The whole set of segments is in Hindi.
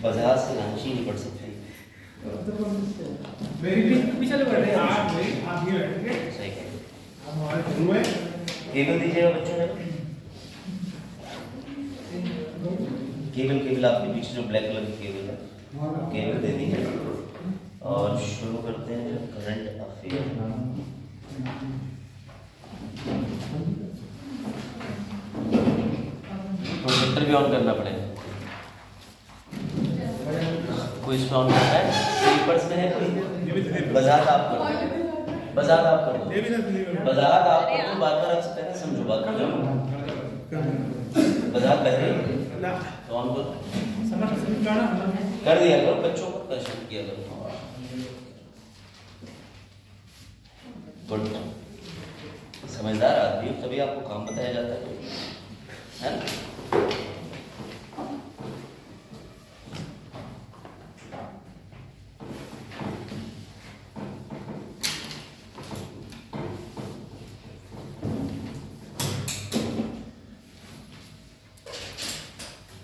बाजार से रांची नहीं पढ़ सकते। केबल दीजिएगा बच्चों ने, केबल आपके पीछे जो ब्लैक कलर की केबल है केबल दे दीजिए और शुरू करते हैं करंट अफेयर। प्रोजेक्टर भी ऑन करना पड़ेगा, कोई इसमें ऑन करता है? पेपर्स में है कोई? वजाहत आप कर दो, वजाहत आप कर दो, वजाहत आप कर दो, बार बार आपसे पहले समझो बात कर दो। वजाहत पहले तो ऑन कर दिया करो, बच्चों को परेशान किया करो। गुड, समझदार आदमी हो तभी आपको काम बताया जाता है ना।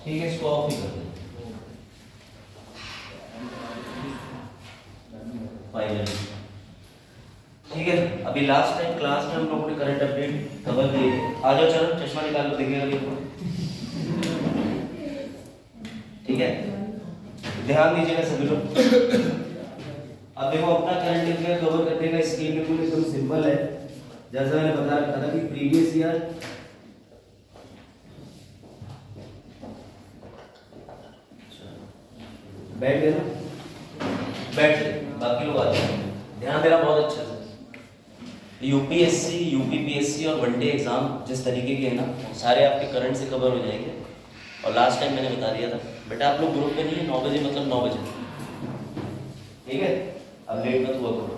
ठीक है, इसको ऑफ ही कर दें। फाइनली ठीक है, अभी लास्ट टाइम क्लास में हम लोगों ने करंट अपडेट कवर किए। आ जाओ, चलो चश्मा निकाल लो, देखिएगा ये। ठीक है, ध्यान दीजिएगा सभी लोग। अब देखो, अपना करंट अफेयर कवर करने का स्कीम बिल्कुल एकदम सिंपल है। जैसा मैंने बता रखा था कि प्रीवियस ईयर बैठ गए ना, बैठ गए, बाकी लोग आ जाए। ध्यान देना बहुत अच्छा से। यूपीएससी, यूपीपीएससी और वनडे एग्जाम जिस तरीके के हैं ना, सारे आपके करंट से कवर हो जाएंगे। और लास्ट टाइम मैंने बता दिया था बेटा, आप लोग ग्रुप में नहीं है, 9 बजे मतलब 9 बजे, ठीक है? अब लेट मत हुआ करो,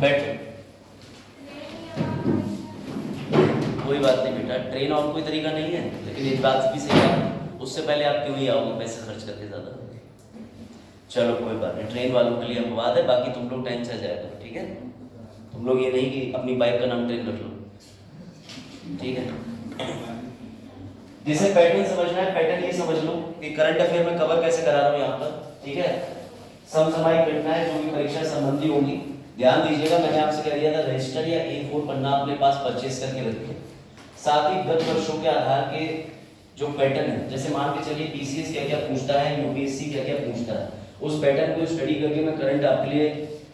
बैठ। कोई बात नहीं बेटा, ट्रेन और कोई तरीका नहीं है, लेकिन एक बात भी सही है, उससे पहले आप क्यों ही आओगे पैसे खर्च करके ज्यादा। चलो कोई बात नहीं, ट्रेन वालों के लिए अपवाद है, बाकी तुम लोग टाइम से जाया करो, ठीक है? तुम लोग ये नहीं कि अपनी बाइक का नाम ट्रेन रख लो, ठीक है? जिसे पैटर्न समझना है, पैटर्न ये समझ लो कि करंट अफेयर में कवर कैसे करा रहा हूं यहाँ पर, ठीक है? समसामयिक घटनाएं जो भी परीक्षा संबंधी होंगी, ध्यान दीजिएगा। मैंने आपसे कह दिया था रजिस्टर या A4 पन्ना अपने पास परचेस करके रखिए। साथ ही गत वर्षों के आधार के जो पैटर्न है, जैसे मान के चलिए पीसीएस क्या क्या पूछता है, यूपीएससी क्या क्या पूछता है, उस पैटर्न को स्टडी करके मैं करंट आपके लिए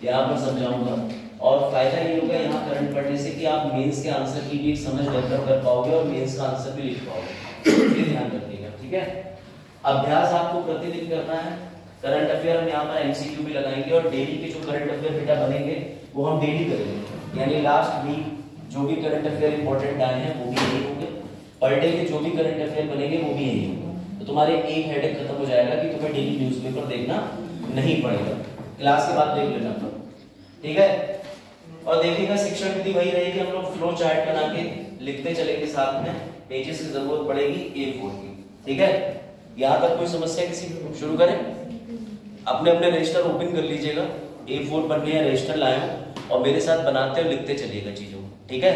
यहाँ पर समझाऊंगा। और फायदा ये होगा यहाँ करंट पढ़ने से कि आप मेंस के आंसर की भी समझ डेवलप कर पाओगे और मेंस का आंसर भी लिख पाओगे। ये ध्यान रखिएगा, ठीक है? अभ्यास आपको प्रतिदिन करना है। करंट अफेयर हम यहाँ पर एमसीक्यू भी लगाएंगे और डेली के जो करंट अफेयर बेटा बनेंगे वो हम डेली करेंगे। यानी लास्ट वीक जो भी करंट अफेयर इंपॉर्टेंट आए हैं वो भी यही होंगे, पर डे के जो भी करंट अफेयर बनेंगे वो भी यही होंगे। तो तुम्हारे एक हेडेक खत्म हो जाएगा कि तुम्हें डेली न्यूज़पेपर देखना नहीं पड़ेगा, क्लास के बाद देख लेना, ठीक है? और देखिएगा शिक्षण विधि वही रहेगी, हम लोग फ्लो चार्ट बना के लिखते चलेंगे, साथ में पेजेस की जरूरत पड़ेगी A4 की, ठीक है? यहाँ तक कोई समस्या किसी को? शुरू करें। अपने अपने रजिस्टर ओपन कर लीजिएगा, A4 पन्ने या रजिस्टर लाए हो और मेरे साथ बनाते और लिखते चलिएगा चीजों को, ठीक है?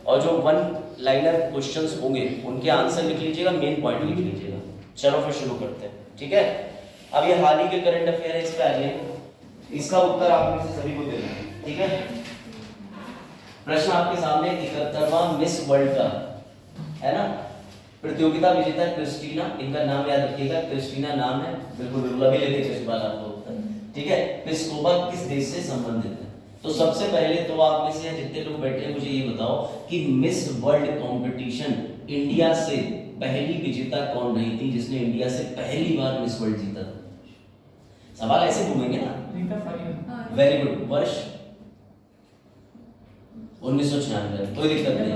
और जो 1 लाइनर क्वेश्चंस होंगे उनके आंसर लिख लीजिएगा, मेन पॉइंट लिख लीजिएगा। चलो फिर शुरू करते हैं, ठीक है? अब ये हाल ही के करंट अफेयर है, इस पे आ जाइए। इसका उत्तर आप में से सभी को देना है, ठीक है? प्रश्न आपके सामने 71वां मिस वर्ल्ड का है ना, प्रतियोगिता विजेता क्रिस्टीना, इनका नाम याद रखिएगा, क्रिस्टीना नाम है, बिल्कुल बिल्कुल अभी लेते हैं इस बार आपको उत्तर, ठीक है? प्लिस्कोवा किस देश से संबंधित है? तो सबसे पहले तो आप में से जितने लोग बैठे हैं मुझे ये बताओ कि मिस वर्ल्ड कंपटीशन इंडिया से पहली विजेता कौन रही थी, जिसने इंडिया से पहली बार मिस वर्ल्ड जीता था? सवाल ऐसे घूमेंगे ना। वेरी गुड, वर्ष 1996। कोई दिक्कत नहीं,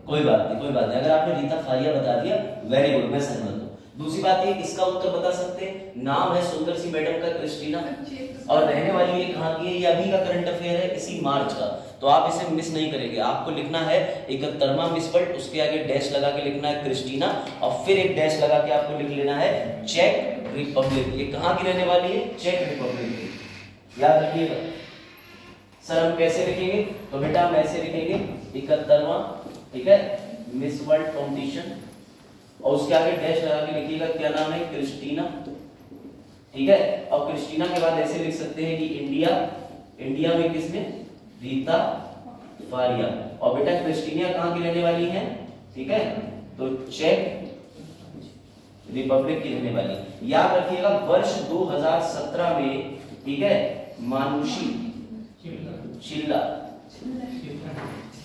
कोई बात नहीं, कोई बात नहीं। अगर आपने रीता फारिया बता दिया वेरी गुड, मैं सहमत हूँ। दूसरी बात ये, इसका उत्तर बता सकते हैं? नाम है सुंदर सी मैडम का क्रिस्टीना, और रहने वाली ये कहाँ की है? ये अभी का करंट अफेयर है, इसी मार्च का। तो आप इसे मिस नहीं करेंगे, आपको लिखना है 71वां मिस वर्ल्ड, उसके आगे डैश लगा के लिखना है क्रिस्टीना, और फिर एक डैश लगा के आपको लिख लेना है चेक रिपब्लिक। ये कहाँ की रहने वाली है? चेक रिपब्लिक की, याद रखिएगा। सर हम कैसे लिखेंगे? तो बेटा हम ऐसे लिखेंगे 71वां, ठीक है, मिस वर्ल्ड कंपटीशन, और उसके आगे डैश लगा के लिखिएगा क्या नाम है, क्रिस्टीना। ठीक है, और क्रिस्टीना के बाद ऐसे लिख सकते हैं कि इंडिया, इंडिया में किसने, रीता फारिया। और बेटा क्रिस्टीना कहाँ की रहने वाली है, ठीक है, तो चेक रिपब्लिक की रहने वाली। याद रखिएगा वर्ष 2017 में, ठीक है, मानुषी चिल्ला,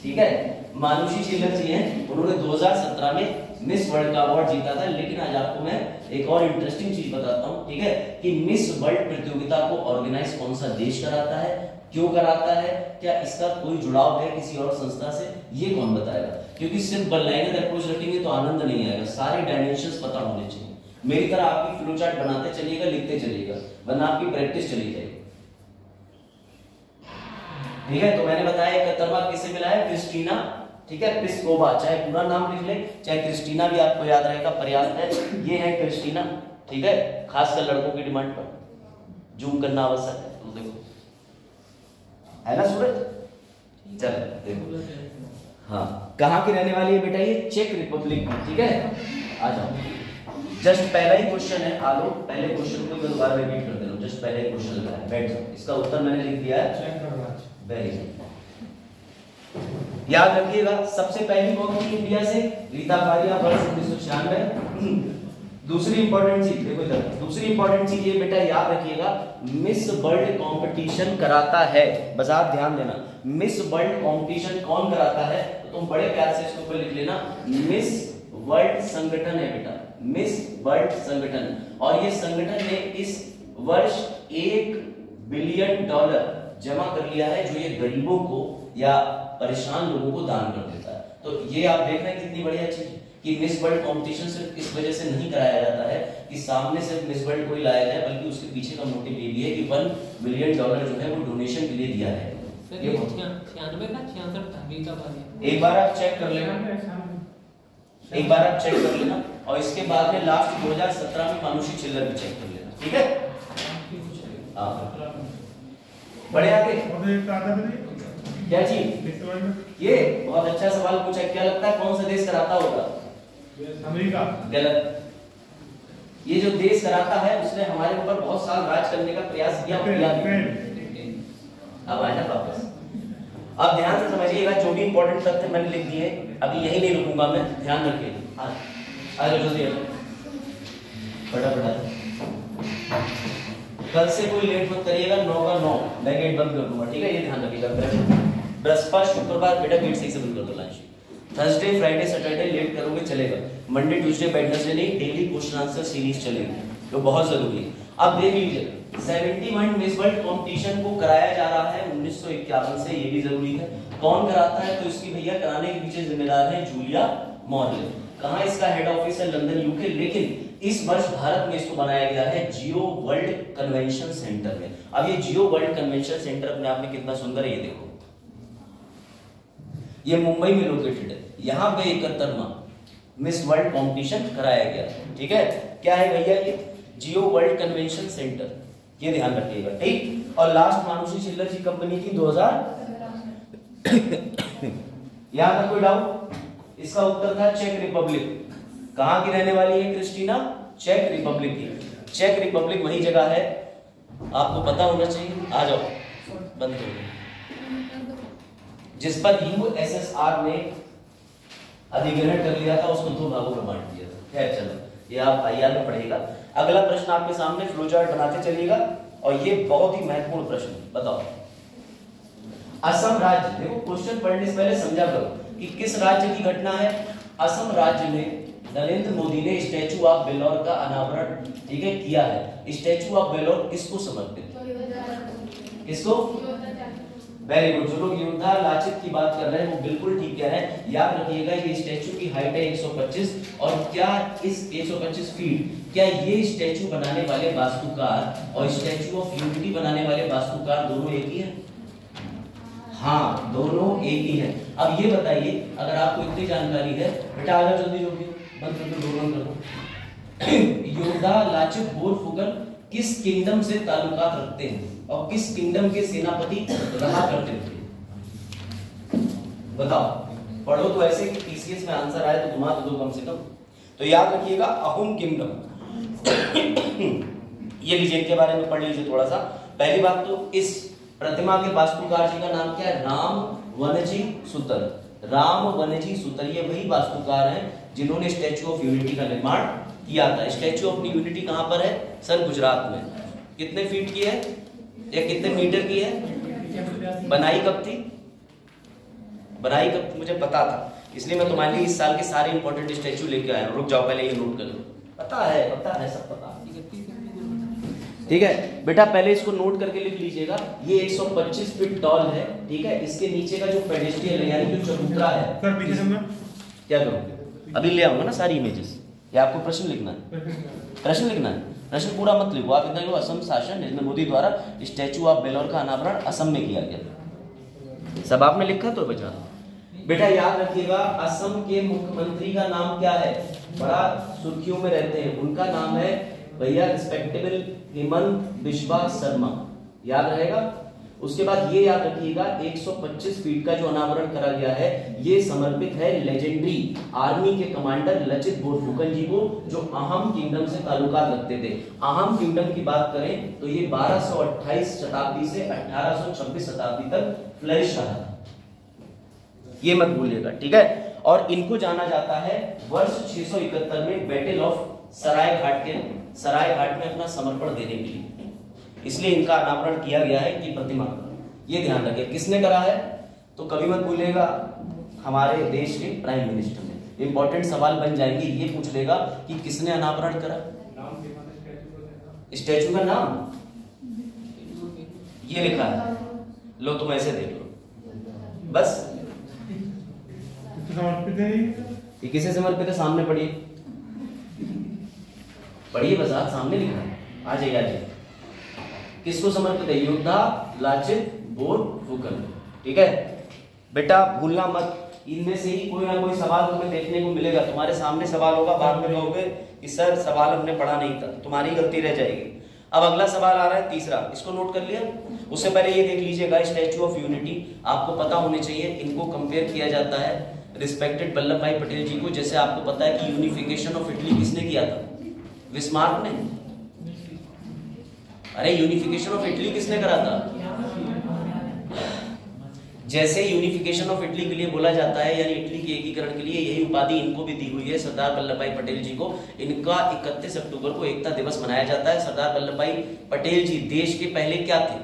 ठीक है, मानुषी चिल्लर जी हैं, उन्होंने 2017 में मिस वर्ल्ड का अवार्ड जीता था। लेकिन आज आपको मैं एक और इंटरेस्टिंग चीज बताता हूं, ठीक है, कि मिस वर्ल्ड प्रतियोगिता को ऑर्गेनाइज कौन सा देश कराता है, क्यों कराता है, क्या इसका कोई जुड़ाव है किसी और संस्था से, ये कौन बताएगा? क्योंकि सिर्फ वन लाइनर अप्रोच रखेंगे तो आनंद नहीं आएगा, सारे डायमेंशंस पता होने चाहिए। मेरी तरह आपकी फ्लो चार्ट बनाते चलिएगा, लिखते चलिएगा, वरना आपकी प्रैक्टिस चली जाएगी। ठीक है, तो मैंने बताया 71वां किसे मिला है, क्रिस्टीना, ठीक है, प्लिस्कोवा, चाहे पूरा नाम लिख ले चाहे क्रिस्टीना भी आपको याद रहेगा, पर्याप्त है। ये है क्रिस्टीना, ठीक है, खासकर लड़कों की डिमांड पर जूम करना आवश्यक है। तो देखो है ना सूरज, चलो देखो, हाँ कहाँ की रहने वाली है बेटा, ये चेक रिपब्लिक की। ठीक है, आ जाओ, जस्ट पहला ही क्वेश्चन है, आ लो, पहले क्वेश्चन को मैं दोबारा रिपीट कर दे रहा हूँ, जस्ट पहले ही क्वेश्चन लगा है, बैठ जाओ, इसका उत्तर मैंने लिख दिया है, वेरी गुड। याद रखिएगा सबसे पहली कौन थी इंडिया से, रीता फारिया, वर्ष 1996। दूसरी इंपॉर्टेंट चीज देखो इधर, दूसरी इंपॉर्टेंट चीज ये बेटा याद रखिएगा, मिस वर्ल्ड कंपटीशन कराता है, बस आप ध्यान देना, मिस वर्ल्ड कंपटीशन कौन कराता है, तो तुम बड़े प्यार से इसके ऊपर लिख लेना, मिस वर्ल्ड संगठन है बेटा, मिस वर्ल्ड संगठन। और ये संगठन ने इस वर्ष $1 बिलियन जमा कर लिया है, जो ये गरीबों को या परेशान लोगों को दान कर देता है। तो ये आप देख रहे हैं कितनी बढ़िया चीज कि मिस वर्ल्ड कंपटीशन सिर्फ इस वजह से नहीं कराया जाता है कि सामने सिर्फ मिस वर्ल्ड को ही लाया जाए, बल्कि उसके पीछे का मोटिव ये भी है कि $1 बिलियन जो है वो डोनेशन के लिए दिया है। ये 96 का 66 था रीता फारिया, एक बार आप चेक कर लेना, एक बार आप चेक कर लेना, और इसके बाद में लास्ट 2017 में मानुषी चिल्लर भी चेक कर लेना। ठीक है, हाँ बड़े आगे क्या चीज, ये बहुत अच्छा सवाल पूछा, क्या लगता है कौन सा देश कराता होगा, अमेरिका। गलत, ये जो देश कराता है उसने हमारे ऊपर बहुत साल राज करने का प्रयास किया, अब आए ना वापस। अब ध्यान से समझिएगा, जो भी इंपॉर्टेंट तथ्य मैंने लिख दिए, अभी यही नहीं रुकूंगा मैं, ध्यान रखिए, आ जाओ जल्दी, फटाफट। कल से कोई लेट मत करिएगा, 9 का 9 मैं गेट बंद कर दूंगा, ठीक है, ये ध्यान रखिएगा। बृहस्पति शुक्रवार बेटा गेट सही से बंद कर दो, lunch Thursday Friday Saturday late करोगे चलेगा, मंडे ट्यूसडे वेडनेसडे नहीं, डेली क्वेश्चन आंसर सीरीज चलेगी, जो बहुत जरूरी है। अब देख लीजिए 71 मिस वर्ल्ड कंपटीशन को कराया जा रहा है 1951 से, ये भी जरूरी है। कौन कराता है, तो इसकी भैया कराने के पीछे जिम्मेदार है जूलिया मॉर्ले। कहां इसका हेड ऑफिस है, लंदन यूके, लेकिन इस वर्ष भारत में इसको बनाया गया है जियो वर्ल्ड कन्वेंशन सेंटर में। अब ये जियो वर्ल्ड कन्वेंशन सेंटर अपने आप में कितना सुंदर है, ये देखो, ये मुंबई में लोकेटेड है, यहाँ पे 71वां मिस वर्ल्ड कंपटीशन कराया गया। ठीक है, क्या है भैया, ये जियो वर्ल्ड कन्वेंशन सेंटर, ये ध्यान रखिएगा, ठीक। और लास्ट मानुषी चिल्लर जी कंपनी की 2000 यहां तक कोई डाउट, इसका उत्तर था चेक रिपब्लिक। कहां की रहने वाली है क्रिस्टीना, चेक रिपब्लिक की। चेक रिपब्लिक वही जगह है, आपको पता होना चाहिए। आ जाओ, बंद करो, जिस पर यूएसएसआर ने अधिग्रहण कर लिया था, उसको 2 भागों में बांट दिया था। खैर चलो, ये आप आईआर में पढ़ेगा। अगला प्रश्न आपके सामने, फ्लो चार्ट बनाते चलिएगा, और ये बहुत ही महत्वपूर्ण प्रश्न, बताओ असम राज्य, देखो क्वेश्चन पढ़ने से पहले समझा करो कि किस राज्य की घटना है। असम राज्य में नरेंद्र मोदी ने स्टैचू ऑफ बेलोर का अनावरण, ठीक है, किया है। स्टैचू ऑफ बेलोर किसको समर्पित, किसको, वेरी गुड, जो लोग योद्धा लाचित की बात कर रहे हैं वो बिल्कुल ठीक कह रहे हैं। याद रखिएगा ये स्टैचू की हाइट है 125, और क्या इस 125 फीट, क्या ये स्टैचू बनाने वाले वास्तुकार और स्टैचू ऑफ यूनिटी बनाने वाले वास्तुकार दोनों एक ही हैं? हाँ, दोनों एक ही हैं। अब ये बताइए, अगर आपको इतनी जानकारी है बेटा, आगे जल्दी जो भी बंद कर दो, दोनों कर दो। योद्धा लाचित बोरफुकन किस किंगडम से ताल्लुकात रखते हैं और किस किंगडम के सेनापति रहा करते थे, बताओ। पढ़ो तो ऐसे कि जीसीएस में आंसर आए तो घुमा तो दो कम से कम। तो याद रखिएगा अहोम किंगडम। ये लीजिए, इनके बारे में पढ़ लीजिए थोड़ा सा। पहली बात तो इस प्रतिमा के वास्तुकार जी का नाम क्या है? राम वनजी सुतर। राम वनजी सुतर ये वही वास्तुकार हैं जिन्होंने स्टैचू ऑफ यूनिटी का निर्माण किया था। स्टैचू ऑफ यूनिटी कहां पर है सर? गुजरात में। कितने फीट की है या कितने मीटर की है? बनाई कब थी? बनाई कब थी मुझे पता था, इसलिए मैं तुम्हारे लिए इस साल के सारे इंपॉर्टेंट स्टैचू लेके आया हूं। रुक जाओ, पहले ये नोट कर लो। पता है सब पता। ठीक है बेटा, पहले इसको नोट करके लिख लीजिएगा। ये 125 फीट टॉल है। ठीक है, इसके नीचे का जो पेडेस्ट्रियल है यानी जो चबूतरा है, क्या करोगे? अभी ले आऊंगा ना सारी इमेजेस। या आपको प्रश्न लिखना है? प्रश्न लिखना है? प्रश्न पूरा मत लिखो आप, इतना असम शासन नरेंद्र मोदी द्वारा स्टैचू ऑफ बेलोर का अनावरण असम में किया गया। सब आपने लिखा तो बचा। बेटा याद रखिएगा, असम के मुख्यमंत्री का नाम क्या है? बड़ा सुर्खियों में रहते हैं, उनका नाम है भैया रिस्पेक्टेबल हेमंत बिस्वा शर्मा। याद रहेगा। उसके बाद ये याद रखिएगा 125 फीट का जो अनावरण करा गया है ये समर्पित है लेजेंडरी आर्मी के कमांडर लचित बोरफुकन जी को, जो अहम किंगडम से ताल्लुकात रखते थे। अहम किंगडम की बात करें तो ये 1228 शताब्दी से 1826 शताब्दी तक फ्लरिश रहा था, ये मत भूलिएगा। ठीक है, और इनको जाना जाता है वर्ष 671 में बैटल ऑफ सराय घाट में अपना समर्पण देने के लिए, इसलिए इनका अनावरण किया गया है इनकी प्रतिमा का। ये ध्यान रखिए किसने करा है, तो कभी मत भूलिएगा हमारे देश के प्राइम मिनिस्टर ने। इंपॉर्टेंट सवाल बन जाएंगे, ये पूछ लेगा कि किसने अनावरण करा स्टैचू का नाम, ये लिखा है, लो तुम ऐसे देख लो बस। ये किसे समर्पित है? सामने पढ़िए, पढ़िए बस, आप सामने लिखा है, आ जाइए। किसको समर्पित है? योद्धा लाचित बोरफुकन। ठीक है बेटा, भूलना मत, इनमें से ही कोई ना कोई सवाल तुम्हें देखने को मिलेगा। तुम्हारे सामने सवाल होगा, बाद में कहोगे कि सर सवाल हमने पढ़ा नहीं था, तुम्हारी गलती रह जाएगी। अब अगला सवाल आ रहा है तीसरा, इसको नोट कर लिया। उससे पहले ये देख लीजिएगा, स्टैचू ऑफ यूनिटी आपको पता होने चाहिए, इनको कंपेयर किया जाता है रिस्पेक्टेड वल्लभ भाई पटेल जी को। जैसे आपको पता है कि यूनिफिकेशन ऑफ इटली किसने किया था? बिस्मार्क ने। अरे यूनिफिकेशन ऑफ इटली किसने करा था? जैसे यूनिफिकेशन ऑफ इटली के लिए बोला जाता है, यानी इटली के एकीकरण के लिए, यही उपाधि इनको भी दी हुई है सरदार वल्लभ भाई पटेल जी को। इनका 31 अक्टूबर को एकता दिवस मनाया जाता है। सरदार वल्लभ भाई पटेल जी देश के पहले क्या थे?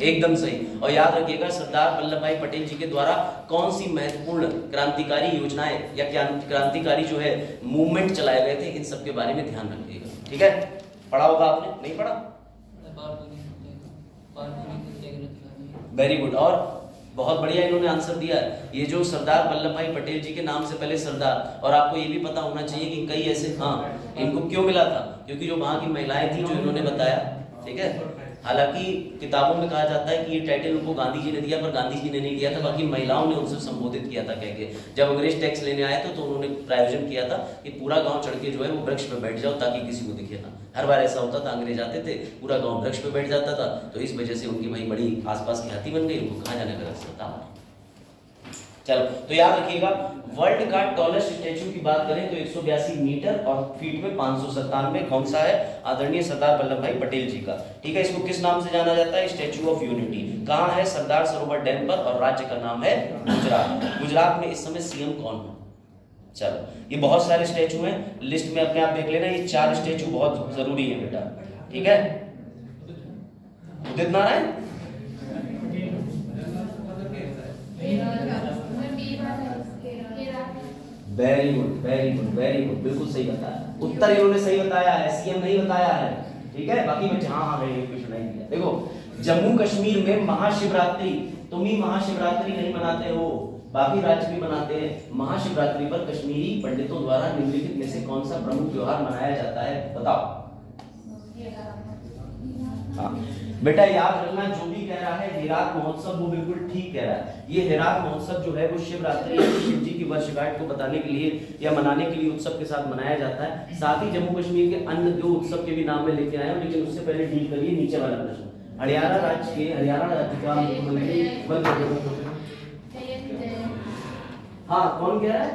एकदम सही। और याद रखिएगा सरदार वल्लभ भाई पटेल जी के द्वारा कौन सी महत्वपूर्ण क्रांतिकारी योजनाएं या क्रांतिकारी जो है मूवमेंट चलाए गए थे, इन सब के बारे में ध्यान रखिएगा। ठीक है, पढ़ा होगा आपने, नहीं पढ़ा? वेरी गुड, और बहुत बढ़िया इन्होंने आंसर दिया है। ये जो सरदार वल्लभ भाई पटेल जी के नाम से पहले सरदार, और आपको ये भी पता होना चाहिए कि कई ऐसे, हाँ इनको क्यों मिला था? क्योंकि जो वहां की महिलाएं थी, जो इन्होंने बताया। ठीक है, हालांकि किताबों में कहा जाता है कि ये टाइटल उनको गांधी जी ने दिया, पर गांधी जी ने नहीं दिया था, बाकी महिलाओं ने उनसे संबोधित किया था कह के। जब अंग्रेज टैक्स लेने आए तो उन्होंने प्रायोजन किया था कि पूरा गांव चढ़ के जो है वो वृक्ष पे बैठ जाओ ताकि किसी को दिखे ना। हर बार ऐसा होता था, अंग्रेज आते थे, पूरा गांव वृक्ष पे बैठ जाता था, तो इस वजह से उनकी भाई बड़ी आसपास की हाथी बन गई, उनको कहाँ जाने का रास्ता था। चलो, तो याद रखिएगा वर्ल्ड का टॉलेस्ट स्टैचू की बात करें तो 182 मीटर और फीट में 597। कौन सा है? आदरणीय सरदार वल्लभ भाई पटेल जी का। ठीक है, इसको किस नाम से जाना जाता है? Statue of unity. कहाँ है? सरदार सरोवर डैम पर, और राज्य का नाम है गुजरात। गुजरात में इस समय सीएम कौन है? चलो, ये बहुत सारे स्टैचू हैं, लिस्ट में अपने आप देख लेना। ये 4 स्टैचू बहुत जरूरी है बेटा। ठीक है, Udit Narayan, very good very good very good, बिल्कुल सही बताया। उत्तर इन्होंने सही बताया है, सीएम नहीं बताया है। ठीक है, बाकी बच्चे हाँ हाँ ये कुछ नहीं दिया। देखो, जम्मू कश्मीर में महाशिवरात्रि, तुम ही महाशिवरात्रि नहीं मनाते हो, बाकी राज्य भी मनाते हैं। महाशिवरात्रि पर कश्मीरी पंडितों द्वारा निम्नलिखित में से कौन सा प्रमुख त्योहार मनाया जाता है? बताओ। हाँ बेटा, याद रखना, जो भी कह रहा है हेरात महोत्सव वो बिल्कुल ठीक कह रहा है। ये हेरात महोत्सव जो है वो शिवरात्रि शिव जी की वर्षगांठ को बताने के लिए या मनाने के लिए उत्सव के साथ मनाया जाता है। साथ ही जम्मू कश्मीर के अन्य 2 उत्सव के भी नाम में लेके आए हूं, लेकिन उससे पहले डील करिए नीचे वाला प्रश्न। हरियाणा राज्य का मुख्यमंत्री हाँ कौन कह रहा है?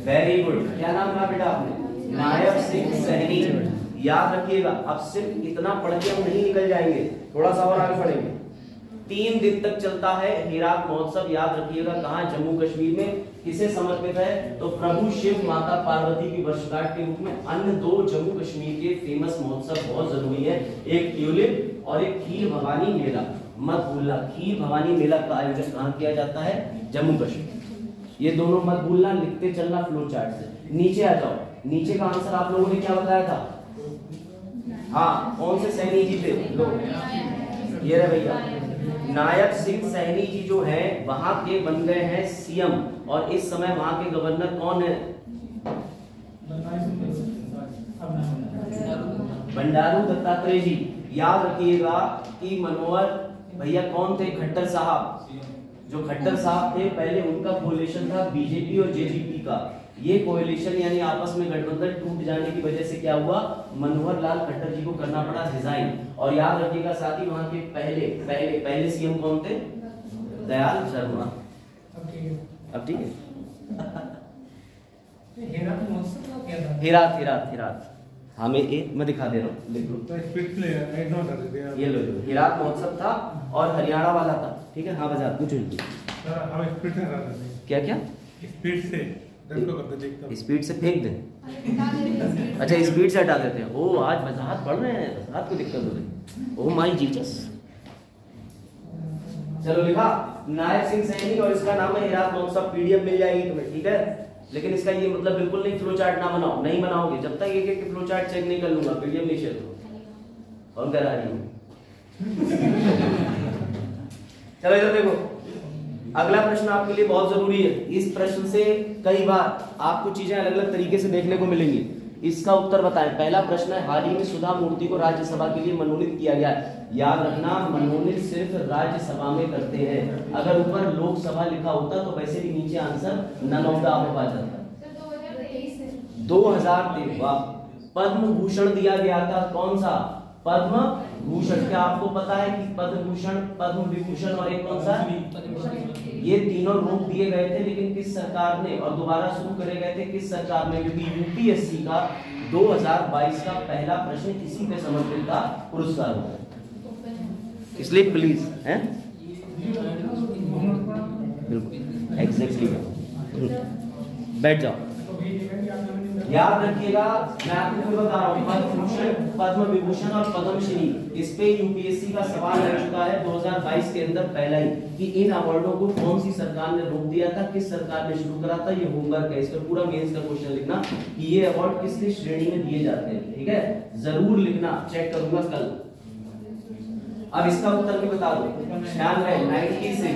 वेरी गुड, क्या नाम कहा बेटा आपने? नायब सिंह सैनी। याद रखिएगा, अब सिर्फ इतना पढ़ के हम नहीं निकल जाएंगे, थोड़ा सा और आगे पढ़ेंगे। 3 दिन तक चलता है हेरात महोत्सव। याद रखिएगा कहाँ? जम्मू कश्मीर में। किसे समर्पित है? तो प्रभु शिव माता पार्वती की वर्षगांठ के रूप में अन्य 2 जम्मू कश्मीर के फेमस महोत्सव बहुत जरूरी है, एक ट्यूलिप और एक खीर भवानी मेला। मत भूलना, खीर भवानी मेला का आयोजन कहाँ किया जाता है? जम्मू कश्मीर। ये दोनों मत भूलना, लिखते चलना फ्लो चार्ट से। नीचे आ जाओ, नीचे का आंसर आप लोगों ने क्या बताया था? हाँ, कौन से सैनी जी थे? लो ये रहे भैया, नायब सिंह सैनी जी जो है वहां के बन गए हैं सीएम, और इस समय वहां के गवर्नर कौन है? बंडारू दत्तात्रेय जी। याद रखिएगा कि मनोहर भैया कौन थे? खट्टर साहब। जो खट्टर साहब थे पहले उनका कोalition था बीजेपी और जेजेपी का। ये कोalition यानी आपस में गठबंधन टूट जाने की वजह से क्या हुआ? मनोहर लाल खट्टर जी को करना पड़ा रिजाइन। और याद रखिएगा साथ ही वहां के पहले सीएम कौन थे? दयाल शर्मा। अब ठीक है। हेरात हाँ मैं दिखा दे रहा हूँ, लिख लो। ये लो, हेरात महोत्सव था और हरियाणा वाला था, ठीक है। हाँ बजा पूछो। क्या क्या? स्पीड से फेंक दे। अच्छा स्पीड से हटा देते हैं। ओ आज वजाहत पढ़ रहे हैं, वजाहत को दिक्कत हो रही। Oh my Jesus. चलो लिखा नायब सिंह सैनी और इसका नाम है हेरात महोत्सव। पीडीएफ मिल जाएगी तुम्हें, ठीक है। लेकिन इसका ये मतलब बिल्कुल नहीं फ्लो चार्ट ना बनाओ, नहीं बनाओगे जब तक एक फ्लो चार्ट चेक नहीं कर लूंगा, पीडीएफ नहीं शेयर करो। और करा रही हूँ। चलो इधर देखो, अगला प्रश्न आपके लिए बहुत जरूरी है। इस प्रश्न से कई बार आपको चीजें अलग अलग तरीके से देखने को मिलेंगी। इसका उत्तर बताएं। पहला प्रश्न है, हाल ही में सुधा मूर्ति को राज्यसभा के लिए मनोनीत किया गया। याद रखना, मनोनीत सिर्फ राज्यसभा में करते हैं। अगर ऊपर लोकसभा लिखा होता तो वैसे भी नीचे answer none of the above आ जाता। 2023। वाह। पद्म भूषण दिया गया था, कौन सा? पद्म भूषण। क्या आपको पता है कि पद्म भूषण, पद्म विभूषण और एक कौन सा? ये तीनों रोक दिए गए थे, लेकिन किस सरकार ने, और दोबारा शुरू करे गए थे किस सरकार ने? क्योंकि यूपीएससी का 2022 का पहला प्रश्न इसी पे समर्पित था, पुरस्कार होगा, इसलिए प्लीज हैं बिल्कुल एग्जैक्टली बैठ जाओ। याद रखिएगा, मैं आपको बता रहा हूँ, पद्म भूषण, पद्म विभूषण और पद्मश्री, इस पे यूपीएससी का सवाल आ चुका है 2022 के अंदर पहला ही, कि इन अवार्डों को कौन सी सरकार ने रोक दिया था, किस सरकार ने शुरू करा था। ये होमवर्क है, इसका पूरा मेंस का क्वेश्चन लिखना कि ये अवार्ड किस किस श्रेणी में दिए जाते हैं, ठीक है। जरूर लिखना, चेक करूंगा कल। अब इसका उत्तर भी बता दो। ध्यान रहे 96।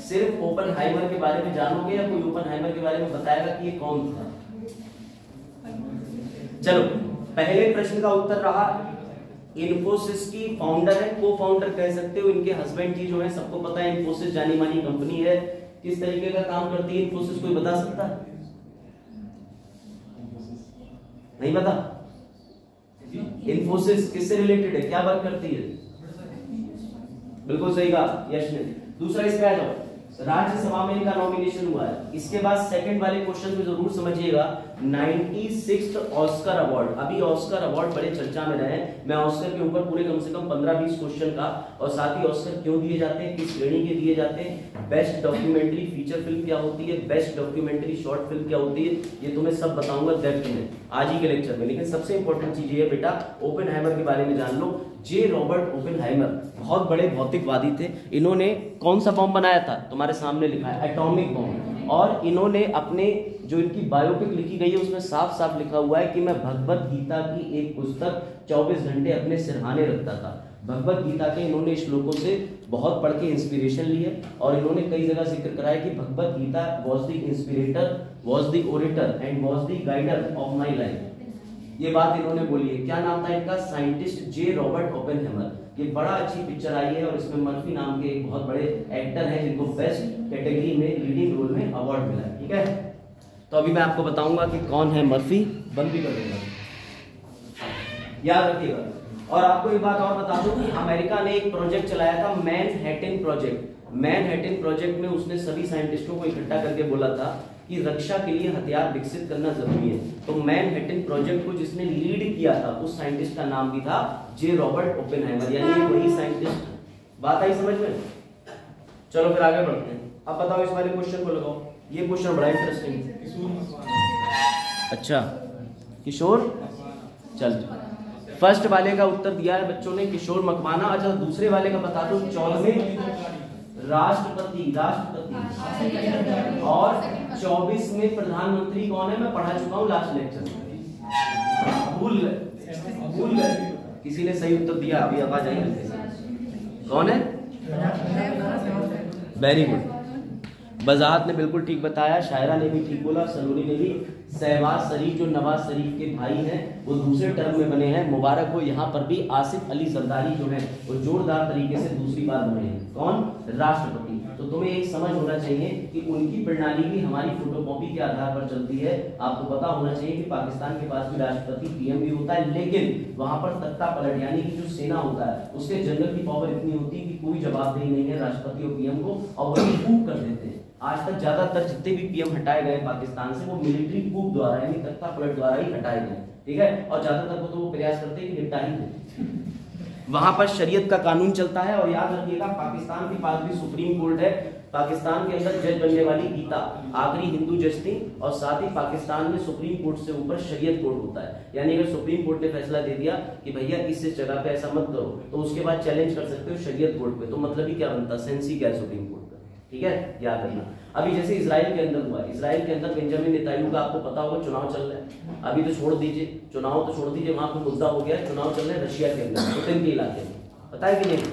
सिर्फ ओपेनहाइमर के बारे में जानोगे या कोई ओपेनहाइमर के बारे में बताएगा कि ये कौन था? चलो पहले प्रश्न का उत्तर रहा, इन्फोसिस की फाउंडर है, को फाउंडर कह सकते हो, इनके हस्बैंड जी जो है, सबको पता है इन्फोसिस जानी मानी कंपनी है। किस तरीके का काम करती है इन्फोसिस, कोई बता सकता है? नहीं पता? इन्फोसिस किससे रिलेटेड है, क्या वर्क करती है? बिल्कुल सही कहा यश ने। दूसरा इस पे आ जाओ, राज्यसभा में इनका नॉमिनेशन हुआ है। इसके बाद सेकंड वाले क्वेश्चन में जरूर समझिएगा, 96th ऑस्कर अवार्ड। अभी ऑस्कर अवार्ड बड़े चर्चा में रहे। मैं ऑस्कर के ऊपर पूरे कम से कम 15-20 क्वेश्चन का, और साथ ही ऑस्कर क्यों दिए जाते हैं, किस श्रेणी के दिए जाते हैं, बेस्ट डॉक्यूमेंट्री फीचर फिल्म क्या होती है, बेस्ट डॉक्यूमेंट्री शॉर्ट फिल्म क्या होती है, ये तुम्हें सब बताऊंगा डेप्थ में आज ही के लेक्चर में। लेकिन सबसे इंपॉर्टेंट चीज ये है बेटा, ओपेनहाइमर के बारे में जान लो। जे रॉबर्ट ओपेनहाइमर बहुत बड़े भौतिकवादी थे। इन्होंने कौन सा बॉम्ब बनाया था? तुम्हारे सामने लिखा है एटॉमिक बॉम्ब। और इन्होंने अपने जो इनकी बायोपिक लिखी गई है उसमें साफ साफ लिखा हुआ है कि मैं भगवत गीता की एक पुस्तक 24 घंटे अपने सिरहाने रखता था। भगवत गीता के इन्होंने श्लोकों से बहुत पढ़ के इंस्पिरेशन ली है, और इन्होंने कई जगह जिक्र कराया कि Bhagavad Gita was the inspirator, was the orator and was the guider of my life. ये बात इन्होंने बोली है। क्या नाम था इनका? Scientist J Robert Oppenheimer. ये बड़ा अच्छी पिक्चर आई है, और इसमें मर्फी नाम के एक बहुत बड़े एक्टर हैं जिनको बेस्ट कैटेगरी में लीडिंग रोल में अवार्ड मिला है, ठीक है। तो अभी मैं आपको बताऊंगा कि कौन है मर्फी। बंद भी कर देगा, याद रखिएगा। और आपको एक बात और बता दूं कि अमेरिका ने एक प्रोजेक्ट चलाया था, मैनहट्टन प्रोजेक्ट। मैनहट्टन प्रोजेक्ट में उसने सभी साइंटिस्टों को इकट्ठा करके बोला था कि रक्षा के लिए हथियार विकसित करना जरूरी है। तो मैनहट्टन प्रोजेक्ट को जिसने लीड किया था उस साइंटिस्ट का नाम भी था जे रॉबर्ट ओपेनहाइमर, यानी वही साइंटिस्ट। बात आई समझ में? चलो फिर आगे बढ़ते हैं। अब बताओ इस वाले क्वेश्चन को लगाओ, ये क्वेश्चन बड़ा इंटरेस्टिंग है। अच्छा किशोर, चल फर्स्ट वाले का उत्तर दिया है बच्चों ने किशोर मकवाना। अच्छा दूसरे वाले का बता दो, 14वें राष्ट्रपति और 24वें प्रधानमंत्री कौन है? मैं पढ़ा चुका हूँ लास्ट लेक्चर में, भूल गए? किसी ने सही उत्तर दिया? अभी आवाज आई, कौन है? वेरी गुड, बजात ने बिल्कुल ठीक बताया, शायरा ने भी ठीक बोला, सलोनी ने भी। शहबाज शरीफ जो नवाज शरीफ के भाई हैं वो दूसरे टर्म में बने हैं, मुबारक हो। यहाँ पर भी आसिफ अली जरदारी जो है वो जोरदार तरीके से दूसरी बार बने हैं। कौन? राष्ट्रपति। तो तुम्हें एक समझ होना चाहिए कि उनकी प्रणाली भी हमारी फोटोकॉपी के आधार पर चलती है। आपको पता होना चाहिए कि पाकिस्तान के पास भी राष्ट्रपति पीएम भी होता है, लेकिन वहां पर तख्ता पलट यानी कि जो सेना होता है उसके जनरल की पावर इतनी होती है कि कोई जवाबदेही नहीं है राष्ट्रपति और पीएम को, और वही कूप कर देते हैं। आज तक ज्यादातर जितने भी पीएम हटाए गए पाकिस्तान से वो मिलिट्री कूप द्वारा यानी तख्ता पलट द्वारा ही हटाए गए, ठीक है। और ज्यादातर को तो वो प्रयास करते हैं कि निपटा ही दें। वहां पर शरीयत का कानून चलता है। और याद रखिएगा पाकिस्तान के पास भी सुप्रीम कोर्ट है। पाकिस्तान के अंदर जज बनने वाली गीता आखिरी हिंदू जज थी, और साथ ही पाकिस्तान में सुप्रीम कोर्ट से ऊपर शरीयत कोर्ट होता है। यानी अगर सुप्रीम कोर्ट ने फैसला दे दिया कि भैया इस जगह पे ऐसा मत करो, तो उसके बाद चैलेंज कर सकते हो शरीयत कोर्ट पे। तो मतलब ही क्या बनता? सेंसी क्या सुप्रीम कोर्ट का, ठीक है, याद रखना। अभी जैसे इजराइल के अंदर हुआ, इजराइल के अंदर बेंजामिन नेतान्याहू का आपको पता होगा चुनाव चल रहा है। अभी तो छोड़ दीजिए चुनाव, तो छोड़ दीजिए, वहां पर मुद्दा हो गया, चुनाव चल रहे हैं रशिया के अंदर, पुतिन के इलाके में। पता है कि नहीं?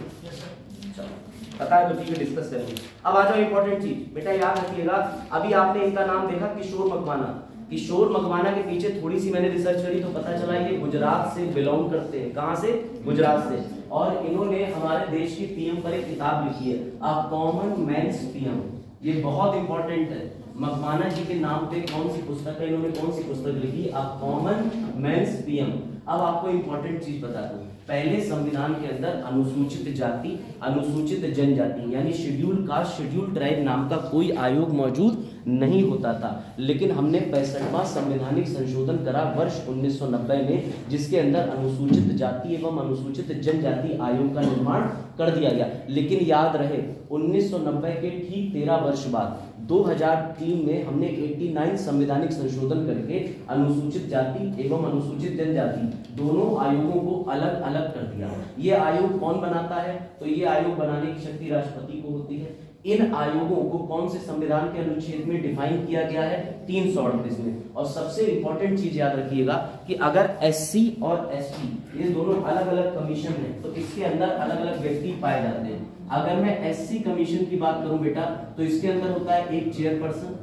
पता है तो ठीक है, डिस्कस करेंगे। अब आ जाओ इंपॉर्टेंट चीज, बेटा याद रखिएगा। अभी आपने इनका नाम देखा किशोर मकवाना। किशोर मकवाना के पीछे थोड़ी सी मैंने रिसर्च करी तो पता चला ये गुजरात से बिलोंग करते हैं। कहां से? गुजरात से। और इन्होंने हमारे देश की पीएम पर एक किताब लिखी है, अ कॉमन मैन्स पीएम। ये बहुत इंपॉर्टेंट है। मकवाना जी के नाम पे कौन सी पुस्तक है, इन्होंने कौन सी पुस्तक लिखी? A common man's PM. अब आपको इंपॉर्टेंट चीज बता दूं, पहले संविधान के अंदर अनुसूचित जाति, अनुसूचित जनजाति यानी शेड्यूल कास्ट, शेड्यूल ट्राइब नाम का कोई आयोग मौजूद नहीं होता था। लेकिन हमने 65वां संवैधानिक संशोधन करा वर्ष 1990 में, जिसके अंदर अनुसूचित जाति एवं अनुसूचित जनजाति आयोग का निर्माण कर दिया गया। लेकिन याद रहे 1990 के ठीक 13 वर्ष बाद 2003 में हमने 89 संवैधानिक संशोधन करके अनुसूचित जाति एवं अनुसूचित जनजाति दोनों आयोगों को अलग अलग कर दिया। ये आयोग कौन बनाता है? तो ये आयोग बनाने की शक्ति राष्ट्रपति को होती है। इन आयोगों को कौन से संविधान के अनुच्छेद में डिफाइन किया गया है? 338 में। और सबसे इंपॉर्टेंट चीज याद रखिएगा कि अगर एससी और एसटी ये दोनों अलग अलग कमीशन है तो इसके अंदर अलग अलग व्यक्ति पाए जाते हैं। अगर मैं एससी कमीशन की बात करूं बेटा तो इसके अंदर होता है एक चेयरपर्सन,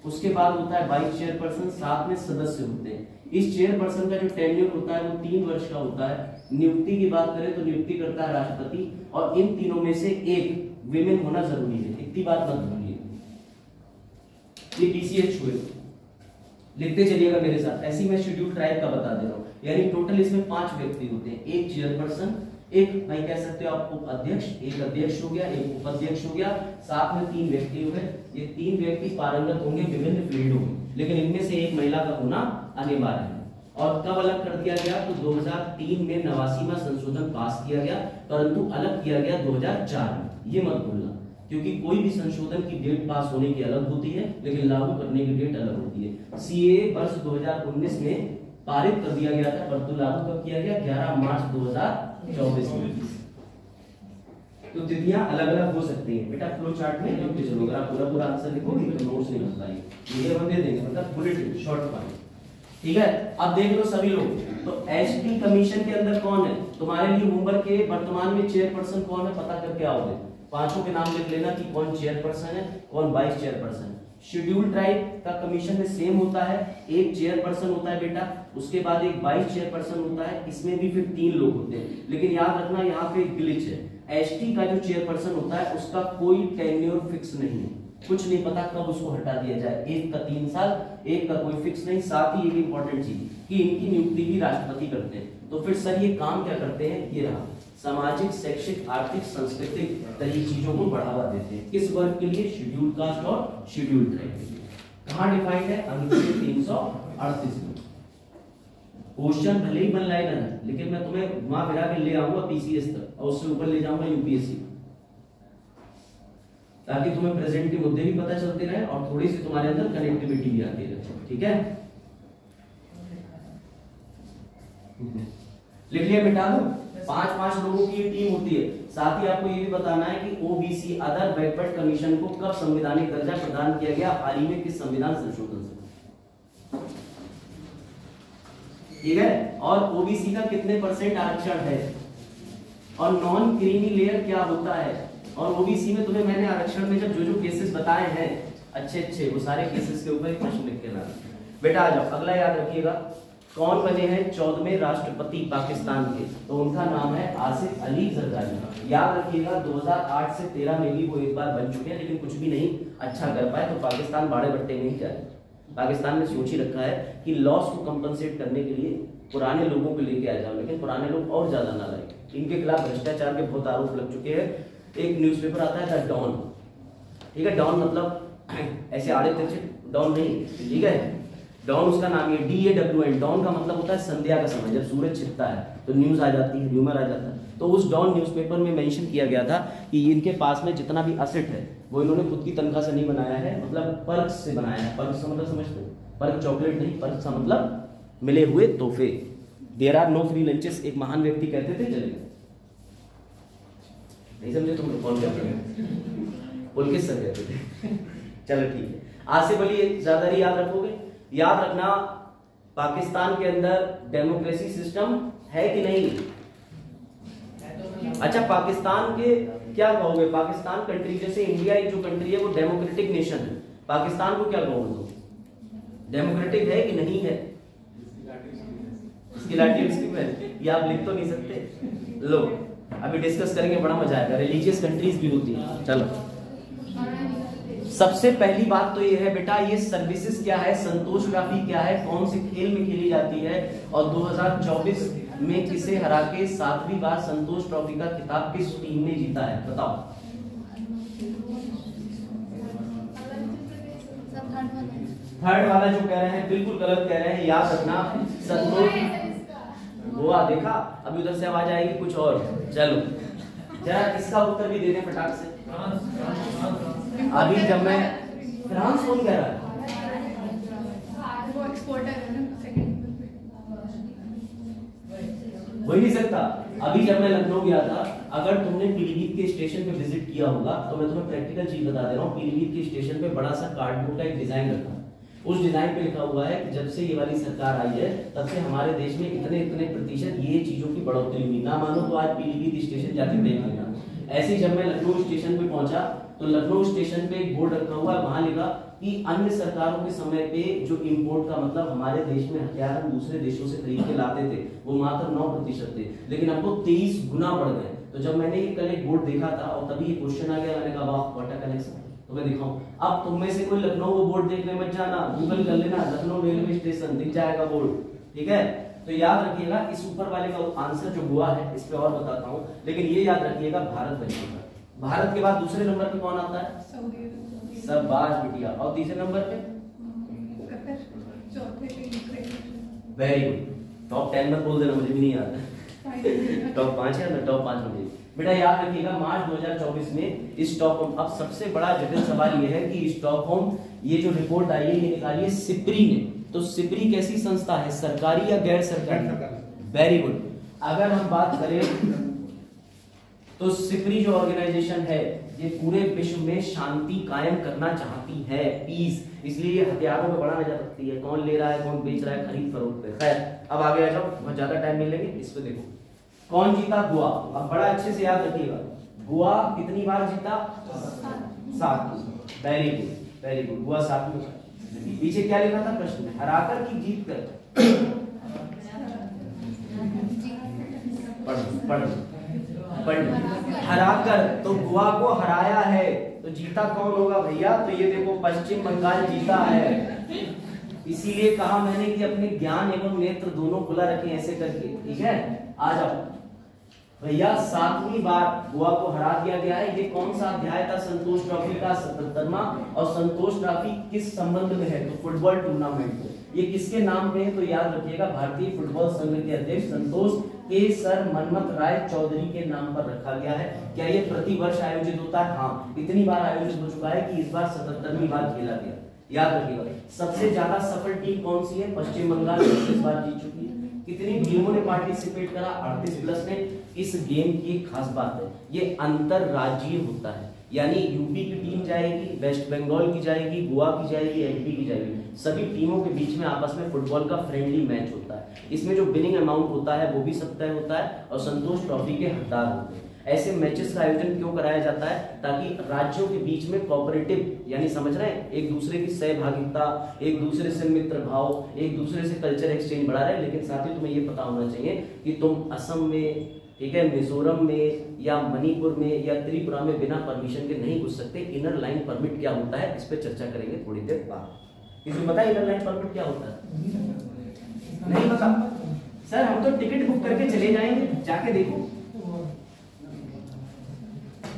उसके बाद होता है वाइस चेयरपर्सन, साथ में सदस्य होते हैं। इस चेयरपर्सन का जो टेन्योर होता है वो 3 वर्ष का होता है। नियुक्ति की बात करें तो नियुक्ति करता है राष्ट्रपति, और इन तीनों में से एक विमेन होना जरूरी है। इतनी बात मत भूलिए, ये पीसीएच हुए, लिखते चलिएगा मेरे साथ। ऐसी मैं शेड्यूल ट्राइब का बता दे रहा हूँ। यानी टोटल इसमें 5 व्यक्ति होते हैं, एक चेयरपर्सन, एक भाई कह सकते हो आप उपाध्यक्ष, एक अध्यक्ष हो गया, एक उपाध्यक्ष हो गया, साथ में 3 व्यक्ति हो गए। ये 3 व्यक्ति पारंगत होंगे विभिन्न फील्डों में, लेकिन इनमें से एक महिला का होना अनिवार्य है। और कब अलग कर दिया गया? तो 2003 में 89वां संशोधन पास किया गया, परंतु अलग किया गया 2004 में। ये मत भूलना, क्योंकि कोई भी संशोधन की डेट पास होने की अलग होती है लेकिन लागू करने की डेट अलग होती है। सीए वर्ष 2019 में पारित कर दिया गया था, परंतु लागू कब किया गया? 11 मार्च 2024 में। तो तिथियां अलग अलग हो सकती हैं। बेटा फ्लो चार्ट में लिखते चलो, अगर आप पूरा पूरा आंसर लिखोगे तो नोट्स नहीं बन पाएंगे, ये हम दे देंगे, मतलब बुलेट शॉर्ट फॉर्म, ठीक है। अब देख लो सभी लोग, तो एसटी कमीशन के अंदर कौन है? तुम्हारे लिए होमवर्क के वर्तमान में चेयरपर्सन कौन है पता करके आओगे। 5 के नाम लिख लेना कि कौन चेयरपर्सन है, कौन वाइस चेयरपर्सन है। शेड्यूल ट्राइब का कमीशन में सेम होता है, एक चेयरपर्सन होता है बेटा, उसके बाद एक वाइस चेयरपर्सन होता है, इसमें भी फिर 3 लोग होते हैं। लेकिन याद रखना यहाँ पे एक ग्लिच है, एसटी का जो चेयरपर्सन होता है उसका कोई टेन्योर फिक्स नहीं है, कुछ नहीं पता कब उसको हटा दिया जाए। एक का 3 साल, एक का कोई फिक्स नहीं। साथ ही एक इंपॉर्टेंट चीज कि इनकी नियुक्ति भी राष्ट्रपति करते हैं। तो फिर सर ये काम क्या करते हैं? ये रहा, सामाजिक, शैक्षिक, आर्थिक, सांस्कृतिक तरह चीजों को बढ़ावा देते हैं। किस वर्ग के लिए? शेड्यूल कास्ट और शेड्यूल ट्राइब के लिए। कहाँ डिफाइंड है? अनुच्छेद 338 में। क्वेश्चन भले ही वन लाइनर है, लेकिन मैं तुम्हें घुमा फिरा के ले आऊंगा पीसीएस तक और उससे ऊपर ले जाऊंगा यूपीएससी, ताकि तुम्हें प्रेजेंट के मुद्दे भी पता चलते रहे और थोड़ी सी तुम्हारे अंदर कनेक्टिविटी भी आती रहे। ठीक है, लिख लिया? मिटा दो। 5-5 लोगों की टीम होती है। साथ ही आपको ये भी बताना है कि ओबीसी अदर बैकवर्ड कमीशन को कब संवैधानिक दर्जा प्रदान किया गया, हाल ही में किस संविधान संशोधन से। ठीक है, और ओबीसी का कितने % आरक्षण है, और नॉन क्रीमी लेयर क्या होता है, और ओबीसी में तुम्हें मैंने आरक्षण में जब जो केसेस बताए हैं अच्छे वो सारे केसेस के ऊपर एक प्रश्न लिख के लाना। बेटा आ जाओ, अगला याद रखिएगा। कौन बने हैं 14वें राष्ट्रपति पाकिस्तान के? तो उनका नाम है आसिफ अली जरदारी। याद रखिएगा 2008 से 13 में भी वो एक बार बन चुके हैं, लेकिन कुछ भी नहीं अच्छा कर पाए, तो पाकिस्तान बाड़े बट्टे में ही जाए। पाकिस्तान ने सोच ही रखा है कि लॉस को कंपनसेट करने के लिए पुराने लोगों को लेके आ जाओ, लेकिन पुराने लोग और ज्यादा नालायक। इनके खिलाफ भ्रष्टाचार के बहुत आरोप लग चुके हैं। एक न्यूज़पेपर आता है द डॉन, ठीक है, डॉन मतलब ऐसे आड़े तिरछे डॉन नहीं, ठीक है, डॉन उसका नाम है, DAWN। डॉन का मतलब होता है संध्या का समय, जब सूरज छिपता है तो न्यूज आ जाती है, ह्यूमर आ जाता है। तो उस डॉन न्यूज़पेपर में मेंशन किया गया था कि इनके पास में जितना भी एसेट है वो इन्होंने खुद की तनख्वाह से नहीं बनाया है, मतलब पर्क्स से बनाया है। पर्क्स का मतलब समझते हो? पर्क चॉकलेट नहीं, पर्क्स का मतलब मिले हुए तोहफे। There are no free lunches, एक महान व्यक्ति कहते थे, चलेगा नहीं समझे तुम लोग? कौन कहते हैं? पुलकित सर कहते थे। चलो ठीक है, आसिफ अली जरदारी याद रखोगे। याद रखना पाकिस्तान के अंदर डेमोक्रेसी सिस्टम है कि नहीं? अच्छा, पाकिस्तान के क्या कहोगे? पाकिस्तान कंट्री जैसे इंडिया एक जो कंट्री है वो डेमोक्रेटिक नेशन है, पाकिस्तान को क्या कहोगे तुम? डेमोक्रेटिक है कि नहीं है? इसकी लाठी इसकी पे, ये आप लिख तो नहीं सकते। लो अभी डिस्कस करेंगे, बड़ा मजा आएगा। रिलीजियस कंट्रीज भी होती है। चलो, सबसे पहली बात तो ये है बेटा, ये सर्विसेज क्या है, संतोष ट्रॉफी क्या है, कौन से खेल में खेली जाती है, और 2024 में किसे हरा के 7वीं बार संतोष ट्रॉफी का खिताब किस टीम ने जीता है? बताओ। थर्ड वाला जो कह रहे हैं बिल्कुल गलत कह रहे हैं। याद रखना संतोष गोवा, देखा अभी उधर से आवाज आएगी कुछ और। चलो जरा इसका उत्तर भी दे दें फटाक से। अभी जब मैं फ्रांस कौन कह रहा है? हो ही नहीं सकता। अभी जब मैं लखनऊ गया था, अगर तुमने पीलीभीत के स्टेशन पे विजिट किया होगा तो मैं तुम्हें प्रैक्टिकल चीज बता दे रहा हूँ। पीलीभीत के स्टेशन पे बड़ा सा कार्डबोर्ड का एक डिजाइन रखा, उस डिजाइन पे लिखा हुआ है कि जब से ये वाली सरकार आई है तब से हमारे देश में इतने इतने प्रतिशत ये चीजों की बढ़ोतरी हुई। ना मानो तो आज पीलीभीत स्टेशन जाके देख लेना। ऐसे ही जब मैं लखनऊ स्टेशन पे पहुंचा तो लखनऊ स्टेशन पे एक बोर्ड रखा हुआ है, वहां लिखा कि अन्य सरकारों के समय पे जो इंपोर्ट का मतलब हमारे देश में हथियार हम दूसरे देशों से खरीद के लाते थे वो मात्र 9% थे, लेकिन अब वो 23 गुना बढ़ गए। तो जब मैंने ये कल एक बोर्ड देखा था और तभी ये क्वेश्चन आ गया, मैंने कहा वाह व्हाट अ कनेक्शन। तो मैं दिखाऊं, अब तुम में से कोई लखनऊ वो बोर्ड देखने मत जाना, गूगल कर लेना लखनऊ रेलवे स्टेशन, दिख जाएगा बोर्ड, ठीक है। तो याद रखिएगा इस ऊपर वाले का आंसर जो हुआ है इस पे और बताता हूँ, लेकिन ये याद रखिएगा भारत बनेगा। भारत के बाद दूसरे नंबर पे कौन आता है? शाबाश बिटिया। और तीसरे नंबर पे? Very good. टॉप 10 मत बोल देना, मुझे भी नहीं याद है। टॉप 5 है ना? टॉप 5 मुझे बेटा याद रखिएगा। मार्च 2024 में स्टॉकहोम, अब सबसे बड़ा जटिल सवाल ये है कि स्टॉकहोम ये जो रिपोर्ट आई है ये निकाली है सिप्री ने। तो सिप्री कैसी संस्था है, सरकारी या गैर सरकारी? Very good. अगर हम बात करें तो सिप्री जो ऑर्गेनाइजेशन है ये पूरे विश्व में शांति कायम करना चाहती है, पीस, इसलिए ये हथियारों में बड़ा नजर रखती है, कौन ले रहा है कौन बेच रहा है, खरीद फरोख्त पे। खैर अब आगे आ जाओ, बहुत ज्यादा टाइम नहीं लेंगे। इस पे देखो कौन जीता, गोवा। अब बड़ा अच्छे से याद रखिएगा, गोवा कितनी बार जीता? 7। Very good very good, Goa 7 में। पीछे क्या लिखा था प्रश्न में? हराकर की जीत कर? हराकर, तो गोवा को हराया है तो जीता कौन होगा भैया? तो ये देखो पश्चिम बंगाल जीता है। इसीलिए कहा मैंने कि अपने ज्ञान एवं नेत्र दोनों खुला रखें ऐसे करके, ठीक है। आ जाओ भैया 7वीं बार गोवा को हरा दिया गया है। ये कौन सा अध्याय था संतोष ट्रॉफी का? 77वां। और संतोष ट्रॉफी किस संबंध में है? तो फुटबॉल टूर्नामेंट में। ये किसके नाम पे है? तो याद रखिएगा भारतीय फुटबॉल संघ के अध्यक्ष संतोष के सर मनमथ राय चौधरी के नाम पर रखा गया है। क्या ये प्रति वर्ष आयोजित होता है? हाँ, इतनी बार आयोजित हो चुका है कि इस बार 77वीं बार खेला गया। याद रखिएगा। सबसे ज्यादा सफल टीम कौन सी है? पश्चिम बंगाल इस बार जीत चुकी है। कितनी टीमों ने पार्टिसिपेट करा? 38 प्लस ने। इस गेम की एक खास बात है, ये अंतरराज्यीय होता है, यानी यूपी की टीम जाएगी, वेस्ट बंगाल की जाएगी, गोवा की जाएगी, एमपी की जाएगी, सभी टीमों के बीच में आपस में फुटबॉल का फ्रेंडली मैच होता है। इसमें जो विनिंग अमाउंट होता है वो भी सब तय होता है और संतोष ट्रॉफी के हकदार होते हैं। ऐसे मैचेस का आयोजन क्यों कराया जाता है? ताकि राज्यों के बीच में कोऑपरेटिव, यानी समझ रहे हैं, एक दूसरे की सहभागिता, एक दूसरे से मित्र भाव, एक दूसरे से कल्चर एक्सचेंज बढ़ा रहे हैं। लेकिन साथ ही तुम्हें ये पता होना चाहिए कि तुम असम में, ठीक है, मिजोरम में या मणिपुर में या त्रिपुरा में बिना परमिशन के नहीं घुस सकते। इनर लाइन परमिट क्या होता है, इस पर चर्चा करेंगे थोड़ी देर बाद। किसी पता है इनर लाइन परमिट क्या होता है? नहीं पता सर, हम तो टिकट बुक करके चले जाएंगे, जाके देखो।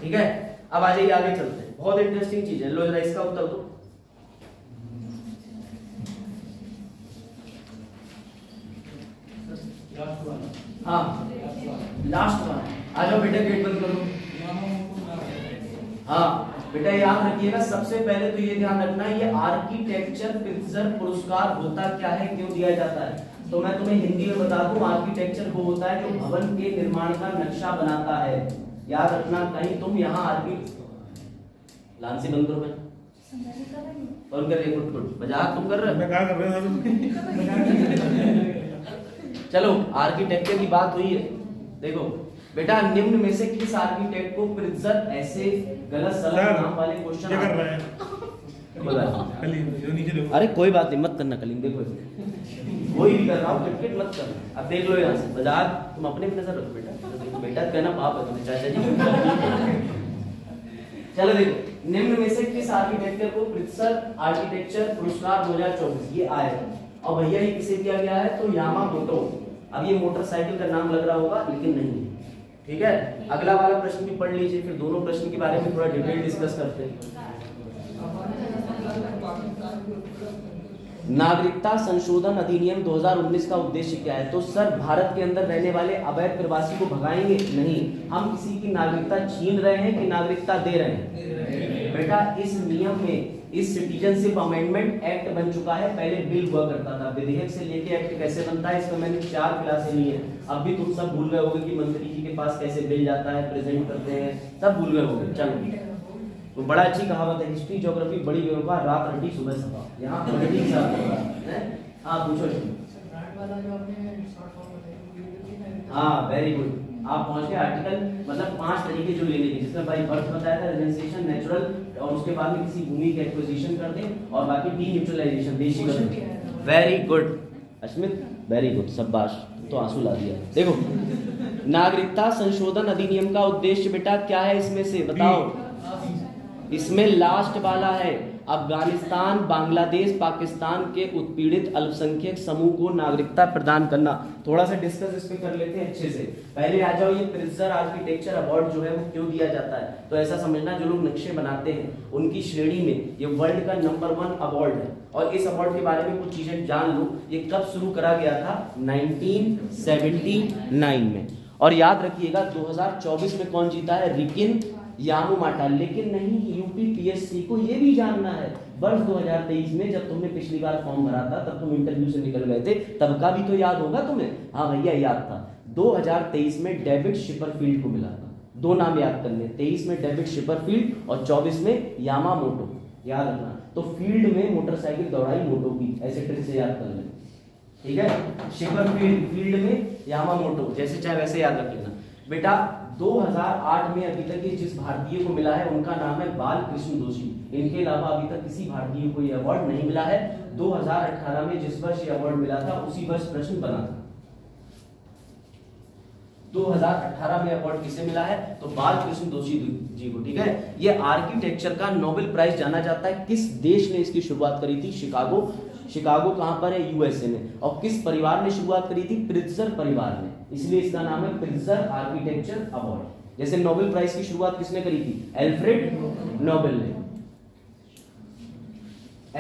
ठीक है, अब आ जाइए, आगे चलते हैं। बहुत इंटरेस्टिंग चीज है, लो जरा इसका उत्तर दो। हाँ, लास्ट वन। आ जाओ बेटा, गेट बंद करो। हाँ बेटा, याद रखिएगा, सबसे पहले तो ये ध्यान रखना, ये आर्किटेक्चर प्रित्जर पुरस्कार होता क्या है, क्यों दिया जाता है? तो मैं तुम्हें हिंदी में बता दूं, आर्किटेक्चर वो होता है जो भवन के निर्माण का नक्शा बनाता है। याद रखना, कहीं तुम यहाँ लान से बंद करो। कौन कर रहे? गुड, मजाक तुम कर रहे हो? मैं क्या कर रहे हो? चलो, आर्किटेक्चर की बात हुई है। देखो बेटा, निम्न में से किस आर्किटेक्ट को प्रित्जर, ऐसे गलत सलत नाम वाले क्वेश्चन क्या कर रहा है? कलीम, अरे कोई बात नहीं, मत करना कलीम। देखो वही भी कर रहा हूँ, क्रिकेट मत करना। अब देख लो यहाँ से, मजाक तुम अपने पे नजर रखो बेटा। बेटा कहना पाप है तुम्हें, चाचा जी। चलो देखो, निम्न में से किस आर्किटेक्चर को प्रित्जर आर्किटेक्चर पुरस्कार 2024 ये आएगा। और भैया ये किसे दिया गया है? तो यामामोटो। अब ये मोटरसाइकिल का नाम लग रहा होगा, लेकिन नहीं है। ठीक है, अगला वाला प्रश्न भी पढ़ लीजिए, फिर दोनों प्रश्न के बारे में थोड़ा डिटेल डिस्कस करते हैं। नागरिकता संशोधन अधिनियम 2019 का उद्देश्य क्या है? तो सर, भारत के अंदर रहने वाले अवैध प्रवासी को भगाएंगे? नहीं, हम किसी की नागरिकता छीन रहे हैं कि नागरिकता दे रहे हैं? बेटा, इस नियम में इस सिटीजनशिप अमेंडमेंट एक्ट बन चुका है, पहले बिल हुआ करता था। विधेयक से लेके एक्ट कैसे बनता है, इसमें मैंने 4 क्लासें ली है। अब भी तुम सब भूल गए होगे कि मंत्री जी के पास कैसे बिल जाता है, प्रेजेंट करते हैं, सब भूल गए होगे। चलो, तो बड़ा अच्छी कहावत है, हिस्ट्री ज्योग्राफी बड़ी बेवफा, रात रटी सुबह सफा। यहाँ पॉलिटिक्स है। हाँ पूछो। हाँ वेरी गुड, आप पहुंच गए। आर्टिकल मतलब 5 तरीके जो लेने के, जिसमें भाई बर्थ बताया था, रेजिस्ट्रेशन, नेचुरल, और उसके बाद में किसी भूमि की एक्विजिशन कर दें, और बाकी डीन्यूट्रलाइजेशन, देशी कर दें। Very good Ashmit, very good, शाबाश, तो आंसू ला दिया। देखो, नागरिकता संशोधन अधिनियम का उद्देश्य बेटा क्या है, इसमें से बताओ। इसमेमें लास्ट वाला है, अफगानिस्तान, बांग्लादेश, पाकिस्तान के उत्पीड़ित अल्पसंख्यक समूह को नागरिकता प्रदान करना। थोड़ा सा डिस्कस इस पे कर लेते हैं अच्छे से। पहले आ जाओ, ये प्रित्जर आर्किटेक्चर अवार्ड जो है वो क्यों दिया जाता है? तो ऐसा समझना, जो लोग नक्शे बनाते हैं उनकी श्रेणी में ये वर्ल्ड का नंबर 1 अवार्ड है। और इस अवार्ड के बारे में कुछ चीजें जान लो। ये कब शुरू करा गया था? 1979 में। और याद रखिएगा 2024 में कौन जीता है? रिकिन यामामोटो। लेकिन नहीं, यूपीपीएससी को ये भी जानना है, वर्ष 2023 में जब तुमने पिछली बार फॉर्म भरा था, तब तुम इंटरव्यू से निकल गए थे, तब का भी तो याद होगा तुम्हें। हाँ भैया याद था, 2023 में डेविड शिपरफील्ड को मिला था। 2 नाम याद करने, 23 में डेविड शिपरफील्ड और 24 में यामामोटो, याद रखना। तो फील्ड में मोटरसाइकिल दौड़ाई मोटो की, ऐसे ट्रिक से याद कर लें। ठीक है, शिपरफील्ड, फील्ड में यामामोटो, जैसे चाहे वैसे याद रख लेना बेटा। 2008 में अभी तक जिस भारतीय को मिला है उनका नाम है बालकृष्ण दोषी। इनके अलावा अभी तक किसी भारतीय को यह अवार्ड नहीं मिला है। 2018 में जिस वर्ष यह अवार्ड मिला था उसी वर्ष प्रश्न बना था। 2018 में अवार्ड किसे मिला है? तो बालकृष्ण दोषी जी को। ठीक है, ये आर्किटेक्चर का नोबेल प्राइज जाना जाता है। किस देश ने इसकी शुरुआत करी थी? शिकागो शिकागो कहाँ पर है? यूएसए में। और किस परिवार ने शुरुआत करी थी? प्रित्जर परिवार ने, इसलिए इसका नाम है प्रित्जर आर्किटेक्चर अवार्ड। जैसे नोबेल प्राइज की शुरुआत किसने करी थी? एल्फ्रेड नोबेल ने।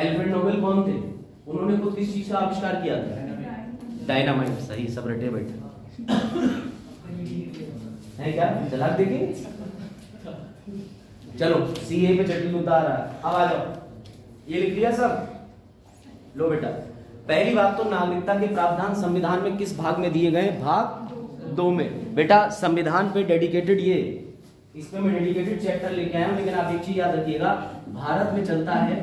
एल्फ्रेड नोबेल कौन थे? उन्होंने खुद किस चीज का आविष्कार किया था? डायनामाइट। सही, सब रटे बैठे है क्या? चला देखिए। चलो सीए पे जटिल उतार रहा है, अब आ जाओ, ये लिख लिया सब? लो बेटा, पहली बात तो नागरिकता के प्रावधान संविधान में किस भाग में दिए गए? भाग 2 में। बेटा संविधान पे डेडिकेटेड ये, इस पे मैं डेडिकेटेड चैप्टर लेके आया हूं, लेकिन आप एक चीज याद रखिएगा, भारत में चलता है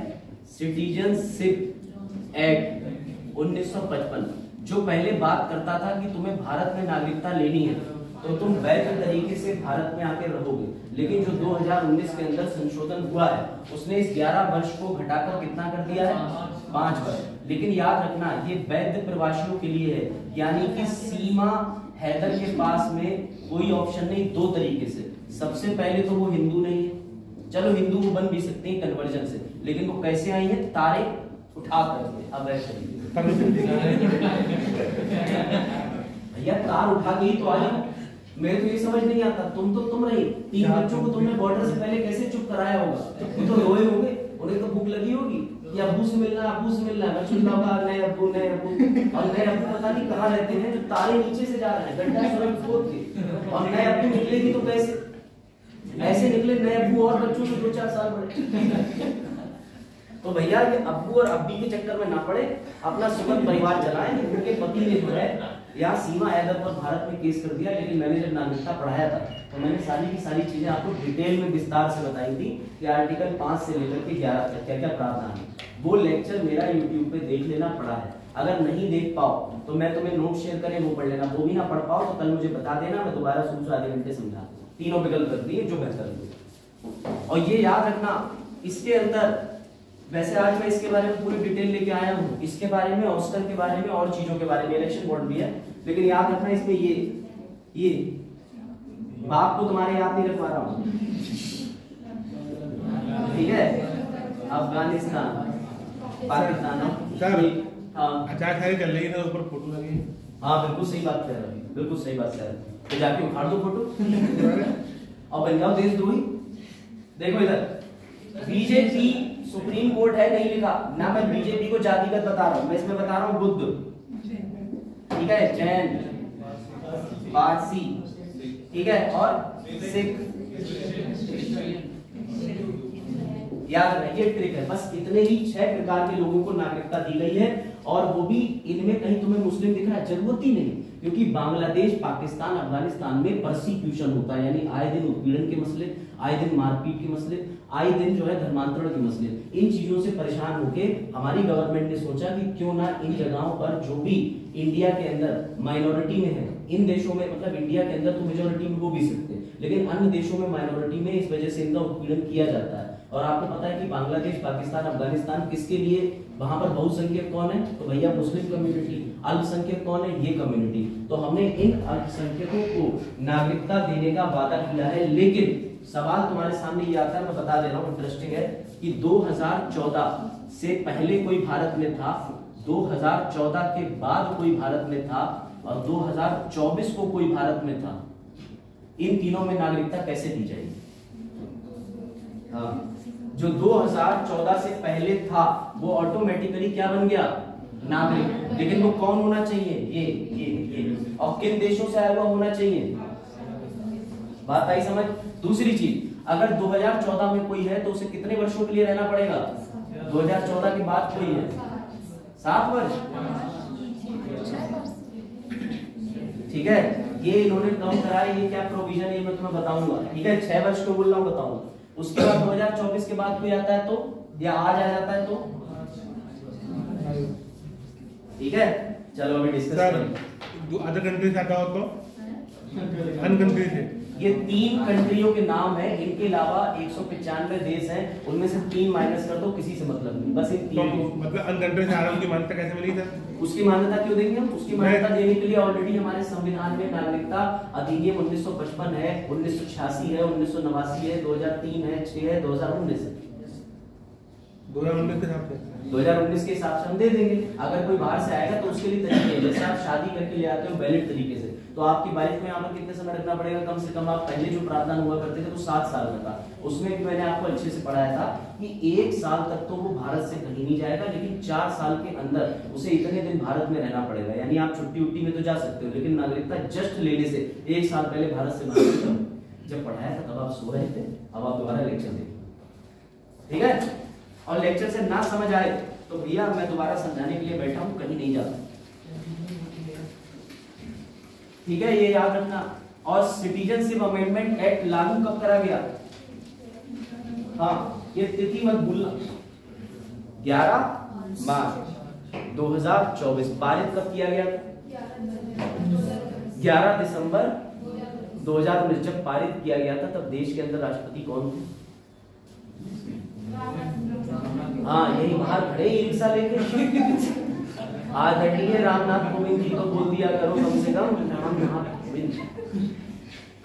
सिटीजनशिप एक्ट 1955, जो पहले बात करता था कि तुम्हें भारत में नागरिकता लेनी है तो तुम वैध तरीके से भारत में आके रहोगे। लेकिन जो 2019 के अंदर संशोधन हुआ है उसने इस 11 वर्ष को घटाकर कितना कर दिया है? 5 वर्ष। लेकिन याद रखना ये वैध प्रवासियों के लिए है, यानी कि सीमा हैदर के पास में कोई ऑप्शन नहीं, 2 तरीके से। सबसे पहले तो वो हिंदू नहीं है, चलो हिंदू वो बन भी सकते हैं कन्वर्जन से, लेकिन वो कैसे आई है? तारे उठा करके अवैध तरीके। भैया तार उठा के ही तो आई। मेरे को ये समझ नहीं आता, तुम रही 3 बच्चों को तुमने बॉर्डर से पहले कैसे चुप कराया होगा? वो तो रोए होंगे, उन्हें तो भूख लगी होगी कि अब्बू से मिलना है, अब्बू से मिलना है। बच्चों का होगा नए अब्बू, और नए अब्बू पता नहीं कहाँ रहते हैं, जो तारे नीचे से जा रहे हैं गड्ढा सुरंग खोद के, और नए अब्बू निकलेगी तो कैसे? ऐसे निकले नए अब्बू और बच्चों के 2-4 साल बड़े। तो भैया ये अब्बू और अब्बी के चक्कर में ना पड़े, अपना सुखद परिवार चलाएं। उनके पति ने जो है यहाँ सीमा हैदर पर भारत में केस कर दिया, लेकिन मैंने जब नागरिकता पढ़ाया था तो मैंने सारी की सारी चीजें आपको डिटेल में विस्तार से बताई थी कि आर्टिकल 5 से लेकर के 11 तक क्या क्या प्रावधान है। वो लेक्चर मेरा यूट्यूब पे देख लेना पड़ा है। अगर नहीं देख पाओ तो मैं तुम्हें नोट शेयर करें वो पढ़ लेना, वो भी ना पढ़ पाओ तो कल मुझे बता देना, मैं दोबारा शुरू से आधे घंटे समझा। तीनों विकल्प कर दिए जो बेहतर हो। और ये याद रखना इसके अंदर, वैसे आज मैं इसके बारे में पूरी डिटेल लेके आया हूँ, इसके बारे में, ऑस्कर के बारे में और चीजों के बारे में, इलेक्शन बोर्ड भी है, लेकिन याद रखना इसमें ये बाप को तुम्हारे याद नहीं रखवा रहा हूँ, ठीक है? अफगानिस्तान, पाकिस्तान, अचार खाली चल रही है, ऊपर फोटो लगी। हाँ बिल्कुल सही बात कह रहे हो, बिल्कुल सही बात कह रहे हो। तो जाके उखाड़ दो फोटो और बन जाओ देशद्रोही। देखो इधर बीजेपी सुप्रीम कोर्ट है, नहीं लिखा ना, मैं बीजेपी को जातिगत बता रहा हूं, मैं इसमें बता रहा हूं बुद्ध, ठीक है, जैन, पारसी, ठीक है, और सिख। याद रखिए ट्रिक है, बस इतने ही 6 प्रकार के लोगों को नागरिकता दी गई है, और वो भी इनमें कहीं तुम्हें मुस्लिम दिख रहा है? जरूरत ही नहीं, क्योंकि बांग्लादेश, पाकिस्तान, अफगानिस्तान में परसिक्यूशन होता है, यानी आए दिन उत्पीड़न के मसले, आए दिन मारपीट के मसले, आए दिन जो है धर्मांतरण के मसले। इन चीजों से परेशान होके हमारी गवर्नमेंट ने सोचा कि क्यों ना इन जगहों पर जो भी इंडिया के अंदर माइनॉरिटी में है, इन देशों में, मतलब इंडिया के अंदर तो मेजोरिटी में हो भी सकते हैं, लेकिन अन्य देशों में माइनॉरिटी में, इस वजह से इनका उत्पीड़न किया जाता है। और आपको पता है कि बांग्लादेश, पाकिस्तान, अफगानिस्तान किसके लिए, वहां पर बहुसंख्यक कौन है? तो भैया मुस्लिम कम्युनिटी। अल्पसंख्यक कौन है? ये कम्युनिटी। तो हमने इन अल्पसंख्यकों को नागरिकता देने का वादा किया है, लेकिन सवाल तुम्हारे सामने ये आता है, मैं बता दे रहा हूँ, इंटरेस्टिंग है कि 2014 से पहले कोई भारत में था, 2014 के बाद कोई भारत में था, और 2024 को कोई भारत में था। इन तीनों में नागरिकता कैसे दी जाएगी? हाँ, जो 2014 से पहले था वो ऑटोमेटिकली क्या बन गया? नागरिक। लेकिन वो कौन होना चाहिए? ये और किन देशों से आया हुआ होना चाहिए? बात आई समझ? दूसरी चीज, अगर 2014 में कोई है तो उसे कितने वर्षों के लिए रहना पड़ेगा? 2014 के बाद कोई है 7 वर्ष, ठीक है? ये इन्होंने कम कराया, ये क्या प्रोविजन है ये मैं तुम्हें बताऊंगा, ठीक है? 6 वर्ष को बोल रहा हूँ, बताऊंगा। उसके बाद 2024 के बाद कोई आता है तो, या आज आ जाता है तो, ठीक है? चलो अभी डिस्कस करें। अदर कंट्री से आता हो तो अन कंट्री से, ये 3 कंट्रियों के नाम है, इनके अलावा 195 देश हैं, उनमें से 3 माइनस कर दो, किसी से मतलब नहीं, बस इन 3। तो मतलब अन कंट्री से आ रहा, उनकी मान्यता कैसे मिलेगी सर? उसकी मान्यता क्यों देंगे हम? उसकी मान्यता देने के लिए ऑलरेडी हमारे संविधान में नागरिकता अधिनियम 1955 है, 1986 है, 1989 है, 2003 है, 6 है, 2019 है। 2019 के हिसाब से 2019 के हिसाब से हम दे देंगे। अगर कोई बाहर से आएगा तो उसके लिए तरीके हैं, जैसे आप शादी करके ले आते हो वैलिड तरीके से, तो आपकी वाइफ को यहाँ पर कितने समय रखना पड़ेगा? कम से कम आप पहले जो प्रावधान हुआ करते थे तो 7 साल का था, उसमें भी मैंने आपको अच्छे से पढ़ाया था कि 1 साल तक तो वो भारत से कहीं नहीं जाएगा, लेकिन 4 साल के अंदर उसे इतने दिन भारत में रहना पड़ेगा। यानी आप छुट्टी उट्टी में तो जा सकते हो, लेकिन नागरिकता जस्ट लेने से 1 साल पहले भारत से बाहर निकलो। जब पढ़ाया था तब आप सो रहे थे, अब आप दोबारा लेक्चर देखो, ठीक है? और लेक्चर से ना समझ आए तो भैया मैं दोबारा समझाने के लिए बैठा हूं, कहीं नहीं जाता, ठीक है? ये याद रखना। और सिटीजनशिप अमेंडमेंट एक्ट लागू कब करा गया? हाँ, ये तिथि मत भूलना, 11 मार्च 2024। पारित कब किया गया? 11 दिसंबर 2019 जब पारित किया गया था तब देश के अंदर राष्ट्रपति कौन थे? हाँ, यही बाहर खड़े ही रिक्शा लेके आदरणीय रामनाथ कोविंद जी को बोल दिया करो कम से कम, रामनाथ कोविंद।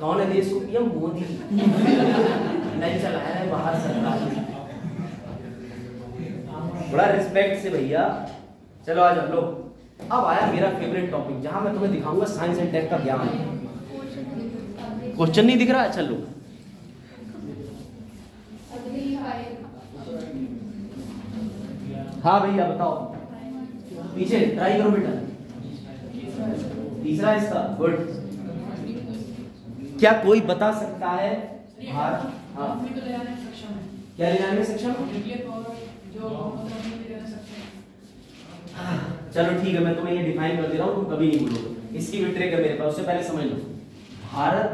कौन है देश को पीएम? मोदी। नहीं चलाया है बाहर सरकार, बड़ा रिस्पेक्ट से भैया। चलो आज हम लोग, अब आया मेरा फेवरेट टॉपिक जहां मैं तुम्हें दिखाऊंगा साइंस एंड टेक का ज्ञान। क्वेश्चन नहीं दिख रहा? चलो हाँ भैया बताओ, पीछे ट्राई करो बेटा। तीसरा इसका, गुड। क्या कोई बता सकता है भारत? हाँ, क्या ले जाने में सक्षम? चलो ठीक है, मैं तुम्हें ये डिफाइन कर दे रहा हूँ, तुम कभी नहीं भूलोगे। इसकी भी ट्रिक है मेरे पास, उससे पहले समझ लो। भारत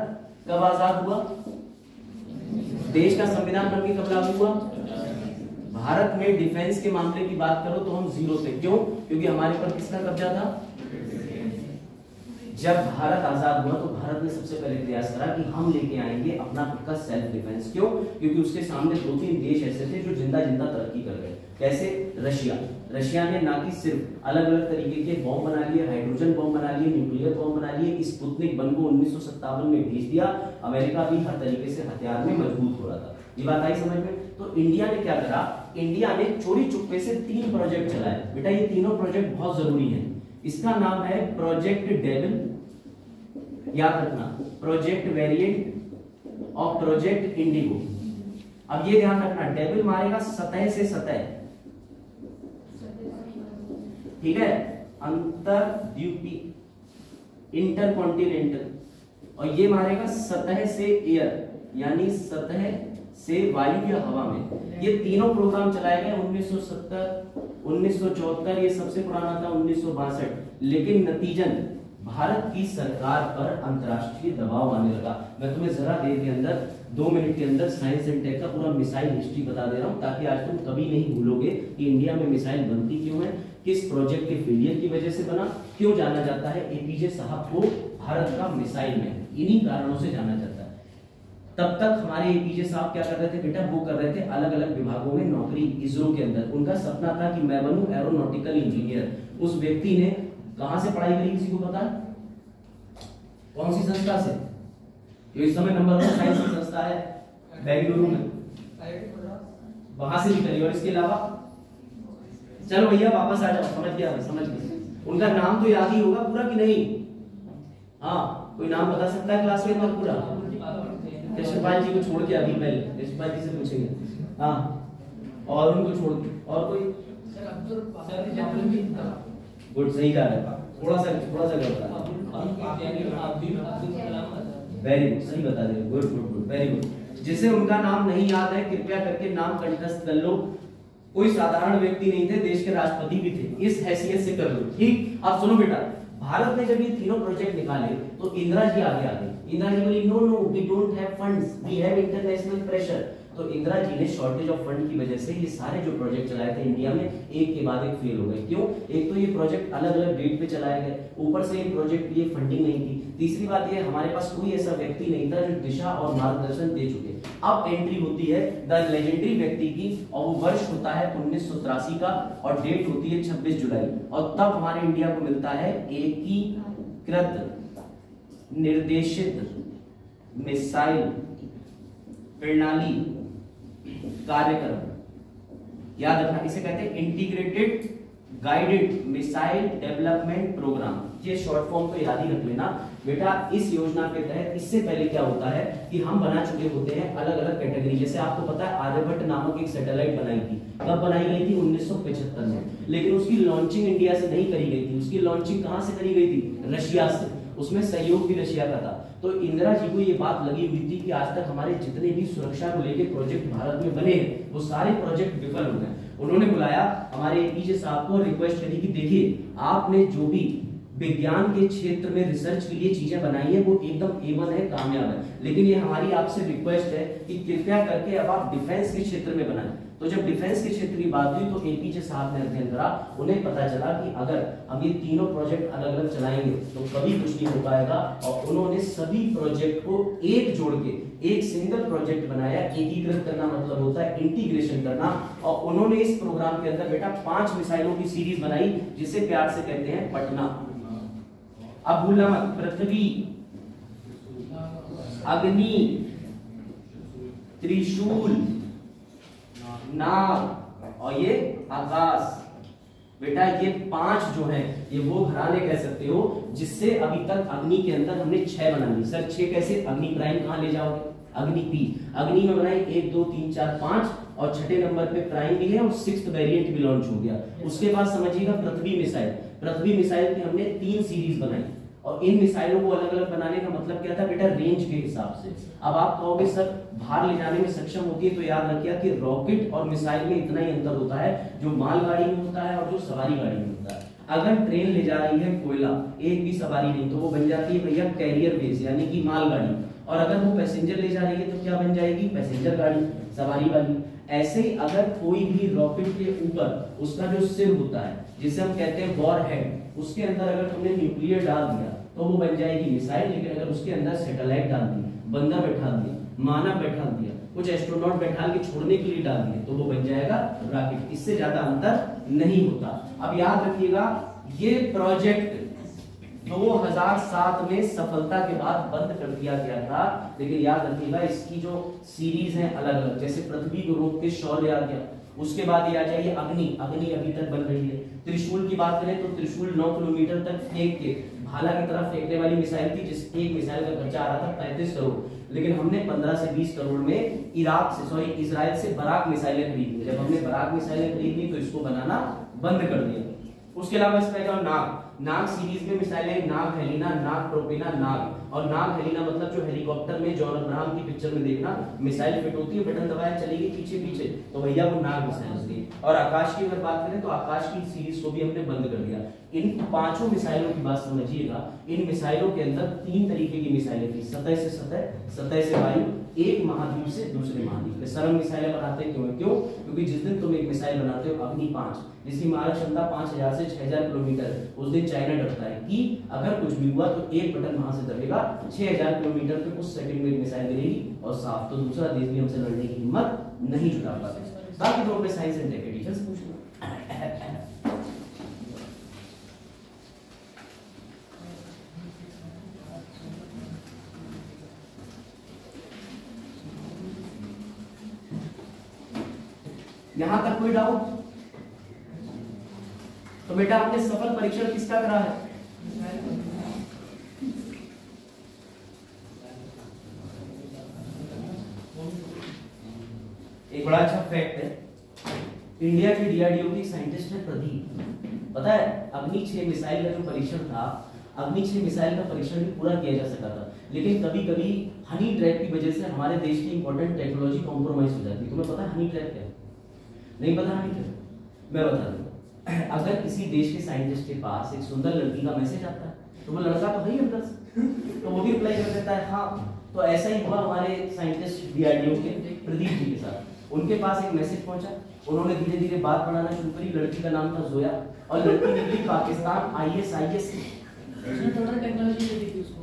कब आजाद हुआ? देश का संविधान बनके कब लागू हुआ? भारत में डिफेंस के मामले की बात करो तो हम 0 थे। क्यों? क्योंकि हमारे पर किसका कब्जा था? जब भारत आजाद हुआ तो भारत ने सबसे पहले प्रयास करा कि हम लेके आएंगे अपना खुद का सेल्फ डिफेंस। क्यों? क्योंकि उसके सामने 2-3 देश ऐसे थे जो जिंदा जिंदा तरक्की कर गए। कैसे? रशिया ने ना कि सिर्फ अलग अलग तरीके के बॉम्ब बना लिए, हाइड्रोजन बॉम्ब बना लिए, न्यूक्लियर बॉम्ब बना लिए, स्पुतनिक 1 को 1957 में भेज दिया। अमेरिका भी हर तरीके से हथियार में मजबूत हो रहा था। ये बात आई समझ में? तो इंडिया ने क्या करा? इंडिया ने चोरी चुपके से 3 प्रोजेक्ट चलाए। बेटा ये तीनों प्रोजेक्ट बहुत जरूरी हैं। इसका नाम है प्रोजेक्ट डेविल, याद रखना, प्रोजेक्ट वेरिएंट और प्रोजेक्ट इंडिगो। अब ये ध्यान रखना, डेविल मारेगा सतह से सतह, ठीक है, अंतरद्वीपीय, इंटरकॉन्टिनेंटल, और ये मारेगा सतह से एयर, यानी सतह से वायु या हवा में। ये तीनों प्रोग्राम चलाए गए 1970, 1974, ये सबसे पुराना था 1962। लेकिन नतीजन भारत की सरकार पर अंतरराष्ट्रीय दबाव आने लगा। मैं तुम्हें जरा देर के अंदर 2 मिनट के अंदर साइंस एंड टेक का पूरा मिसाइल हिस्ट्री बता दे रहा हूं, ताकि आज तुम कभी नहीं भूलोगे कि इंडिया में मिसाइल बनती क्यों है, किस प्रोजेक्ट के फेलियर की वजह से बना, क्यों जाना जाता है एपीजे साहब को भारत का मिसाइल मैन, इन्हीं कारणों से जाना जाता है। तब तक हमारे एपीजे साहब क्या कर रहे थे बेटा? वो कर रहे थे अलग अलग विभागों में नौकरी इसरो के अंदर। उनका सपना था कि मैं बनूं एरोनॉटिकल इंजीनियर। उस व्यक्ति ने कहां से पढ़ाई करी, किसी को पता है? कौन सी संस्था से? जो इस समय नंबर 1 साइंस की संस्था है बेंगलुरु में, वहां से निकली। और इसके अलावा चलो भैया वापस आ जाओ, समझ गया, समझ गया। उनका नाम तो याद ही होगा पूरा कि नहीं? हाँ, कोई नाम बता सकता है क्लास में पर पूरा? यशपाल जी को छोड़ के अभी पहले यशपाल जी से पूछेंगे। हाँ, और उनको छोड़ के और कोई? गुड, सही कहा है, थोड़ा सा गलत है। वेरी गुड, सही बता दे, good good good, very good. जिसे उनका नाम नहीं याद है कृपया करके नाम कंठस्थ कर लो। कोई साधारण व्यक्ति नहीं थे, देश के राष्ट्रपति भी थे, इस हैसियत से कर लो, ठीक? अब सुनो बेटा, भारत ने जब ये तीनों प्रोजेक्ट निकाले तो इंदिरा जी आगे आ गई। इंदिरा जी बोली no no, we don't have funds, we have international pressure. तो इंदिरा जी ने शॉर्टेज ऑफ फंड की वजह से ये सारे जो प्रोजेक्ट चलाए थे इंडिया में, एक के बाद एक फेल हो गए। क्यों? एक तो ये प्रोजेक्ट अलग अलग डेट पे चलाए गए, ऊपर से ये प्रोजेक्ट ये फंडिंग नहीं थी। तीसरी बात ये, हमारे पास कोई ऐसा व्यक्ति नहीं था जो दिशा और मार्गदर्शन दे चुके। अब एंट्री होती है द लेजेंडरी व्यक्ति की, और वो वर्ष होता है 1983 का, और डेट होती है 26 जुलाई। और तब हमारे इंडिया को मिलता है एकीकृत निर्देशित मिसाइल प्रणाली कार्यक्रम, याद रखना, इसे कहते हैं integrated guided missile development programme. ये शॉर्ट फॉर्म तो याद ही रख लेना बेटा। इस योजना के तहत इससे पहले क्या होता है कि हम बना चुके होते हैं अलग अलग कैटेगरी। जैसे आपको पता है आर्यभट्ट नामक एक सैटेलाइट बनाई थी, कब बनाई गई थी? 1975 में, लेकिन उसकी लॉन्चिंग इंडिया से नहीं करी गई थी। उसकी लॉन्चिंग कहां से करी गई थी? रशिया से। उसमें सहयोग भी रशिया का था। तो इंदिरा जी को ये बात लगी हुई थी कि आज तक हमारे जितने भी सुरक्षा को लेकर प्रोजेक्ट भारत में बने हैं वो सारे प्रोजेक्ट विफल हो गए। उन्होंने बुलाया हमारे एपीजे साहब को, रिक्वेस्ट करी कि देखिए आपने जो भी विज्ञान के क्षेत्र में रिसर्च के लिए चीजें बनाई है वो एकदम A1 है, कामयाब है, लेकिन ये हमारी आपसे रिक्वेस्ट है कि कृपया करके अब आप डिफेंस के क्षेत्र में बनाएं। तो जब डिफेंस के क्षेत्र की बात हुई तो एपीजे साहब ने अध्ययन करा, उन्हें पता चला कि अगर हम ये तीनों प्रोजेक्ट अलग अलग चलाएंगे तो कभी कुछ नहीं हो पाएगा। और उन्होंने सभी प्रोजेक्ट को एक जोड़ के एक सिंगल प्रोजेक्ट बनाया। एकीकृत करना मतलब होता है इंटीग्रेशन करना। और उन्होंने इस प्रोग्राम के अंदर बेटा 5 मिसाइलों की सीरीज बनाई जिसे प्यार से कहते हैं पटना। अब भूलना मत, पृथ्वी, अग्नि, त्रिशूल, नाग और ये आकाश। बेटा ये 5 जो है ये वो घराने कह सकते हो जिससे अभी तक अग्नि के अंदर हमने 6 बना ली। सर 6 कैसे? अग्नि प्राइम कहां ले जाओगे? अग्नि पी, अग्नि में बनाई 1 2 3 4 5 और छठे नंबर पे प्राइम भी है और 6th वेरिएंट भी लॉन्च हो गया। उसके बाद समझिएगा पृथ्वी मिसाइल। पृथ्वी मिसाइल की हमने 3 सीरीज बनाई और इन मिसाइलों को अलग अलग बनाने का मतलब क्या था बेटा? रेंज के हिसाब से। अब आप कहोगे सर बाहर ले जाने में सक्षम होती है, तो याद रखिए कि रॉकेट और मिसाइल में इतना ही अंतर होता है जो मालगाड़ी में होता है और जो सवारी गाड़ी में होता है। अगर ट्रेन ले जा रही है कोयला, एक भी सवारी नहीं, तो वो बन जाती है भैया कैरियर बेस यानी कि मालगाड़ी। और अगर वो पैसेंजर ले जा रही है तो क्या बन जाएगी? पैसेंजर गाड़ी, सवारी वाली। ऐसे ही अगर कोई भी रॉकेट के ऊपर उसका जो सिर होता है जिसे हम कहते हैं वॉर हेड, उसके अंदर अगर तुमने न्यूक्लियर डाल दिया तो वो बन जाएगी मिसाइल। लेकिन अगर उसके अंदर सैटेलाइट डाल दी, बंदा बैठा दिया, मानव बैठा दिया, कुछ एस्ट्रोनॉट बैठा के छोड़ने के लिए डाल दिया तो वो बन जाएगा रॉकेट। इससे ज्यादा अंतर नहीं होता। अब याद रखिएगा ये प्रोजेक्ट 2007 में सफलता के बाद बंद कर दिया गया था। लेकिन याद रखिएगा इसकी जो सीरीज है अलग अलग, जैसे पृथ्वी को रोक के शौर्य आ गया, उसके बाद ये आ जाइए अग्नि। अग्नि अभी तक बन रही है। त्रिशूल की बात करें तो त्रिशूल 9 किलोमीटर तक फेंक के भाला की तरफ फेंकने वाली मिसाइल थी, जिस एक मिसाइल का खर्चा आ रहा था 35 करोड़। लेकिन हमने 15 से 20 करोड़ में इजराइल से बराक मिसाइलें खरीदी। जब हमने बराक मिसाइलें खरीदी तो इसको बनाना बंद कर दिया। उसके अलावा इसमें नाग सीरीज में मिसाइलें, नाग हेलिना, नाग ट्रोपेना, नाग। और नाग हेलिना मतलब जो हेलीकॉप्टर में जॉन अब्राहम की पिक्चर में देखना मिसाइल फिट होती है, बटन दबाया चलेगी पीछे पीछे, तो भैया वो नाग मिसाइल होती है। और आकाश की अगर बात करें तो आकाश की सीरीज को भी हमने बंद कर दिया। इन 5 मिसाइलों की बात समझिएगा। इन मिसाइलों के अंदर 3 तरीके की मिसाइलें थी, सतह से सतह, सतह से वायु, एक महाद्वीप से दूसरे महाद्वीप पे। सरल मिसाइलें बनाते क्यों? क्योंकि जिस दिन तुम एक मिसाइल बनाते हो अग्नि 5, जिसकी मारक क्षमता 5000 से 6000 किलोमीटर, उस दिन चाइना डरता है कि अगर कुछ भी हुआ तो एक बटन वहां से दबेगा, 6000 किलोमीटर पे उस सेकंड में एक मिसाइल गिरेगी और साफ। तो दूसरा देश भी हमसे लड़ने की हिम्मत नहीं जुटा पाते। बाकी तो अपने साइंस एंड टेक के टीचर से पूछ लो। यहां तक कोई डाउट? तो बेटा आपने सफल परीक्षण किसका करा है? एक बड़ा अच्छा फैक्ट है, इंडिया की डीआरडीओ की साइंटिस्ट है प्रदीप। पता है अग्नि 6 मिसाइल का जो परीक्षण था, अग्नि 6 मिसाइल का परीक्षण भी पूरा किया जा सका था, लेकिन कभी कभी हनी ट्रैप की वजह से हमारे देश की इंपॉर्टेंट टेक्नोलॉजी कॉम्प्रोमाइज हो जाती है। तुम्हें पता है हनी ट्रैप क्या है? नहीं पता हनी ट्रैप? मैं बता दूं। अगर किसी देश के साइंटिस्ट के पास एक सुंदर लड़की का मैसेज आता है तो वो लड़का तो है ही अंदर से, तो वो भी रिप्लाई कर देता है हाँ। तो ऐसा ही हुआ हमारे साइंटिस्ट डीआरडीओ के प्रदीप जी के साथ। उनके पास एक मैसेज पहुंचा, उन्होंने धीरे धीरे बात बढ़ाना शुरू करी। लड़की का नाम था जोया और लड़की निकली पाकिस्तान ISIS की।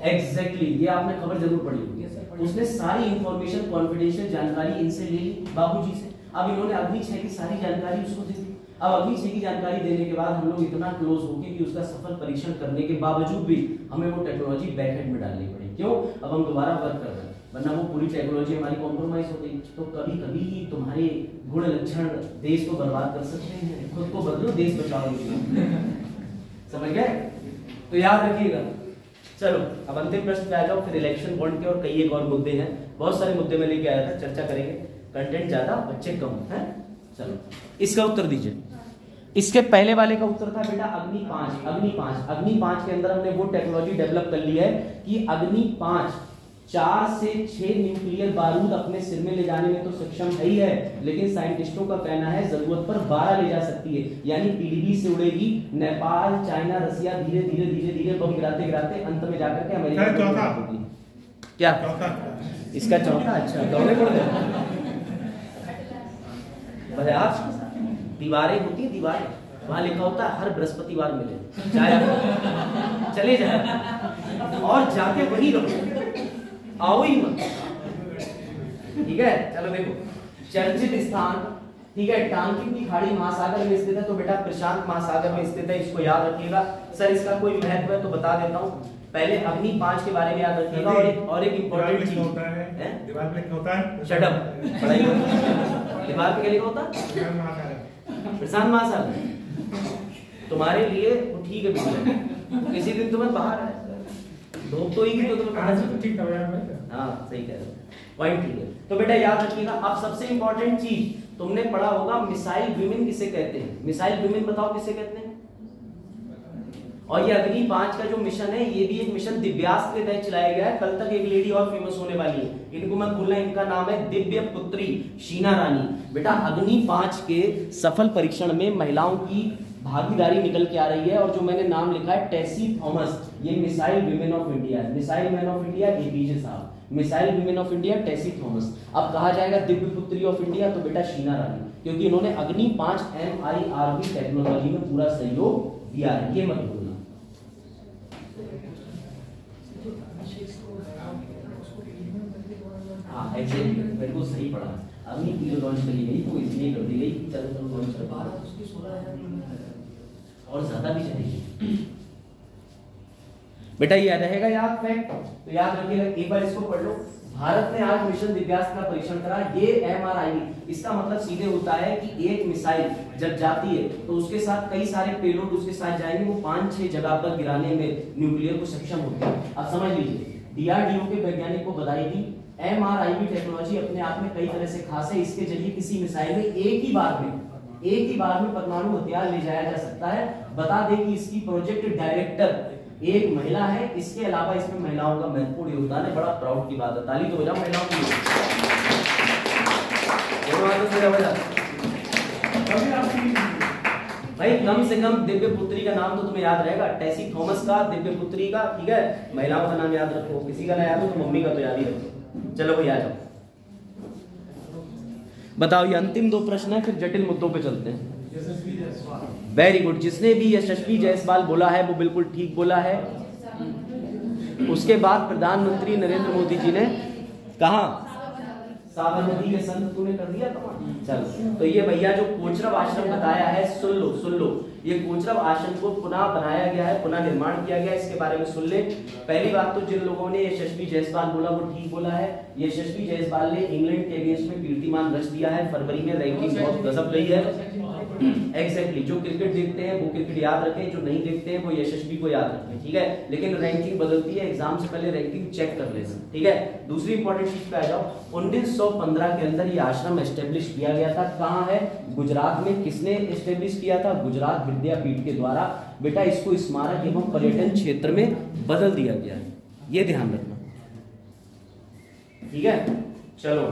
एग्जैक्टली, ये आपने खबर जरूर पढ़ी होगी। उसने सारी इंफॉर्मेशन कॉन्फिडेंशियल जानकारी इनसे ले ली, बाबूजी से। अब इन्होंने अग्नि 6 की सारी जानकारी उसको दे दी। अब अग्नि 6 की जानकारी देने के बाद हम लोग इतना क्लोज हो गए कि उसका सफल परीक्षण करने के बावजूद भी हमें वो टेक्नोलॉजी बैकएंड में डालनी पड़ी। क्यों? अब हम दोबारा वर्क कर रहे हैं। वरना वो पूरी टेक्नोलॉजी हमारी कॉम्प्रोमाइज हो गई। तो कभी कभी तुम्हारे गुण लक्षण देश को बर्बाद कर सकते हैं, खुद को बदलो, देश बचाओ। समझ गए? तो याद रखिएगा। चलो अब अंतिम प्रश्न पे आ जाओ, फिर इलेक्शन बॉन्ड के और कई एक और मुद्दे हैं, बहुत सारे मुद्दे मैं लेके आया था, चर्चा करेंगे। कंटेंट ज्यादा, बच्चे कम है। चलो इसका उत्तर दीजिए। इसके पहले वाले का उत्तर था बेटा अग्नि 5। अग्नि 5 के अंदर हमने वो टेक्नोलॉजी डेवलप कर ली है कि अग्नि 5 4 से 6 न्यूक्लियर बारूद अपने सिर में ले जाने में तो सक्षम है ही है, लेकिन साइंटिस्टों का कहना है जरूरत पर 12 ले जा सकती है। यानी पीडीबी से उड़ेगी, नेपाल, चाइना, रसिया धीरे धीरे धीरे धीरे बम गिराते गिराते अंत में जाकर के अमेरिका होगी। क्या इसका चौथा? अच्छा दौड़े पड़ गए। दीवारें होती है, दीवारें वहां लिखा होता है हर बृहस्पतिवार मिले, चाहे आप चले जाए और जाके वही रहो, आओ ही मत। ठीक है, चलो देखो चर्चित स्थान, ठीक है, टांकी की खाड़ी महासागर में स्थित है, तो बेटा प्रशांत महासागर में स्थित है, इसको याद रखिएगा। सर इसका कोई महत्व है तो बता देता हूँ। पहले अग्नि 5 के बारे में याद रखिएगा। और एक इंपॉर्टेंट चीज है, दीवार पे होता है, शट अप, पढ़ाई दीवार पे क्या लिखा होता है? प्रशांत महासागर। तुम्हारे लिए वो ठीक है, बिल्कुल किसी दिन तुम्हें बाहर है धूप तो ही तो तुम्हें पता चल ठीक है। हाँ सही कह रहे हो, पॉइंट ठीक है। तो बेटा याद रखिएगा। अब सबसे इंपॉर्टेंट चीज तुमने पढ़ा होगा, मिसाइल विमेन किसे कहते हैं? मिसाइल विमेन बताओ किसे कहते हैं? और ये अग्नि 5 का जो मिशन है, ये भी एक मिशन दिव्यास्त्र के तहत चलाया गया है। कल तक एक लेडी और फेमस होने वाली है, इनको मत भूलना, इनका नाम है दिव्य पुत्री शीना रानी। बेटा अग्नि 5 के सफल परीक्षण में महिलाओं की भागीदारी निकल के आ रही है, और जो मैंने नाम लिखा है टेसी थॉमस, ये missile women of India, missile man of India APJ साहब, missile women of India Tessy Thomas. अब कहा जाएगा दिव्य पुत्री ऑफ इंडिया, तो बेटा शीना रानी, क्योंकि इन्होंने अग्नि 5 MIRV टेक्नोलॉजी में पूरा सहयोग दिया है, ये मत भूलना। हाँ एग्जैक्टली, बिल्कुल सही पढ़ा। अग्नि की जो लॉन्च करी गई वो इसलिए कर दी गई, चलो लॉन्च कर भारत उसकी 16,000 और ज्यादा भी चलेगी। बेटा ये रहेगा याद फैक्ट, तो याद रखिएगा, एक बार इसको पढ़ लो। भारत ने आज मिशन दिव्यास्त्र का परीक्षण करा। ये MRIV, इसका मतलब सीधे होता है कि एक मिसाइल जब जाती है तो उसके साथ कई सारे पेलोड उसके साथ जाएंगे, वो 5-6 जगह पर गिराने में न्यूक्लियर को सक्षम होते हैं। अब समझ लीजिए, DRDO के वैज्ञानिक को बताई थी MRIV टेक्नोलॉजी अपने आप में कई तरह से खास है। इसके जरिए किसी मिसाइल में एक ही बार में परमाणु हथियार ले जाया जा सकता है। बता दें कि इसकी प्रोजेक्ट डायरेक्टर एक महिला है। इसके अलावा इसमें महिलाओं का महत्वपूर्ण योगदान है, बड़ा प्राउड की बात है। ताली तो हो जाओ महिलाओं के लिए। भाई कम से कम दिव्य पुत्री का नाम तो तुम्हें याद रहेगा, टेसी थॉमस का, दिव्य पुत्री का, ठीक है। महिलाओं का नाम याद रखो, किसी का ना याद हो तो मम्मी का तो याद ही रखो। चलो भाई आ जाओ, बताओ ये अंतिम 2 प्रश्न है, फिर जटिल मुद्दों पे चलते हैं। वेरी गुड, जिसने भी यशस्वी जायसवाल बोला है वो बिल्कुल ठीक बोला है। उसके बाद प्रधानमंत्री नरेंद्र मोदी जी ने कहा साबरमती के संत तूने कर दिया तमाम। चलो तो ये भैया जो कोचरब आश्रम बताया है, सुन लो, ये कोचरब आश्रम को पुनः बनाया गया है, पुनः निर्माण किया गया है, इसके बारे में सुन ले। पहली बात तो जिन लोगों ने यशस्वी जायसवाल बोला वो ठीक बोला है। यशस्वी जायसवाल ने इंग्लैंड के अगेंस्ट में कीर्तिमान रच दिया है। फरवरी में रैंकिंग बहुत गजब रही है। एग्जैक्टली, जो क्रिकेट देखते हैं वो क्रिकेट याद रखें, जो नहीं देखते हैं वो यशस्वी को याद रखें, ठीक है। लेकिन रैंकिंग बदलती है, एग्जाम से पहले रैंकिंग चेक कर ले, ठीक है। दूसरी इंपॉर्टेंट चीज पे आ जाओ। 1915 के अंदर ये आश्रम एस्टेब्लिश किया गया था। कहाँ है? गुजरात में। किसने एस्टेब्लिश किया था? गुजरात विद्यापीठ के द्वारा। बेटा इसको स्मारक एवं पर्यटन क्षेत्र में बदल दिया गया है, ये ध्यान रखना, ठीक है। चलो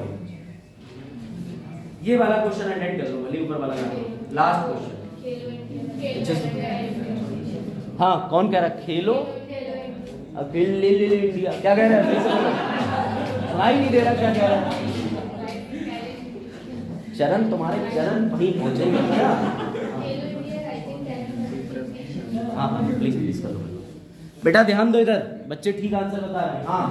ये वाला क्वेश्चन अटेंड कर लो, भले ऊपर वाला ना करो। लास्ट क्वेश्चन, हाँ कौन कह रहा खेलो अकेले इंडिया, क्या कह रहा है? सुनाई नहीं दे रहा क्या कह रहा है? चरण तुम्हारे चरण वहीं पहुंचेंगे। हाँ प्लीज कर लो बेटा, ध्यान दो इधर, बच्चे ठीक आंसर बता रहे हैं। हाँ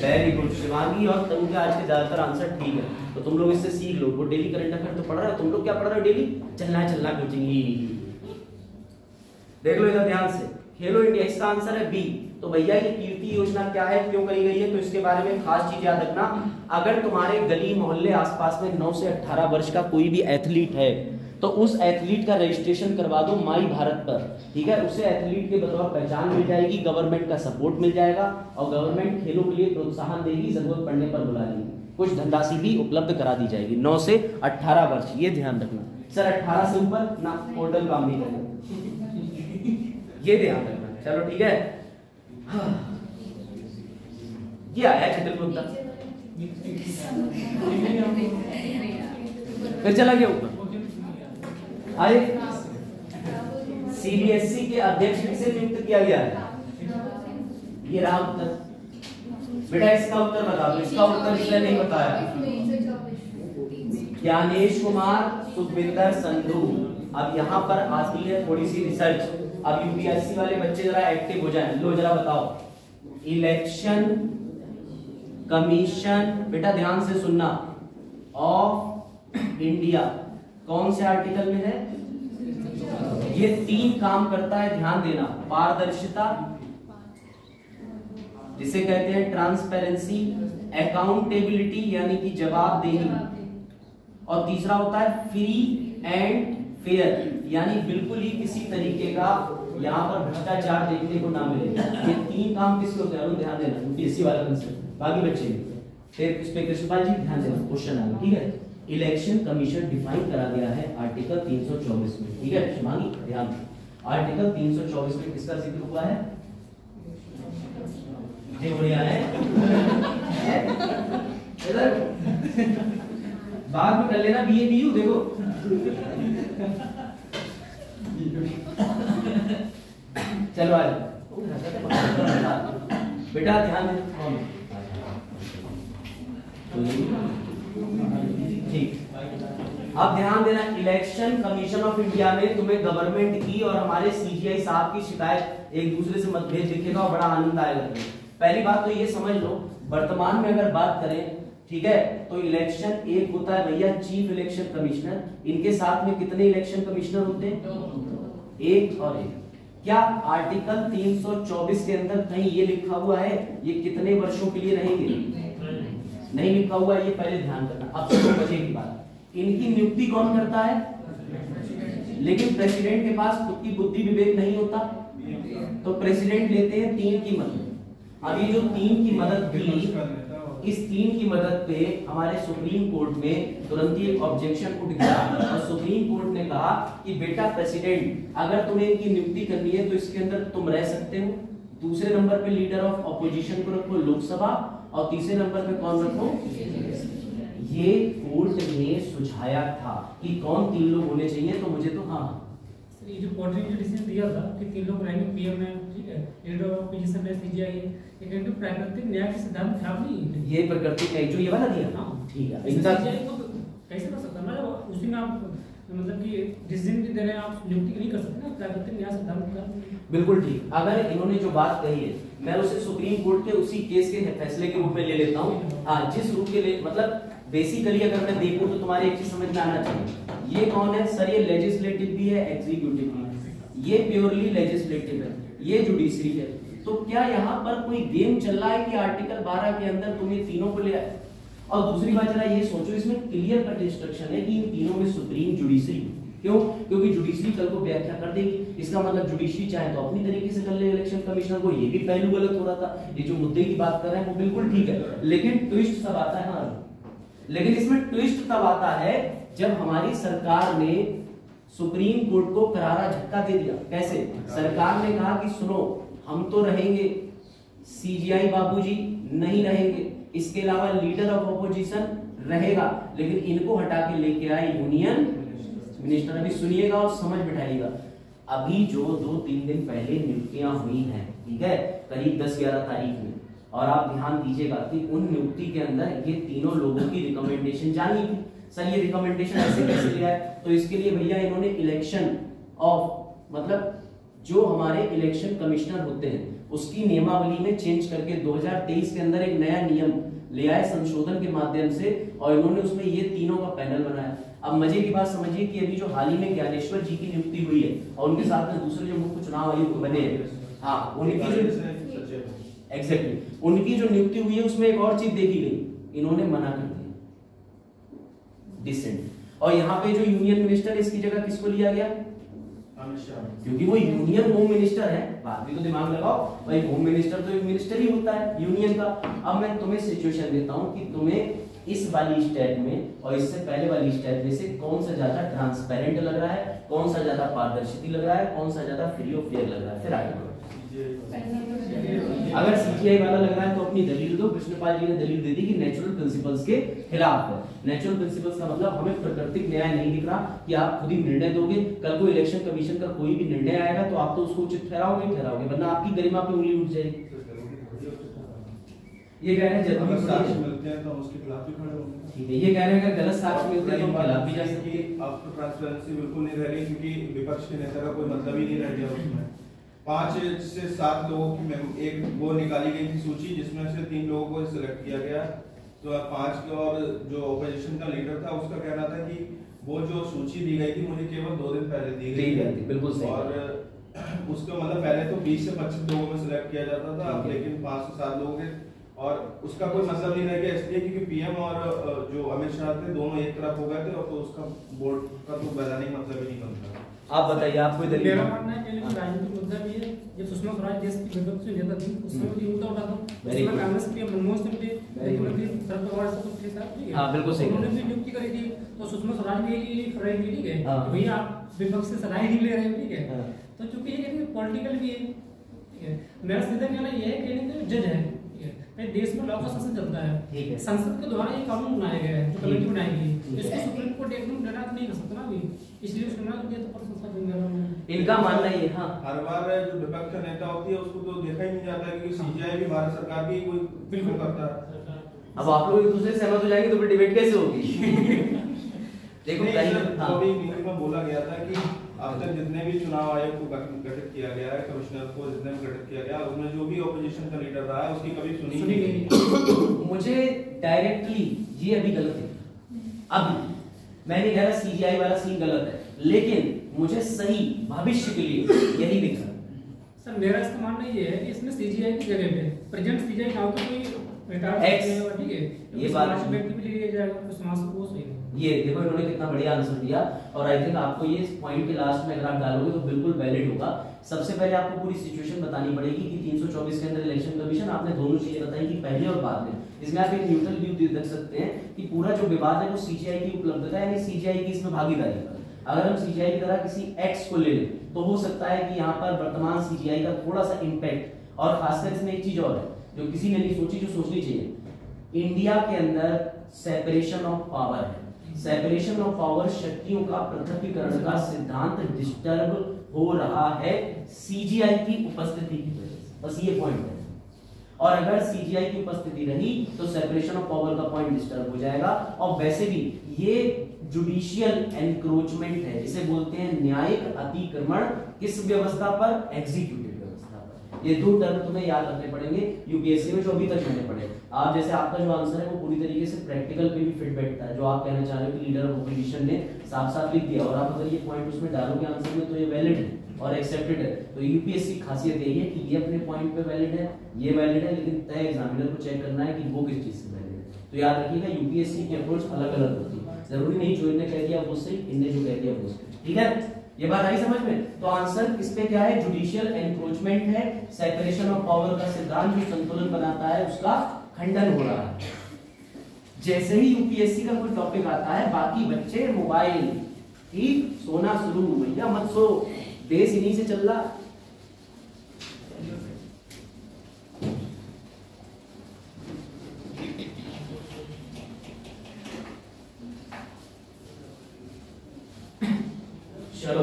वेरी गुड शिवांगी और तनु के आज के ज्यादातर आंसर ठीक है, तो तुम लोग इससे सीख लो। वो डेली करंट अफेयर तो पढ़ रहे हो, तुम लोग क्या पढ़ रहे हो डेली? चलना कोचिंग। देख लो इधर ध्यान से, खेलो इंडिया, इसका आंसर है बी। तो भैया ये कीर्ति योजना क्या है, क्यों करी गई है, तो इसके बारे में खास चीज याद रखना। अगर तुम्हारे गली मोहल्ले आसपास में 9 से 18 वर्ष का कोई भी एथलीट है तो उस एथलीट का रजिस्ट्रेशन करवा दो माई भारत पर, ठीक है। उसे एथलीट के बतौर पहचान मिल जाएगी, गवर्नमेंट का सपोर्ट मिल जाएगा और गवर्नमेंट खेलों के लिए प्रोत्साहन देगी, जरूरत पड़ने पर बुला लेगी, कुछ धनराशि भी उपलब्ध करा दी जाएगी। 9 से 18 वर्ष, ये ध्यान रखना। सर 18 से ऊपर ना पोर्टल काम नहीं करेगा, ये ध्यान रखना। चलो ठीक है। ये आया जटिल मुद्दा, फिर चला गया ऊपर। आए सीबीएसई के अध्यक्ष किसे नियुक्त किया गया है, ये रहा उत्तर। बेटा इसका उत्तर बता दो, इसका उत्तर इसने नहीं बताया। ज्ञानेश कुमार सुखविंदर संधू। अब यहाँ पर आती है थोड़ी सी रिसर्च। अब यूपीएससी वाले बच्चे जरा एक्टिव हो जाएं। लो जरा बताओ, इलेक्शन कमीशन, बेटा ध्यान से सुनना, ऑफ इंडिया कौन से आर्टिकल में है? ये 3 काम करता है, ध्यान देना। पारदर्शिता जिसे कहते हैं ट्रांसपेरेंसी, अकाउंटेबिलिटी यानी कि जवाबदेही, और तीसरा होता है फ्री एंड फेयर यानी बिल्कुल ही किसी तरीके का यहाँ पर भ्रष्टाचार देखने को ना मिले। ये 3 काम किसके होते हैं? ध्यान देना, यूपीएससी वाला कंसेप्ट। बाकी बच्चे फिर इस पे कृष्णपाल जी ध्यान देना, क्वेश्चन आएगा, ठीक है। इलेक्शन कमीशन डिफाइन करा गया है आर्टिकल 324 में, ठीक है। शुभांगी ध्यान, आर्टिकल 324 में किसका जिक्र हुआ है? ये बढ़िया है, इधर बाद में कर लेना बीए बीयू, देखो चलो आ जाओ बेटा, ध्यान दे। ठीक, अब ध्यान देना, इलेक्शन कमीशन ऑफ इंडिया में तुम्हें गवर्नमेंट की और हमारे सीजीआई साहब की शिकायत एक दूसरे से मतभेद दिखेगा और बड़ा आनंद आएगा। पहली बात तो ये समझ लो, वर्तमान में अगर बात करें, ठीक है, तो इलेक्शन एक होता है भैया चीफ इलेक्शन कमिश्नर, इनके साथ में कितने इलेक्शन कमिश्नर होते हैं? एक और एक। क्या आर्टिकल 324 के अंदर कहीं ये लिखा हुआ है ये कितने वर्षों के लिए रहेंगे? नहीं लिखा हुआ है, ये पहले ध्यान करना। अब सुनो बजे की बात, इनकी नियुक्ति कौन करता है? लेकिन प्रेसिडेंट के पास खुद की बुद्धि विवेक नहीं होता, तो प्रेसिडेंट लेते हैं 3 की मदद। अब ये जो 3 की मदद थी, इस 3 की मदद पे हमारे सुप्रीम कोर्ट में तुरंत ही एक ऑब्जेक्शन उठ गया और सुप्रीम कोर्ट ने कहा कि बेटा प्रेसिडेंट, अगर तुम्हें इनकी नियुक्ति करनी है तो इसके अंदर तुम रह सकते हो। दूसरे नंबर पे लीडर ऑफ ऑपोजिशन को रखो लोकसभा, और तीसरे नंबर पे कौन रखो? ये कोर्ट ने सुझाया था कि कौन 3 लोग होने चाहिए, तो मुझे तो हाँ ये जो कोर्ट ने डिसीजन दिया था कि 3 लोग रहेंगे पीएम में, ठीक है, लीडर ऑफ ऑपोजिशन में सीजीआई है, ये तो प्राकृतिक न्याय के सिद्धांत खिलाफ नहीं, ये प्राकृतिक न्याय जो ये वाला दिया ना, ठीक है। कैसे कर सकता है? उसी में आप मतलब कि डिसीजन भी दे रहे हैं, आप नियुक्ति नहीं कर सकते ना प्राकृतिक न्याय सिद्धांत का। बिल्कुल ठीक। अगर इन्होंने जो बात कही है मैं उसे सुप्रीम कोर्ट के उसी केस के फैसले के रूप में ले लेता हूँ। हाँ, जिस रूप के लिए मतलब बेसिकली अगर मैं देखूं तो तुम्हारे एक चीज समझ में आना चाहिए, ये कौन है सर? ये लेजिस्लेटिव भी है, एग्जीक्यूटिव भी है। ये प्योरली लेजिस्लेटिव है, ये जुडिशरी है। तो क्या यहाँ पर कोई गेम चल रहा है कि आर्टिकल 12 के अंदर तुम ये तीनों को ले आए? और दूसरी बात जरा ये सोचो, इसमें क्लियर कट इंस्ट्रक्शन है कि इन तीनों में सुप्रीम जुडिशरी। क्यों? क्योंकि जुडिशरी कल को व्याख्या कर देगी। इसका मतलब जुडिशरी चाहे तो अपनी तरीके से कर ले इलेक्शन कमिश्नर को, ये भी पहलू गलत हो रहा था। ये जो मुद्दे की बात कर रहे हैं वो बिल्कुल ठीक है, लेकिन ट्विस्ट सब आता है। हाँ, लेकिन इसमें ट्विस्ट तब आता है जब हमारी सरकार ने सुप्रीम कोर्ट को करारा झटका दे दिया। कैसे? सरकार ने कहा कि सुनो, हम तो रहेंगे, सीजीआई बाबूजी नहीं रहेंगे, इसके अलावा लीडर ऑफ ऑपोजिशन रहेगा, लेकिन इनको हटा के लेके आए यूनियन मिनिस्टर। अभी सुनिएगा और समझ बिठाइएगा। अभी जो 2-3 दिन पहले नियुक्तियां हुई हैं, ठीक है, करीब 10-11 तारीख में, और आप ध्यान दीजिएगा कि उन नियुक्ति के अंदर ये तीनों लोगों की रिकमेंडेशन जानी थी। सर ये रिकमेंडेशन ऐसे कैसे लिया है? तो इसके लिए भैया इन्होंने इलेक्शन ऑफ मतलब जो हमारे इलेक्शन कमिश्नर होते हैं उसकी नियमावली में चेंज करके 2023 के अंदर एक नया नियम ले आए संशोधन के माध्यम से, और इन्होंने उसमें ये तीनों का पैनल बनाया। अब मजे की बात समझिए कि अभी जो हाल ही में ज्ञानेश्वर जी की नियुक्ति हुई है और उनके साथ में दूसरे जो मुख्य चुनाव आयुक्त बने हैं, हाँ, उनकी जो एग्जैक्टली उनकी जो नियुक्ति हुई है उसमें एक और चीज देखी गई, इन्होंने मना कर दिया डिसेंट। और यहाँ पे जो यूनियन मिनिस्टर है इसकी जगह किसको लिया गया? अमित शाह, क्योंकि वो यूनियन होम मिनिस्टर है। बात भी तो दिमाग लगाओ भाई, होम मिनिस्टर तो एक मिनिस्टर ही होता है यूनियन का। अब मैं तुम्हें सिचुएशन देता हूं कि तुम्हें इस वाली स्टेप में और इससे पहले वाली स्टेप में से कौन सा ज्यादा ट्रांसपेरेंट लग रहा है, कौन सा ज्यादा पारदर्शी लग रहा है, कौन सा ज्यादा फ्री ऑफ फेयर लग रहा है। फिर आगे बढ़ो। अगर सीजीआई वाला लग रहा है तो अपनी दलील दो। कृष्णपाल जी ने दलील दे दी कि नेचुरल प्रिंसिपल्स के खिलाफ है। नेचुरल प्रिंसिपल्स का मतलब हमें प्राकृतिक न्याय नहीं दिख रहा कि आप खुद ही निर्णय दोगे। कल को इलेक्शन कमीशन का कोई भी निर्णय आएगा तो आप तो उसको उचित ठहराओगे, वरना आपकी गरिमा पे उंगली उठ जाएगी। ये कह रहे हैं जरूरी साक्ष्य मिलते हैं तो उसके खिलाफ भी खड़े होंगे। ठीक है, ये कह रहे हैं अगर गलत साक्ष्य मिलते हैं तो हम खिलाफ भी जा सकते हैं। अब तो ट्रांसपेरेंसी बिल्कुल नहीं रह गई, क्योंकि विपक्ष के नेता का कोई मतलब ही नहीं रह गया उसमें। 5 से 7 लोगों की एक वो निकाली गई थी सूची, जिसमें से 3 लोगों को सिलेक्ट किया गया। तो 5 के, और जो ऑपोजिशन का लीडर था उसका कहना था कि वो जो सूची दी गई थी मुझे केवल 2 दिन पहले दी गई थी। बिल्कुल सही। और उसका मतलब पहले तो 20 से 25 लोगों में सिलेक्ट किया जाता था, लेकिन 5 से 7 लोगों के, और उसका कोई मतलब नहीं रह गया इसलिए क्योंकि पीएम और जो अमित शाह थे दोनों एक तरफ हो गए थे, और तो उसका बोर्ड का तो वैधानिक मतलब ही नहीं बनता। आप बताइए, आप कोई दलील? मेरा मानना है कि राजनीतिक मुद्दा भी है। जब सुषमा स्वराज देश की विपक्ष नेता थी उसमें भी मुद्दा उठा था, उसमें कांग्रेस के मनमोहन सिंह थे, मुख्यमंत्री शरद पवार साहब के साथ, ठीक है। हां बिल्कुल सही। उन्होंने भी नियुक्ति करी थी, तो सुषमा स्वराज ने ये फराई दी, ठीक है, भैया आप विपक्ष से सलाह नहीं ले रहे हैं, ठीक है। तो चूंकि ये पॉलिटिकल भी है, ठीक है। मेरा सीधा कहना ये है कि जज है, देश में लॉ का शासन चलता है, संसद के द्वारा ये कानून बनाया गया है, जो कमेटी बनाई गई, इसको सुप्रीम कोर्ट एकदम डरा नहीं कर सकता ना अभी, इसलिए उसको ना दिया तो पर संसद देंगे। इनका मानना ये, हाँ हर बार जो विपक्ष का नेता होती है उसको तो देखा ही नहीं जाता, क्योंकि सीजीआई भी भारत सरकार की कोई बिल्कुल करता है। अब आप लोग एक दूसरे से सहमत हो जाएंगे तो फिर डिबेट कैसे होगी? देखो अभी मीटिंग में बोला गया था कि अब तक जितने भी चुनाव आयोग को गठित किया गया है, कमिश्नर को जितने भी गठित किया गया, उसमें जो भी ऑपोजिशन का लीडर रहा है उसकी कभी सुनी नहीं। मुझे डायरेक्टली ये अभी गलत है, अभी मैं नहीं कह रहा सीजीआई वाला सीन गलत है, लेकिन मुझे सही भविष्य के लिए यही दिख रहा है। सर मेरा इसका मानना ये है कि इसमें सीजीआई की जगह पे प्रेजेंट सीजीआई का कोई रिटायर्ड है, ठीक है, ये बात व्यक्ति भी लिया जाएगा तो समाज को वो सही है। ये देखो इन्होंने कितना बढ़िया आंसर दिया, और आई थिंक आपको ये पॉइंट के लास्ट में अगर आप डालोगे तो बिल्कुल वैलिड होगा। सबसे पहले आपको पूरी सिचुएशन बतानी पड़ेगी कि 324 के अंदर इलेक्शन कमीशन, आपने दोनों चीजें बताई कि पहले और बाद में। इसमें आप एक न्यूट्रल व्यू देख सकते हैं कि पूरा जो विवाद है वो सीजीआई की उपलब्धता यानी सीजीआई की इसमें भागीदारी पर। अगर हम सीजीआई की तरह किसी एक्स को ले लें तो हो सकता है कि यहाँ पर वर्तमान सीजीआई का थोड़ा सा इम्पैक्ट, और खासकर इसमें एक चीज और है जो किसी ने नहीं सोची, जो सोचनी चाहिए। इंडिया के अंदर सेपरेशन ऑफ पावर है, सेपरेशन ऑफ पावर शक्तियों का पृथकीकरण का सिद्धांत डिस्टर्ब हो रहा है सीजीआई की उपस्थिति की वजह से, बस ये पॉइंट है। और अगर सीजीआई की उपस्थिति रही तो सेपरेशन ऑफ पावर का पॉइंट डिस्टर्ब हो जाएगा। और वैसे भी ये जुडिशियल एनक्रोचमेंट है, जिसे बोलते हैं न्यायिक अतिक्रमण, किस व्यवस्था पर? एग्जीक्यूटिव व्यवस्था पर। ये 2 टर्म तुम्हें याद रखने पड़ेंगे यूपीएससी में, जो अभी तक मैंने पढ़े। आप जैसे आपका जो आंसर है वो पूरी तरीके से प्रैक्टिकल पे भी फिट बैठता है, जो आप कहना चाह रहे हो कि लीडर ऑफ ऑपोजिशन ने साफ साफ लिख दिया, और आप अगर ये पॉइंट उसमें डालोगे आंसर में तो ये वैलिड है और एक्सेप्टेड है। तो यूपीएससी की खासियत यही है कि ये अपने पॉइंट पे वैलिड है, ये वैलिड है, लेकिन तय एग्जामिनर को चेक करना है कि वो किस चीज से वैलिड है। तो याद रखिएगा यूपीएससी की अप्रोच अलग अलग होती है, जरूरी नहीं जो इन्होंने कह दिया वो सही, इनने जो कह दिया वो सही, ठीक है। ये बात आई समझ में? तो आंसर इस पे क्या है? जुडिशियल एनक्रोचमेंट है, सेपरेशन ऑफ पावर का सिद्धांत जो संतुलन बनाता है उसका खंडन हो रहा है। जैसे ही यूपीएससी का कोई टॉपिक आता है, बाकी बच्चे मोबाइल ठीक सोना शुरू, भैया मत सो, देश इन्हीं से चल रहा। चलो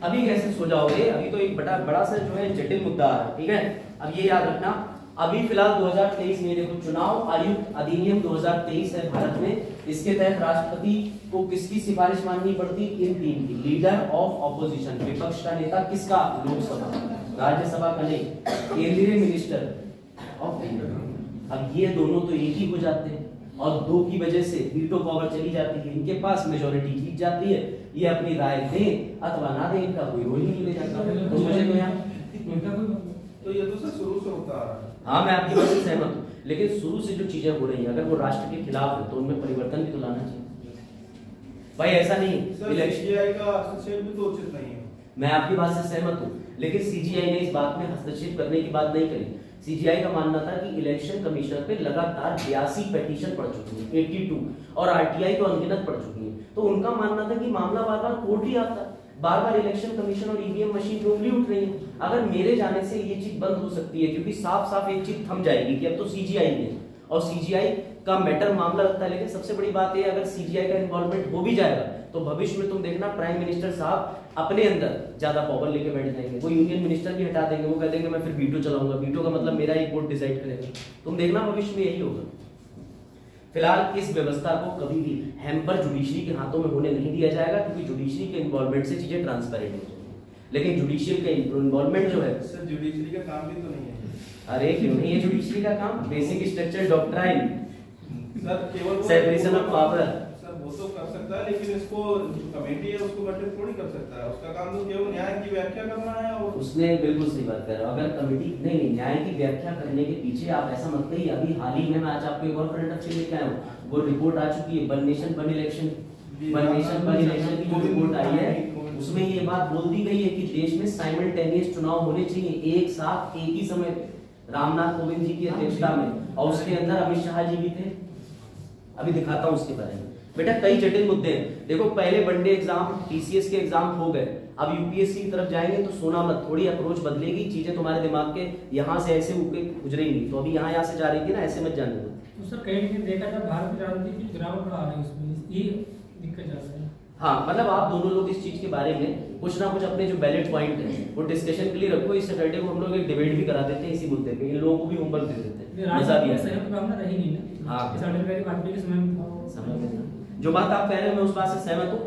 अभी कैसे सो जाओगे? अभी तो एक बड़ा सा जो है जटिल मुद्दा है, ठीक है। अब ये याद रखना, अभी फिलहाल 2023 में देखो चुनाव आयुक्त अधिनियम 2023 है भारत में। इसके तहत राष्ट्रपति को किसकी सिफारिश माननी पड़ती? इन 3 की। लीडर ऑफ ऑपोजिशन, विपक्ष का नेता किसका? लोकसभा, राज्यसभा का नहीं, केंद्रीय मिनिस्टर ऑफ। अब ये दोनों तो एक ही हो जाते हैं, और 2 की वजह से वीटो पावर चली जाती है, इनके पास मेजॉरिटी जीत जाती है। ये अपनी राय दें अथवा ना दें, इनका कोई रोल नहीं ले जाता। तो मुझे तो यहाँ तो ये तो सर शुरू से होता आ रहा है। हाँ मैं आपकी बात से सहमत हूँ, लेकिन शुरू से जो चीजें हो रही हैं अगर वो राष्ट्र के खिलाफ है तो उनमें परिवर्तन भी तो लाना चाहिए भाई। ऐसा नहीं सीजीआई का हस्तक्षेप भी तो उचित नहीं है। मैं आपकी बात से सहमत हूँ, लेकिन सीजीआई ने इस बात में हस्तक्षेप करने की बात नहीं करी। सीजीआई का मानना था कि इलेक्शन कमीशन पे लगातार 82 पिटीशन पड़ चुकी है, 82, और आरटीआई तो अनगिनत पड़ चुकी है। तो उनका मानना था कि मामला बार बार कोर्ट ही आता, बार बार इलेक्शन कमीशन और ईवीएम मशीन पे उंगली उठ रही है। अगर मेरे जाने से ये चीज बंद हो सकती है, क्योंकि साफ साफ एक चीज थम जाएगी कि अब तो सीजीआई है और सीजीआई का मैटर मामला लगता है। लेकिन सबसे बड़ी बात है अगर सीजीआई का इन्वॉल्वमेंट हो भी जाएगा तो भविष्य में तुम देखना प्राइम मिनिस्टर साहब अपने अंदर ज्यादा पावर लेके बैठ जाएंगे, वो यूनियन मिनिस्टर भी हटा देंगे, वो कह देंगे मैं फिर वीटो चलाऊंगा, वीटो का मतलब मेरा एक वोट डिसाइड करेगा। तुम देखना भविष्य में यही होगा। फिलहाल इस व्यवस्था को कभी भी हैम्पर जुडिशरी के हाथों में होने नहीं दिया जाएगा, क्योंकि जुडिशरी के इन्वॉल्वमेंट से चीजें ट्रांसपेरेंट हो जाएंगी। लेकिन जुडिशियल का इन्वॉल्वमेंट जो है सर जुडिशरी का काम भी तो नहीं है। अरे क्यों नहीं है जुडिशरी का काम? बेसिक स्ट्रक्चर डॉक्ट्राइन सर केवल सेपरेशन ऑफ पावर, सर वो तो कर सकता है, लेकिन इसको जो कमेटी है उसको गठित थोड़ी कर सकता है। उसका काम तो केवल न्याय की व्याख्या करना है। और उसने बिल्कुल सही बात कर रहा है। अगर कमेटी नहीं न्याय की व्याख्या करने के पीछे आप ऐसा मत कहिए। अभी हाल ही में मैं आज आपको एक और करंट अफेयर लेके आया हूँ, वो रिपोर्ट आ चुकी है one nation one election, one nation one election की जो रिपोर्ट आई है उसमें ये बात बोल दी गई है कि देश में साइमल्टेनियस चुनाव होने चाहिए, एक साथ एक ही समय पे, रामनाथ कोविंद जी की अध्यक्षता में, और उसके अंदर अमित शाह जी भी थे। अभी दिखाता हूँ उसके बारे में। बेटा कई जटिल मुद्दे हैं। देखो पहले वनडे एग्जाम टीसीएस के एग्जाम हो गए, अब यूपीएससी की तरफ जाएंगे तो सोना मत, थोड़ी अप्रोच बदलेगी, चीजें तुम्हारे दिमाग के यहाँ से ऐसे ऊपर गुजरेंगी। तो अभी यहाँ से जा रही थी ना, ऐसे मत जाने दो। तो सर कहीं ना देखा जाए भारत की राजनीति की गिरावट आ रही है, उसमें ये दिक्कत जा रही है। हाँ मतलब आप दोनों लोग इस चीज के बारे में कुछ ना कुछ अपने जो बैलेट पॉइंट है वो डिस्कशन के लिए रखो। इस सैटरडे को हम लोग एक डिबेट भी करा देते हैं इसी मुद्दे पे, इन लोगों को भी होमवर्क दे देते हैं, मजा भी आता है। हाँ जो बात आप कह रहे हो मैं उस बात से सहमत हूँ।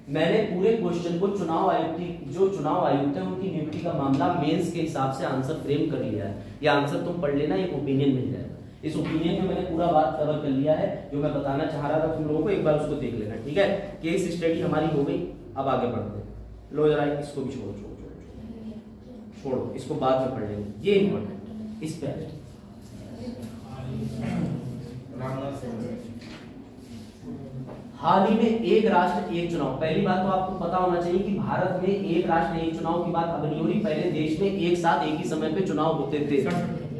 मैंने पूरे क्वेश्चन को चुनाव आयुक्त जो चुनाव आयुक्त है उनकी नियुक्ति का मामला मेंस के हिसाब से आंसर फ्रेम कर लिया है। ये आंसर तुम पढ़ लेना, एक ओपिनियन मिल जाएगा। इस ओपिनियन में मैंने पूरा बात कवर कर लिया है जो मैं बताना चाह रहा था तुम लोगों को, एक बार उसको देख लेना, ठीक है। केस स्टडी हमारी हो गई, अब आगे बढ़ते हैं। लो जरा इसको भी छोड़ो, इसको बाद में पढ़ लेंगे, ये इंपॉर्टेंट इस पे। हाल ही में एक राष्ट्र एक चुनाव, पहली बात तो आपको पता होना चाहिए कि भारत में एक राष्ट्र एक चुनाव की बात अब नहीं हो रही। पहले देश में एक साथ एक ही समय पे चुनाव होते थे,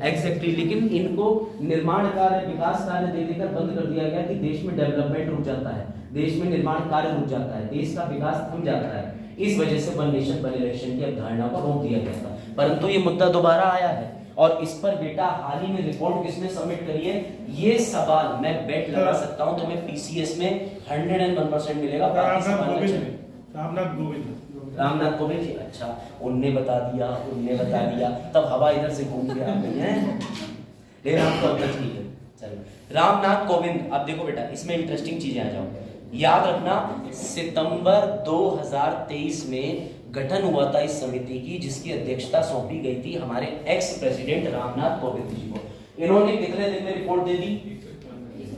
एग्जैक्टली। लेकिन इनको निर्माण कार्य विकास कार्य दे देकर बंद कर दिया गया कि देश में डेवलपमेंट रुक जाता है, देश में निर्माण कार्य रुक जाता है, देश का विकास थम जाता है। इस वजह से वन नेशन वन इलेक्शन की अवधारणा को रोक दिया गया था, परंतु ये मुद्दा दोबारा आया है और इस पर बेटा हाल ही में रिपोर्ट किसने सबमिट करी है, ये सवाल मैं बेट लगा सकता हूं तुम्हें पीसीएस में 101% मिलेगा। रामनाथ कोविंद जी, अच्छा उनने बता दिया, तब हवा इधर से घूम के आ गई है। लेकिन आपका उत्तर ठीक है, चलो रामनाथ कोविंद। अब देखो बेटा इसमें इंटरेस्टिंग चीजें आ जाओ, याद रखना सितंबर 2023 में गठन हुआ था इस समिति की, जिसकी अध्यक्षता सौंपी गई थी हमारे एक्स प्रेसिडेंट रामनाथ कोविंद जी को। इन्होंने कितने दिन में रिपोर्ट दे दी?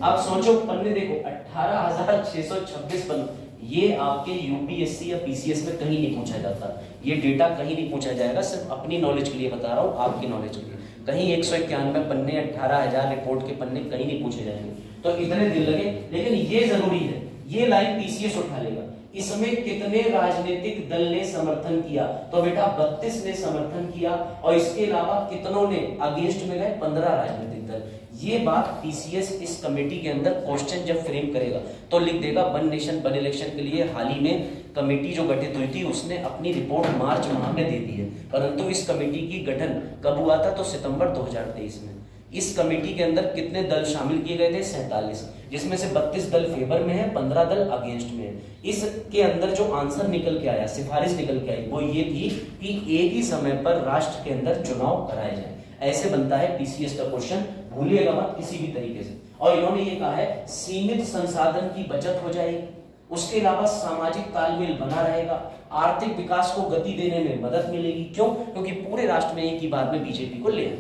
अब सोचो पन्ने देखो, 18,626 पन्ने। ये आपके यूपीएससी या पीसीएस में कहीं नहीं पूछा जाता, ये डेटा कहीं नहीं पूछा जाएगा, सिर्फ अपनी नॉलेज के लिए बता रहा हूँ, आपकी नॉलेज के लिए। कहीं 191 पन्ने 18,000 रिपोर्ट के पन्ने कहीं नहीं पूछे जाएंगे, तो इतने दिन लगे। लेकिन ये जरूरी है, ये लाइन पीसीएस उठा लेगा। इसमें कितने राजनीतिक दल ने समर्थन किया? तो बेटा 32 ने समर्थन किया, और इसके अलावा कितनों ने अगेंस्ट में गए? 15 राजनीतिक दल। ये बात पीसीएस इस कमेटी के अंदर क्वेश्चन जब फ्रेम करेगा तो लिख देगा वन नेशन वन इलेक्शन के लिए हाल ही में कमेटी जो गठित हुई थी उसने अपनी रिपोर्ट मार्च माह में दे दी है, परंतु इस कमेटी की गठन कब हुआ था? तो सितंबर 2023 में। इस कमेटी के अंदर कितने दल शामिल किए गए थे? 47, जिसमें से 32 दल फेवर में है, 15 दल अगेंस्ट में है। इसके अंदर जो आंसर निकल के आया, सिफारिश निकल के आई, वो ये थी कि एक ही समय पर राष्ट्र के अंदर चुनाव कराए जाए। ऐसे बनता है पीसीएस का क्वेश्चन, भूलिएगा मत किसी भी तरीके से। और इन्होंने ये कहा है सीमित संसाधन की बचत हो जाएगी, उसके अलावा सामाजिक तालमेल बना रहेगा, आर्थिक विकास को गति देने में मदद मिलेगी। क्यों? क्योंकि पूरे राष्ट्र में एक ही बार में बीजेपी को ले आए,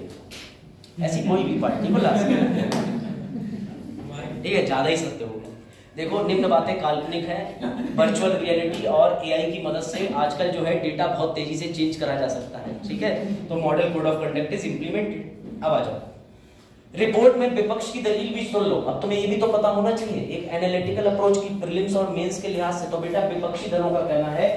ऐसी कोई भी पार्टी को ला सकते, ठीक है, ज्यादा ही सत्य होगा। देखो निम्न बातें काल्पनिक है, वर्चुअल रियलिटी और एआई की मदद से आजकल जो है डेटा बहुत तेजी से चेंज करा जा सकता है, ठीक है। तो model code of conduct is implemented. अब आ जाओ रिपोर्ट में विपक्ष की दलील भी सुन लो। अब तुम्हें ये भी तो पता होना चाहिए एक एनालिटिकल अप्रोच की प्रीलिम्स और मेंस के लिहाज से। तो बेटा विपक्षी दलों का कहना है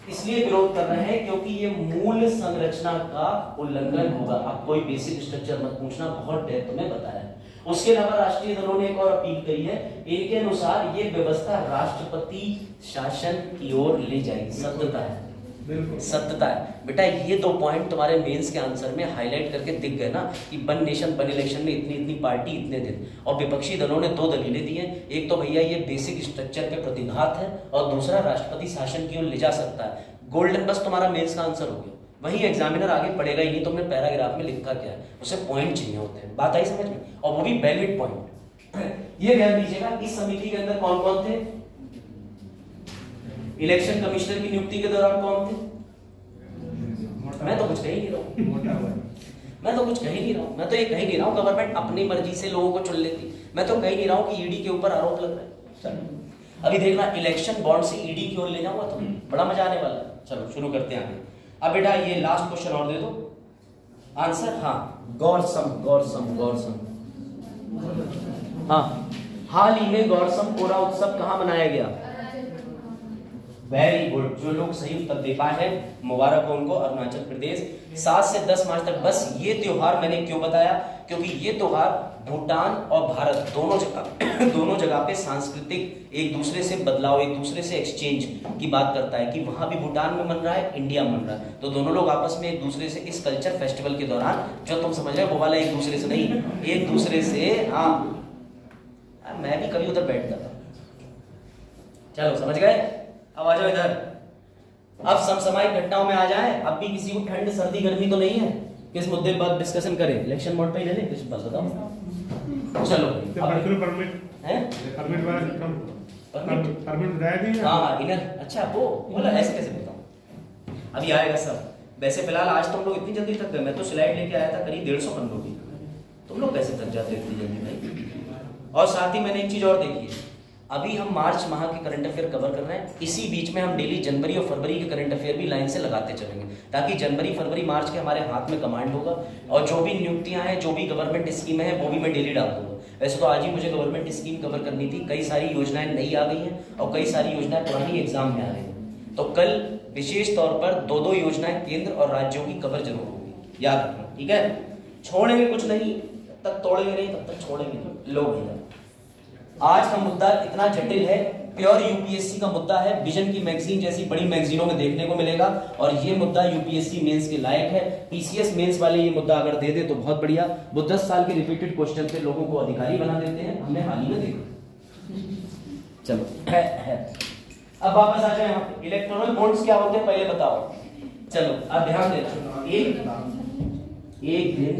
इसलिए विरोध कर रहे हैं क्योंकि ये मूल संरचना का उल्लंघन होगा। अब कोई बेसिक स्ट्रक्चर मत पूछना, बहुत डेप्थ तुम्हें बताया है। उसके अलावा राष्ट्रीय दलों ने एक और अपील करी है, इनके अनुसार ये व्यवस्था राष्ट्रपति शासन की ओर ले जाएगी। सत्यता है, बिल्कुल सत्यता है बेटा। ये 2 पॉइंट तुम्हारे मेंस के आंसर में हाईलाइट करके दिख गए ना कि वन नेशन वन इलेक्शन में इतनी इतनी पार्टी इतने दिन। और विपक्षी दलों ने 2 दलीलें दी हैं, एक तो भैया ये बेसिक स्ट्रक्चर के प्रतिघात है और दूसरा राष्ट्रपति शासन की ओर ले जा सकता है। गोल्डन बस तुम्हारा मेंस का आंसर हो गया। वही एग्जामिनर आगे पढ़ेगा ही नहीं तुमने पैराग्राफ में लिखा क्या है, उसे पॉइंट चाहिए होते हैं। बात आई समझ में? और वो भी वैलिड पॉइंट। ये ध्यान दीजिएगा इस समिति के अंदर कौन कौन थे? इलेक्शन कमिश्नर की नियुक्ति के दौरान कौन थे? मैं तो कुछ कह ही नहीं रहा हूं, मैं तो कुछ कह ही नहीं रहा हूं। मैं तो ये कह ही नहीं रहा हूं गवर्नमेंट अपनी मर्जी से लोगों को चुन लेती। मैं तो कह ही नहीं रहा हूं कि ईडी के ऊपर आरोप लग रहा है। चलो अभी देखना इलेक्शन बॉन्ड से ईडी की ओर ले जाऊंगा तो बड़ा मजा आने वाला है। चलो शुरू करते हैं आगे। अब बेटा ये लास्ट क्वेश्चन और दे दो आंसर। हाँ गौरसम गौरसम गौरसम, हाँ हाल ही में गौरसम पोरा उत्सव कहाँ मनाया गया? वेरी गुड, जो लोग सही उत्तर दे पाए हैं मुबारक हो उनको। अरुणाचल प्रदेश 7 से 10 मार्च तक। बस ये त्योहार मैंने क्यों बताया, क्योंकि ये त्योहार भूटान और भारत दोनों जगह पे सांस्कृतिक एक दूसरे से बदलाव, एक दूसरे से एक्सचेंज की बात करता है कि वहां भी भूटान में मन रहा है, इंडिया मन रहा है, तो दोनों लोग आपस में एक दूसरे से इस कल्चर फेस्टिवल के दौरान, जो तुम समझ रहे हो वो वाला एक दूसरे से नहीं, एक दूसरे से, हाँ मैं भी कभी उधर बैठता था। चलो समझ गए? अब आ जाओ इधर। अब समसामयिक घटनाओं में आ जाए। अब भी किसी को ठंड सर्दी गर्मी तो नहीं है, किस मुद्दे पर डिस्कशन करें? इलेक्शन मोड पे ही ले लें, कुछ बात बताओ। चलो परमिट है परमिट वाला परमिट बताया नहीं। हाँ इनर, अच्छा वो बोला ऐसे कैसे बताऊं, अभी आएगा सब। वैसे फिलहाल आज तुम लोग इतनी जल्दी थक गए, मैं तो स्लाइड लेके आया था करीब 150 पन्नों की, तुम लोग कैसे थक जाते इतनी जल्दी भाई? और साथ ही मैंने एक चीज और देखी है, अभी हम मार्च माह के करंट अफेयर कवर कर रहे हैं, इसी बीच में हम डेली जनवरी और फरवरी के करंट अफेयर भी लाइन से लगाते चलेंगे, ताकि जनवरी फरवरी मार्च के हमारे हाथ में कमांड होगा। और जो भी नियुक्तियां हैं, जो भी गवर्नमेंट स्कीमें हैं, वो भी मैं डेली डाल दूंगा। वैसे तो आज ही मुझे गवर्नमेंट स्कीम कवर करनी थी, कई सारी योजनाएं नई आ गई हैं और कई सारी योजनाएं पुरानी एग्जाम में आ रही हैं, तो कल विशेष तौर पर 2-2 योजनाएं केंद्र और राज्यों की कवर जरूर होगी, याद रखना, ठीक है? छोड़ेंगे कुछ नहीं, तब तक तोड़ेंगे नहीं, तब तक छोड़ेंगे नहीं। लो भैया आज का मुद्दा इतना जटिल है, प्योर यूपीएससी का मुद्दा है, विजन की मैगजीन जैसी बड़ी मैगजीनों में देखने को मिलेगा, और ये मुद्दा यूपीएससी मेंस के लायक है। पीसीएस मेंस वाले ये मुद्दा अगर दे दे तो बहुत बढ़िया। वो 10 साल के रिपीटेड क्वेश्चन से लोगों को अधिकारी बना देते हैं, हमने हाल ही में देखा। चलो अब वापस आ जाए यहाँ पे। इलेक्टोरल बॉन्ड्स क्या होते हैं पहले बताओ। चलो अब ध्यान देना, एक दिन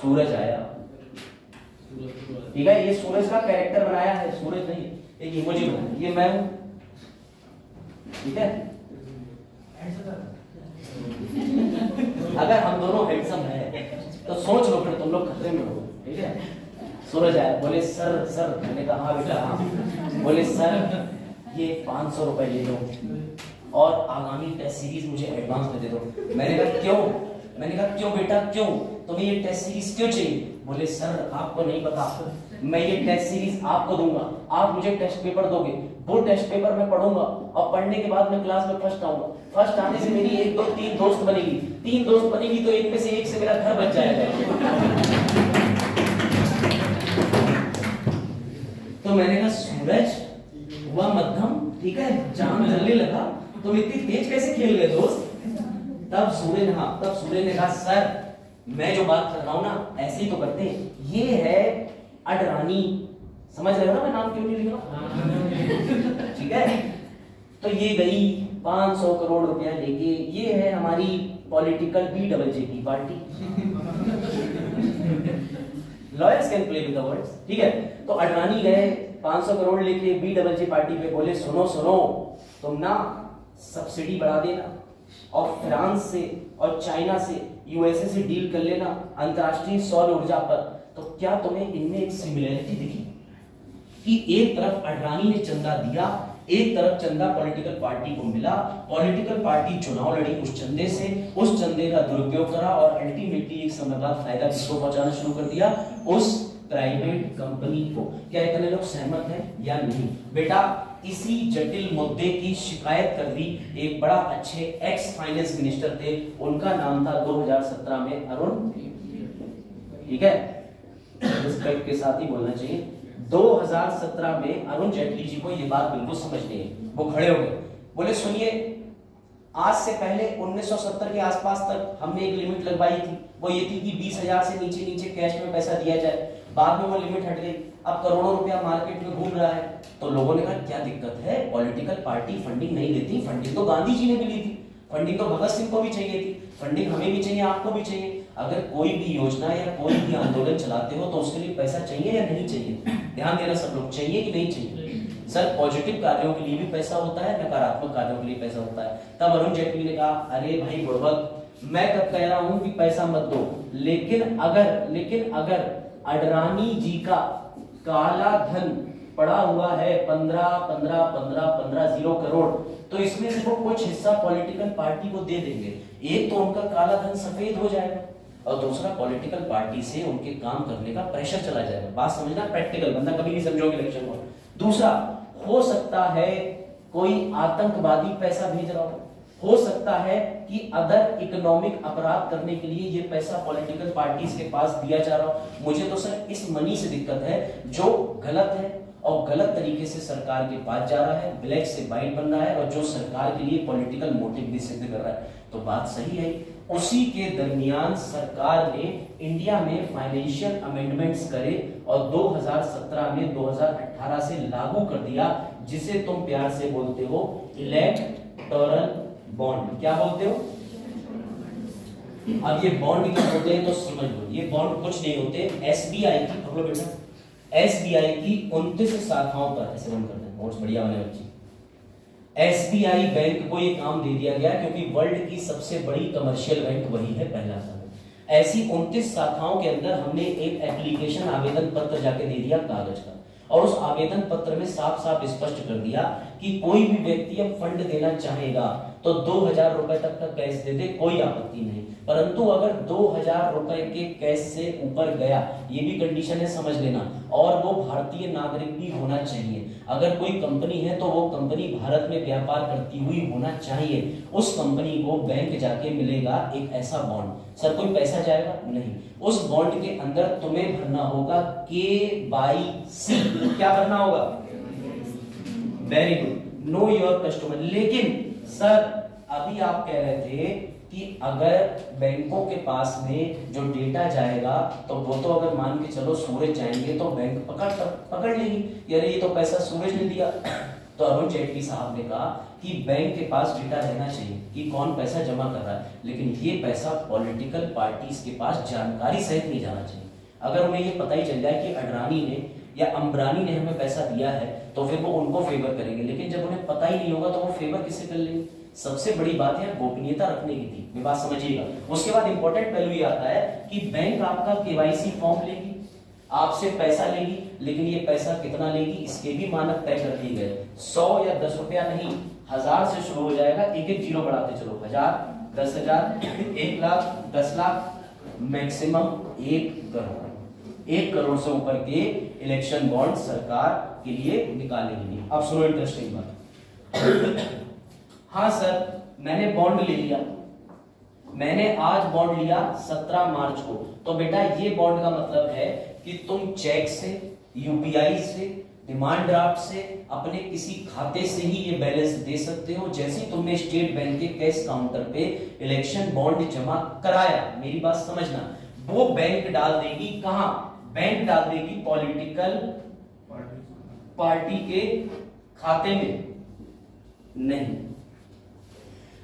सूरज आया, ठीक है? ये सूरज का कैरेक्टर बनाया है, सूरज नहीं, एक इमोजी बनाया, ये मैं हूं, ठीक है? अगर हम दोनों हैंडसम हैं तो सोच लो फिर तुम लोग खतरे में हो, ठीक है? सूरज आया, बोले सर सर, मैंने कहा हाँ बेटा हाँ, बोले सर ये 500 रुपए ले लो और आगामी टेस्ट सीरीज मुझे एडवांस में दे दो। मैंने कहा क्यों? मैंने कहा क्यों बेटा क्यों, तुम्हें ये टेस्ट सीरीज क्यों चाहिए? बोले सर आपको नहीं पता, मैं ये टेस्ट सीरीज आपको दूंगा, आप मुझे टेस्ट पेपर दोगे, वो टेस्ट पेपर मैं पढ़ूंगा और पढ़ने के बाद मैं क्लास में फर्स्ट आऊंगा, फर्स्ट आने से मेरी 1 2 3 दोस्त बनेगी, 3 दोस्त बनेगी तो एक में से एक से मेरा घर बच जाएगा। तो मैंने कहा सूरज हुआ मध्यम, ठीक है, चांद जलने लगा, तुम इतनी तेज कैसे खेल गए दोस्त? तब सूर्य ने कहा सर मैं जो बात कर रहा हूं ना ऐसे ही तो करते हैं, ये है अडरानी, समझ रहे हो ना मैं नाम क्यों नहीं लिख रहा, ठीक है? तो ये गई 500 करोड़ रुपया लेके, ये है हमारी पॉलिटिकल BJJ की party. Lawyers can play with the words, ठीक है? तो अडवाणी गए 500 करोड़ लेके BJJ पार्टी पे, बोले सुनो सुनो तुम ना सब्सिडी बढ़ा देना और फ्रांस से और चाइना से यूएसए से डील कर लेना अंतरराष्ट्रीय सौर ऊर्जा पर। तो क्या तुम्हें इनमें एक सिमिलरिटी दिखी कि एक तरफ अडवाणी ने चंदा दिया, एक तरफ चंदा पॉलिटिकल पार्टी को मिला, पॉलिटिकल पार्टी चुनाव लड़ी उस चंदे से, उस चंदे का दुरुपयोग करा और अल्टीमेटली एक समय बाद फायदा किसको पहुंचाना शुरू कर दिया, उस प्राइवेट कंपनी को। क्या इतने लोग सहमत हैं या नहीं? बेटा इसी जटिल मुद्दे की शिकायत कर दी एक बड़ा अच्छे एक्स फाइनेंस मिनिस्टर थे, उनका नाम था 2017 में अरुण, ठीक है, रिस्पेक्ट के साथ ही बोलना चाहिए, 2017 में अरुण जेटली जी को ये बात बिल्कुल समझ नहीं है। वो खड़े हो गए, बोले सुनिए, आज से पहले 1970 के आसपास तक हमने एक लिमिट लगवाई थी, वो ये थी कि 20,000 से नीचे नीचे कैश में पैसा दिया जाए। बाद में वो लिमिट हट गई, अब करोड़ों रुपया मार्केट में घूम रहा है। तो लोगों ने कहा क्या दिक्कत है, पॉलिटिकल पार्टी फंडिंग नहीं देती, फंडिंग तो गांधी जी ने भी ली थी, फंडिंग तो भगत सिंह को भी चाहिए थी, फंडिंग हमें भी चाहिए, आपको भी चाहिए। अगर कोई भी योजना या कोई भी आंदोलन चलाते हो तो उसके लिए पैसा चाहिए या नहीं चाहिए? ध्यान देना सब लोग, चाहिए कि नहीं चाहिए? सर पॉजिटिव कार्यों के लिए भी पैसा होता है, नकारात्मक कार्यों के लिए पैसा होता है। तब अरुण जेटली ने कहा अरे भाई बुड़बक, मैं कब कह रहा हूं कि पैसा मत दो, लेकिन अगर अडवाणी जी का काला धन पड़ा हुआ है 15 करोड़, तो इसमें से वो कुछ हिस्सा पॉलिटिकल पार्टी को दे देंगे। एक तो उनका काला धन सफेद हो जाएगा और दूसरा पॉलिटिकल पार्टी से उनके काम करने का प्रेशर चला जाएगा। बात समझना, प्रैक्टिकल बंदा कभी नहीं समझोगे इलेक्शन को। दूसरा, हो सकता है कोई आतंकवादी पैसा भेज रहा हो सकता है कि अदर इकोनॉमिक अपराध करने के लिए ये पैसा पॉलिटिकल पार्टीज के पास दिया जा रहा हो। मुझे तो सर इस मनी से दिक्कत है जो गलत है और गलत तरीके से सरकार के पास जा रहा है, ब्लैक से व्हाइट बन रहा है और जो सरकार के लिए पॉलिटिकल मोटिव भी सिद्ध कर रहा है। तो बात सही है, उसी के दरमियान सरकार ने इंडिया में फाइनेंशियल अमेंडमेंट्स करे और 2017 में 2018 से लागू कर दिया, जिसे तुम प्यार से बोलते हो इलेक्टोरल बॉन्ड। क्या बोलते हो? अब ये बॉन्ड क्या होते हैं तो समझ लो, ये बॉन्ड कुछ नहीं होते, एसबीआई की, पकड़ो बेटा, एसबीआई की 29 शाखाओं पर, ऐसे बंद करते हैं, बहुत बढ़िया वाले बच्चे, एसबीआई बैंक को ये काम दे दिया गया क्योंकि वर्ल्ड की सबसे बड़ी कमर्शियल बैंक वही है, पहला था। ऐसी 29 शाखाओं के अंदर हमने एक एप्लीकेशन आवेदन पत्र जाके दे दिया कागज का, और उस आवेदन पत्र में साफ साफ स्पष्ट कर दिया कि कोई भी व्यक्ति अब फंड देना चाहेगा तो 2,000 रुपए तक का कैश दे दे, कोई आपत्ति नहीं। परंतु अगर 2,000 रुपए के कैश से ऊपर गया, ये भी कंडीशन है समझ लेना, और वो भारतीय नागरिक भी होना चाहिए। अगर कोई कंपनी है तो वो कंपनी भारत में व्यापार करती हुई होना चाहिए। उस कंपनी को बैंक जाके मिलेगा एक ऐसा बॉन्ड। सर कोई पैसा जाएगा? नहीं। उस बॉन्ड के अंदर तुम्हें भरना होगा KYC। क्या भरना होगा? Very good, know your customer. लेकिन सर अभी आप कह रहे थे कि अगर बैंकों के पास में जो डेटा जाएगा तो वो तो अगर मान के चलो सूरज जाएंगे तो बैंक पकड़ लेगी, यार ये तो पैसा सूरज ने दिया। तो अरुण जेटली साहब ने कहा कि बैंक के पास डेटा रहना चाहिए कि कौन पैसा जमा कर रहा है, लेकिन ये पैसा पॉलिटिकल पार्टीज के पास जानकारी सहित नहीं जाना चाहिए। अगर उन्हें ये पता ही चल जाए कि अडवाणी ने या अंबानी ने हमें पैसा दिया है तो फिर वो उनको फेवर करेंगे, लेकिन जब उन्हें पता ही नहीं होगा तो वो फेवर किससे कर लेंगे? सबसे बड़ी बात है गोपनीयता रखने की थी, ये बात समझिएगा। उसके बाद इंपॉर्टेंट पहलू ये आता है कि बैंक आपका KYC फॉर्म लेगी, आपसे पैसा लेगी, लेकिन ये पैसा कितना लेगी इसके भी मानक तय कर दिए गए। 100 या 10 रुपया नहीं, 1000 से शुरू हो जाएगा, एक एक जीरो बढ़ाते चलो, 1000, 10,000, 1 लाख, 10 लाख, मैक्सिमम 1 करोड़। 1 करोड़ से ऊपर के इलेक्शन बॉन्ड सरकार के लिए निकालेंगे। अब सुनो इंटरेस्टिंग बात। हाँ सर मैंने बॉन्ड ले लिया, मैंने आज बॉन्ड लिया 17 मार्च को, तो बेटा ये बॉन्ड का मतलब है कि तुम चेक से, UPI से, डिमांड ड्राफ्ट से, अपने किसी खाते से ही ये बैलेंस दे सकते हो। जैसे तुमने स्टेट बैंक के कैश काउंटर पे इलेक्शन बॉन्ड जमा कराया, मेरी बात समझना, वो बैंक डाल देगी कहां? बैंक डाल देगी पॉलिटिकल पार्टी के खाते में नहीं,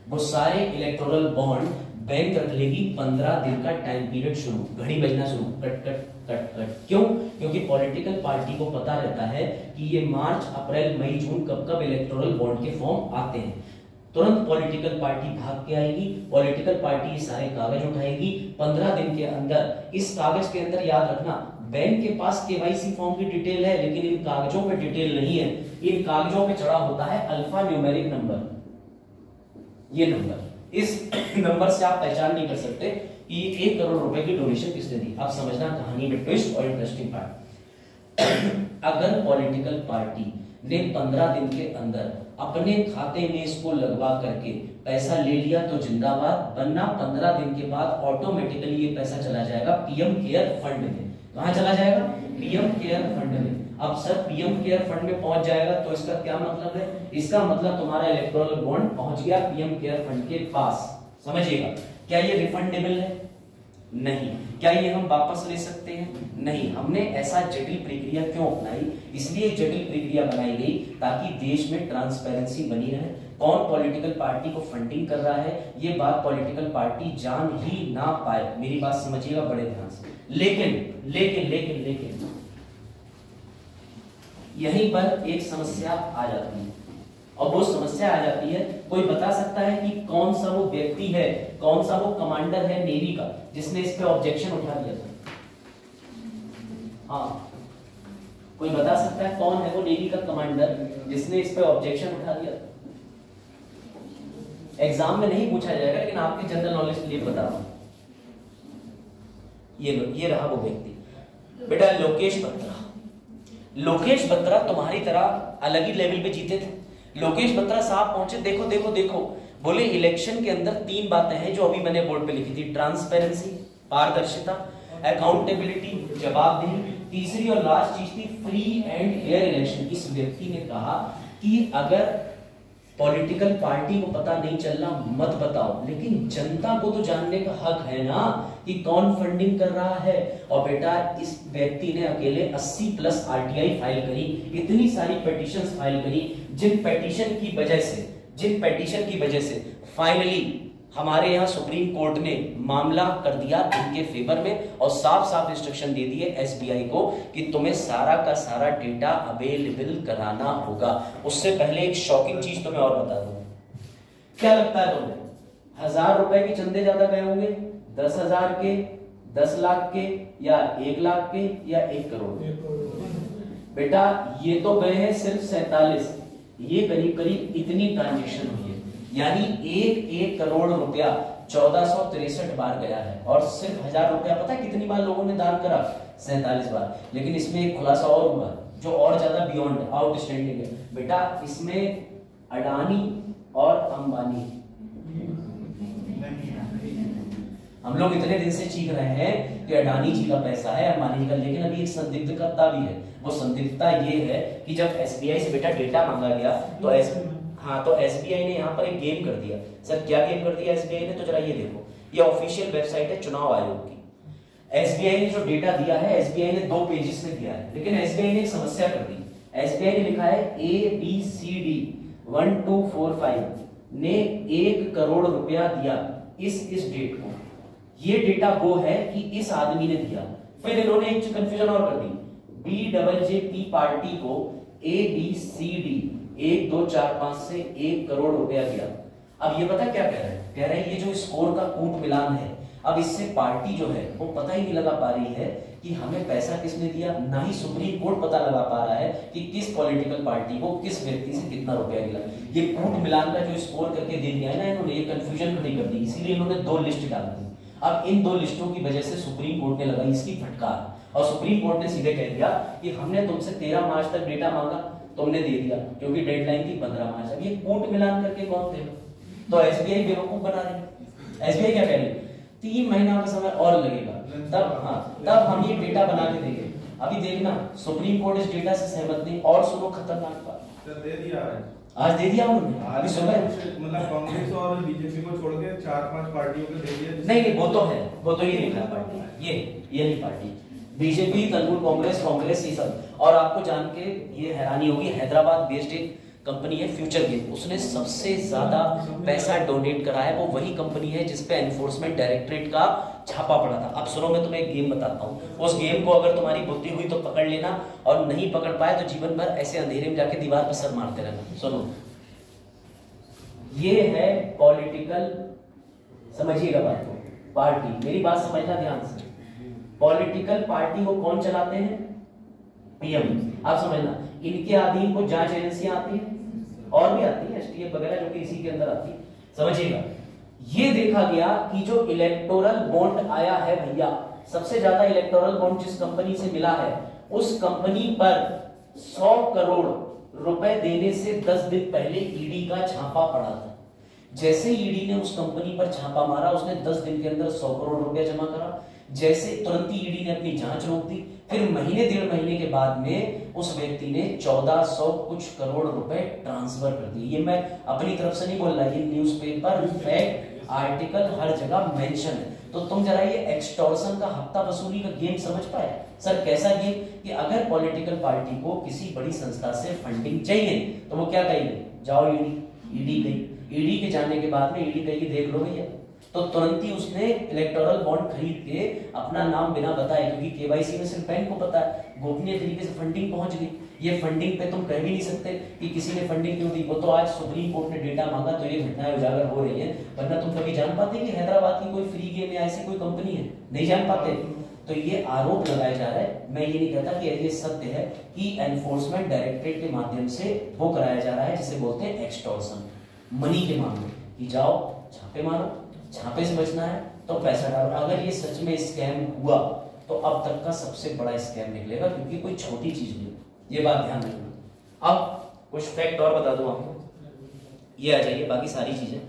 वो सारे इलेक्टोरल बॉन्ड बैंक रख लेगी। 15 दिन का टाइम पीरियड शुरू, घड़ी बजना शुरू, कट कट कट कट। क्यों? क्योंकि पॉलिटिकल पार्टी को पता रहता है कि ये मार्च, अप्रैल, मई, जून कब कब इलेक्टोरल बॉन्ड के फॉर्म आते हैं। तुरंत पॉलिटिकल पार्टी भाग के आएगी, पॉलिटिकल पार्टी ये सारे कागज उठाएगी। 15 दिन के अंदर इस कागज के अंदर याद रखना बैंक के पास केवाईसी फॉर्म की डिटेल है, लेकिन इन कागजों पे डिटेल नहीं है। इन कागजों पे चढ़ा होता है अल्फा न्यूमेरिक नंबर, ये नंबर, इस नंबर से आप पहचान नहीं कर सकते कि 1 करोड़ रुपए की डोनेशन किसने दी। आप समझना कहानी में ट्विस्ट और इंटरेस्टिंग पार्ट। अगर पॉलिटिकल पार्टी ने 15 दिन के अंदर अपने खाते में इसको लगवा करके पैसा ले लिया तो जिंदाबाद, वरना 15 दिन के बाद ऑटोमेटिकली ये पैसा चला जाएगा पीएम केयर फंड में। कहां चला जाएगा? पीएम केयर फंड में। अब सर पीएम केयर फंड में पहुंच जाएगा तो इसका क्या मतलब है? इसका मतलब तुम्हारा इलेक्टोरल बॉन्ड पहुंच गया पीएम केयर फंड के पास। समझिएगा, क्या ये रिफंडेबल है? नहीं। क्या ये हम वापस ले सकते हैं? नहीं। हमने ऐसा जटिल प्रक्रिया क्यों अपनाई? इसलिए जटिल प्रक्रिया बनाई गई ताकि देश में ट्रांसपेरेंसी बनी रहे। कौन पॉलिटिकल पार्टी को फंडिंग कर रहा है ये बात पॉलिटिकल पार्टी जान ही ना पाए। मेरी बात समझिएगा बड़े ध्यान से। लेकिन लेकिन लेकिन लेकिन यहीं पर एक समस्या आ जाती है, और वो समस्या आ जाती है, कोई बता सकता है कि कौन सा वो व्यक्ति है, कौन सा वो कमांडर है नेवी का जिसने इस पे ऑब्जेक्शन उठा दिया था? हाँ, कोई बता सकता है कौन है वो नेवी का कमांडर जिसने इस पे ऑब्जेक्शन उठा दिया था? एग्जाम में नहीं पूछा जाएगा, लेकिन आपके जनरल नॉलेज के लिए बता रहा हूं। ये रहा वो व्यक्ति, बेटा लोकेश बत्रा। लोकेश बत्रा तुम्हारी तरह अलग ही लेवल पे जीते थे। लोकेश बत्रा साहब पहुंचे, देखो देखो देखो, बोले इलेक्शन के अंदर 3 बातें हैं जो अभी मैंने बोर्ड पे लिखी थी, ट्रांसपेरेंसी, पारदर्शिता, अकाउंटेबिलिटी, जवाबदेही, तीसरी और लास्ट चीज थी फ्री एंड फेयर इलेक्शन। इस व्यक्ति ने कहा कि अगर पॉलिटिकल पार्टी को पता नहीं चलना मत बताओ, लेकिन जनता को तो जानने का हक है ना कि कौन फंडिंग कर रहा है। और बेटा इस व्यक्ति ने अकेले 80+ आरटीआई फाइल करी, इतनी सारी पिटीशंस फाइल करी, जिन पिटीशन की वजह से फाइनली हमारे यहाँ सुप्रीम कोर्ट ने मामला कर दिया इनके फेवर में, और साफ साफ इंस्ट्रक्शन दे दिए एसबीआई को कि तुम्हें सारा का सारा डेटा अवेलेबल कराना होगा। उससे पहले एक शॉकिंग चीज तुम्हें और बता दूं, क्या लगता है तुम्हें 1000 रुपए के चंदे ज्यादा गए होंगे, 10,000 के, 10 लाख के, या 1 लाख के, या 1 करोड़? बेटा ये तो गए हैं सिर्फ 47, ये करीब करीब इतनी ट्रांजेक्शन हुई है, यानी 1 करोड़ रुपया 1463 बार गया है। और सिर्फ 1000 रुपया पता है कितनी बार लोगों ने दान करा? 47 बार। लेकिन इसमें एक खुलासा और हुआ जो और ज्यादा बियॉन्ड आउटस्टैंडिंग है। बेटा इसमें अडानी और अंबानी, हम लोग इतने दिन से चीख रहे हैं कि अडानी जी का पैसा है, अंबानी जी का, लेकिन अभी एक संदिग्धता भी है। वो संदिग्धता ये है कि जब एसबीआई से बेटा डेटा मांगा गया तो एसबीआई ने यहाँ पर एक गेम कर दिया। सर क्या गेम कर दिया एसबीआई ने? तो जरा ये देखो, ये ऑफिशियल वेबसाइट है चुनाव आयोग की। एसबीआई ने जो डेटा दिया है, एसबीआई ने 2 पेजेस में दिया है, लेकिन एसबीआई ने एक समस्या कर दी। एसबीआई ने लिखा है ABCD 1245 ने 1 करोड़ रुपया दिया इस डेट को। ये डेटा वो है कि इस आदमी ने दिया। फिर इन्होंने एक कंफ्यूजन और कर दी, BJP पार्टी को ABCD 1 2 4 5 से 1 करोड़ रुपया दिया। अब ये पता क्या कह रहे हैं? कह रहे हैं ये जो स्कोर का कूट मिलान है, अब इससे पार्टी जो है वो पता ही नहीं लगा पा रही है कि हमें पैसा किसने दिया, ना ही सुप्रीम कोर्ट पता लगा पा रहा है कि किस पॉलिटिकल पार्टी को किस व्यक्ति से कितना रुपया मिला। ये कूट मिलान का जो स्कोर करके दे दिया है ना इन्होंने, ये कंफ्यूजन खड़ी कर दी, इसीलिए इन्होंने 2 लिस्ट डाल दी। अब इन 2 लिस्टों की वजह से सुप्रीम कोर्ट ने लगाई इसकी फटकार, और सुप्रीम कोर्ट ने सीधे कह दिया कि हमने तुमसे 13 मार्च तक डेटा मांगा, तुमने दे दिया, क्योंकि डेडलाइन थी 15 मार्च। अब ये कूट मिलान करके कौन देगा? तो एसबीआई बेवकूफ बना रही। एसबीआई क्या कह रही? 3 महीना का समय और लगेगा, तब हम ये डेटा बना के देंगे। अभी देखना सुप्रीम कोर्ट इस डेटा से सहमत नहीं। और सुनो खतरनाक बात, दे दिया आज दे दिया उन्होंने, अभी सुबह मतलब कांग्रेस और बीजेपी को छोड़ के 4-5 पार्टियों को दे दिया। नहीं वो तो है, वो तो ये लिखा पार्टी, ये नहीं पार्टी, बीजेपी, तृणमूल कांग्रेस ये सब। और आपको जान के ये हैरानी होगी, हैदराबाद बेस्ड एक कंपनी है फ्यूचर गेम, उसने सबसे ज्यादा पैसा डोनेट करा है। वो वही कंपनी है जिसपे एनफोर्समेंट डायरेक्टरेट का छापा पड़ा था। अब सुनो, मैं तुम्हें एक गेम बताता हूँ, उस गेम को अगर तुम्हारी बुद्धि हुई तो पकड़ लेना, और नहीं पकड़ पाए तो जीवन भर ऐसे अंधेरे में जाके दीवार पर सर मारते रहना। सुनो, ये है पॉलिटिकल, समझिएगा बात को, पार्टी, मेरी बात समझना ध्यान से। पॉलिटिकल पार्टी को कौन चलाते हैं? पीएम। आप समझना, इनके अधीन को जांच एजेंसियां आती है और भी आती है, एसटीएफ वगैरह, जो कि इसी के अंदर आती है। समझिएगा, ये देखा गया कि जो इलेक्टोरल बॉन्ड आया है भैया, सबसे ज्यादा इलेक्टोरल बॉन्ड जिस कंपनी से मिला है उस कंपनी पर 100 करोड़ रुपए देने से 10 दिन पहले ईडी का छापा पड़ा था। जैसे ईडी ने उस कंपनी पर छापा मारा, उसने 10 दिन के अंदर 100 करोड़ रुपए जमा करा। जैसे तुरंत ही ईडी ने अपनी जांच रोक दी, फिर महीने 1.5 महीने के बाद में उस व्यक्ति ने 1400 कुछ करोड़ रुपए ट्रांसफर कर दिए। ये मैं अपनी तरफ से नहीं बोल रहा, ये न्यूज़पेपर, फैक्ट, आर्टिकल हर जगह मेंशन है। तो तुम जरा ये एक्सटॉर्शन का हफ्ता वसूली का गेम समझ पाए? सर कैसा गेम कि अगर पॉलिटिकल पार्टी को किसी बड़ी संस्था से फंडिंग चाहिए तो वो क्या कहेगी? जाओ ईडी गई। ईडी के जाने के बाद में ईडी कहेगी देख लो भैया, तो तुरंत ही उसने इलेक्टोरल बॉन्ड खरीद के अपना नाम बिना बताए, क्योंकि केवाईसी में सिर्फ बैंक को पता है, गोपनीय तरीके से फंडिंग पहुंच गई। ये फंडिंग पे तुम कह भी नहीं सकते कि किसी ने फंडिंग क्यों दी। वो तो आज सुप्रीम कोर्ट ने डेटा मांगा तो ये घटनाएं उजागर हो रही है, वरना तुम कभी जान पाते कि हैदराबाद की कोई फ्री गेम या ऐसी कोई कंपनी है? नहीं जान पाते। तो ये आरोप लगाया जा रहा है, मैं ये नहीं कहता कि ये सत्य है, कि एनफोर्समेंट डायरेक्टरेट के माध्यम से वो कराया जा रहा है जिसे बोलते हैं एक्सटॉर्शन, मनी के मामले कि जाओ छापे मारो, छापे से बचना है तो पैसा डालो। अगर ये सच में स्कैम हुआ तो अब तक का सबसे बड़ा स्कैम निकलेगा, क्योंकि कोई छोटी चीज नहीं, ये बात ध्यान रखना। अब कुछ फैक्ट और बता दूं आपको, ये आ जाइए, बाकी सारी चीजें।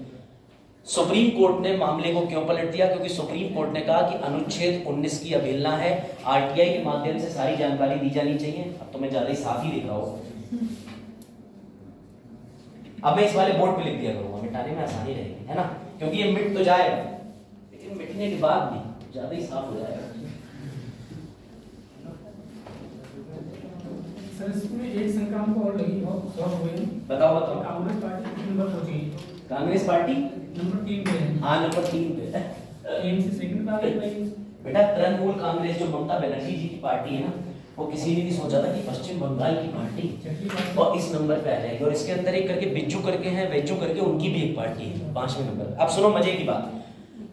सुप्रीम कोर्ट ने मामले को क्यों पलट दिया? क्योंकि सुप्रीम कोर्ट ने कहा कि अनुच्छेद 19 की अवहेलना है, आरटीआई के माध्यम से सारी जानकारी दी जानी चाहिए। अब तो मैं ज्यादा ही साफ ही दिख रहा हूं, अब मैं इस वाले बोर्ड पे लिख दिया करूंगा, मिटाने में आसानी रहेगी, है ना, क्योंकि ये मिट तो जाएगा लेकिन मिटने के बाद भी ज्यादा ही साफ हो जाएगा। सर इसमें एक शंका हमको और लगी, बहुत सॉल्व हुई। बताओ बताओ। कांग्रेस पार्टी किस नंबर पहुंची? कांग्रेस पार्टी नंबर 3 पे है। हाँ नंबर 3 पे। एम से सेकंड पे आ गई बेटा तृणमूल कांग्रेस जो ममता बनर्जी जी की पार्टी है ना, वो किसी ने नहीं सोचा था कि पश्चिम बंगाल की पार्टी और इस नंबर पे आ जाएगी। और इसके अंदर एक करके बिज्जू करके है, वेज्जू करके, उनकी भी एक पार्टी है 5वें नंबर। अब सुनो मजे की बात,